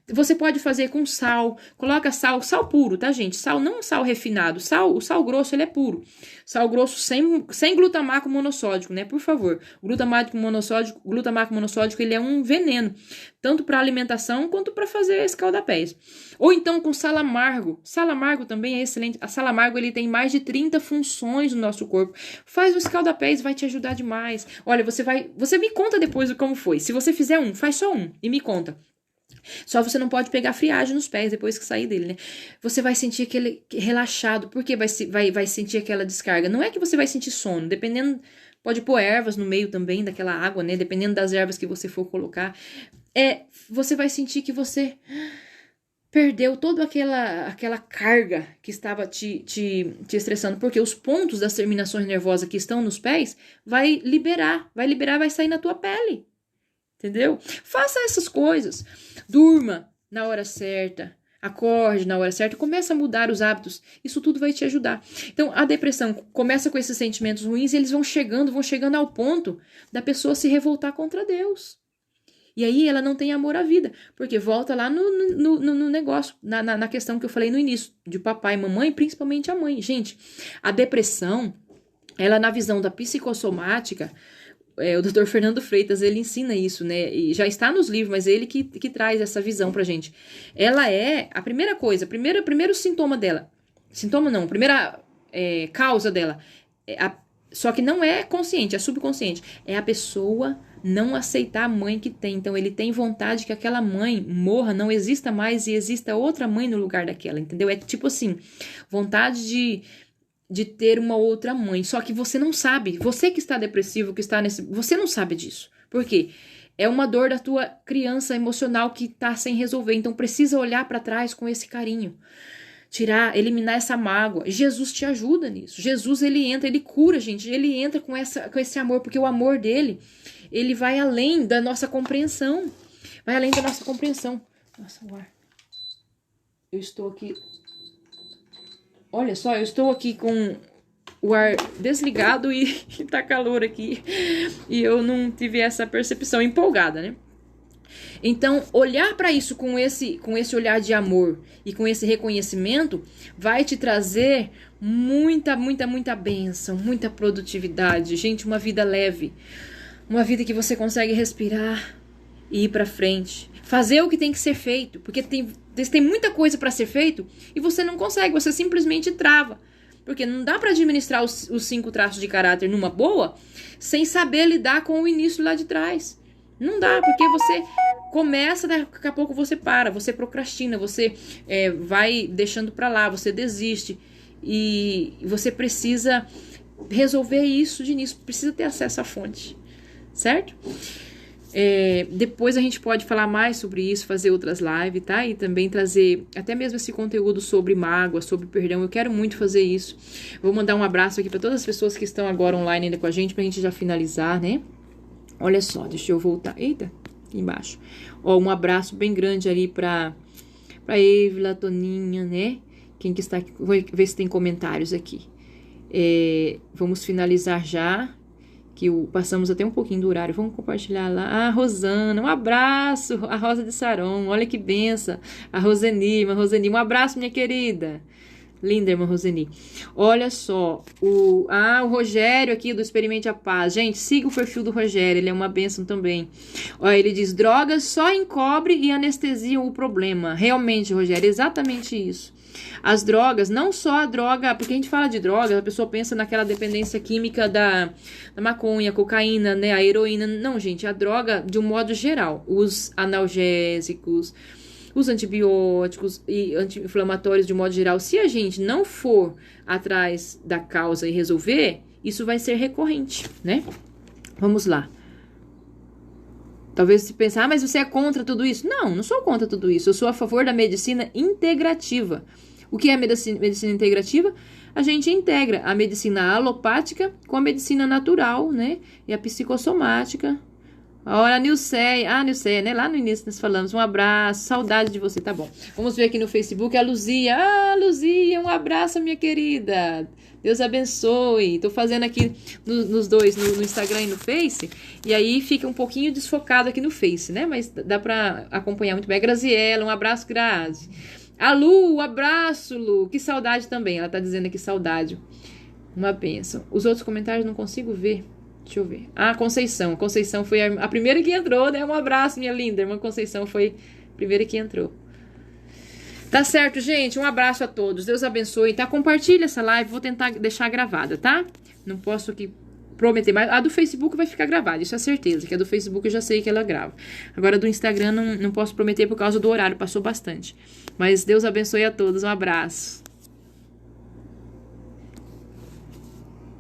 Você pode fazer com sal, coloca sal puro, tá gente? Sal, não sal refinado, o sal grosso ele é puro. Sal grosso sem glutamato monossódico, né? Por favor. O glutamato monossódico, ele é um veneno, tanto para alimentação quanto para fazer escalda-pés. Ou então com sal amargo. Sal amargo também é excelente. A sal amargo, ele tem mais de 30 funções no nosso corpo. Faz o escalda-pés, vai te ajudar demais. Olha, você me conta depois como foi. Se você fizer faz só e me conta. Só você não pode pegar friagem nos pés depois que sair dele, né? Você vai sentir aquele relaxado, porque vai sentir aquela descarga. Não é que você vai sentir sono, dependendo, pode pôr ervas no meio também daquela água, né? Dependendo das ervas que você for colocar. Você vai sentir que você perdeu toda aquela carga que estava te estressando, porque os pontos das terminações nervosas que estão nos pés vai liberar, vai sair na tua pele. Entendeu? Faça essas coisas. Durma na hora certa. Acorde na hora certa. Começa a mudar os hábitos. Isso tudo vai te ajudar. Então, a depressão começa com esses sentimentos ruins e eles vão chegando ao ponto da pessoa se revoltar contra Deus. E aí ela não tem amor à vida. Porque volta lá no negócio, na questão que eu falei no início, de papai e mamãe, principalmente a mãe. Gente, a depressão, ela na visão da psicossomática... o Dr. Fernando Freitas, ele ensina isso, né? E já está nos livros, mas ele que traz essa visão pra gente. Ela é a primeira coisa, primeiro sintoma dela. Sintoma não, primeira causa dela. Só que não é consciente, é subconsciente. É a pessoa não aceitar a mãe que tem. Então, ele tem vontade que aquela mãe morra, não exista mais e exista outra mãe no lugar daquela, entendeu? É tipo assim, vontade de ter uma outra mãe. Só que você não sabe. Você que está depressivo, que está nesse... Você não sabe disso. Por quê? É uma dor da tua criança emocional que está sem resolver. Então, precisa olhar para trás com esse carinho. Tirar, eliminar essa mágoa. Jesus te ajuda nisso. Jesus, ele entra, ele cura, gente. Ele entra com esse amor, porque o amor dele, ele vai além da nossa compreensão. Vai além da nossa compreensão. Nossa, o ar. Eu estou aqui... Olha só, eu estou aqui com o ar desligado e tá calor aqui. E eu não tive essa percepção empolgada, né? Então, olhar para isso com esse olhar de amor e com esse reconhecimento vai te trazer muita bênção, muita produtividade. Gente, uma vida leve. Uma vida que você consegue respirar e ir para frente. Fazer o que tem que ser feito. Porque tem muita coisa para ser feito e você não consegue, você simplesmente trava. Porque não dá para administrar os 5 traços de caráter numa boa sem saber lidar com o início lá de trás. Não dá, porque você começa, daqui a pouco você para, você procrastina, você vai deixando para lá, você desiste. E você precisa resolver isso de início, precisa ter acesso à fonte, certo? Depois a gente pode falar mais sobre isso, fazer outras lives, tá? E também trazer até mesmo esse conteúdo sobre mágoa, sobre perdão. Eu quero muito fazer isso. Vou mandar um abraço aqui para todas as pessoas que estão agora online ainda com a gente, pra gente já finalizar, né? Olha só, deixa eu voltar. Eita, aqui embaixo. Ó, um abraço bem grande ali pra Evila, Toninha, né? Quem que está aqui? Vou ver se tem comentários aqui. Vamos finalizar já. Que passamos até um pouquinho do horário. Vamos compartilhar lá. Ah, Rosana, um abraço. A Rosa de Saron, olha que benção. A Roseni, um abraço, minha querida. Linda, irmã Roseni. Olha só, o Rogério aqui do Experimente a Paz. Gente, siga o perfil do Rogério, ele é uma bênção também. Olha, ele diz, drogas só encobrem e anestesiam o problema. Realmente, Rogério, exatamente isso. As drogas, não só a droga, porque a gente fala de droga, a pessoa pensa naquela dependência química da maconha, cocaína, né, a heroína. Não, gente, a droga de um modo geral. Os analgésicos, os antibióticos e anti-inflamatórios de um modo geral, se a gente não for atrás da causa e resolver, isso vai ser recorrente, né? Vamos lá. Talvez você pense, mas você é contra tudo isso? Não, não sou contra tudo isso. Eu sou a favor da medicina integrativa. O que é a medicina integrativa? A gente integra a medicina alopática com a medicina natural, né? E a psicossomática. Olha, a Nilceia, né? Lá no início nós falamos, um abraço, saudade de você, tá bom. Vamos ver aqui no Facebook a Luzia. Ah, Luzia, um abraço, minha querida. Deus abençoe. Tô fazendo aqui nos dois, no Instagram e no Face, e aí fica um pouquinho desfocado aqui no Face, né? Mas dá pra acompanhar muito bem. A Graziela, um abraço, Grazi. A Lu, um abraço, Lu. Que saudade também, ela tá dizendo aqui saudade. Uma bênção. Os outros comentários não consigo ver. Deixa eu ver. Ah, Conceição. Conceição foi a primeira que entrou, né? Um abraço, minha linda. Irmã Conceição foi a primeira que entrou. Tá certo, gente? Um abraço a todos. Deus abençoe. Tá? Compartilha essa live. Vou tentar deixar gravada, tá? Não posso aqui prometer, mas a do Facebook vai ficar gravada. Isso é certeza, que a do Facebook eu já sei que ela grava. Agora, do Instagram não posso prometer por causa do horário. Passou bastante. Mas Deus abençoe a todos. Um abraço.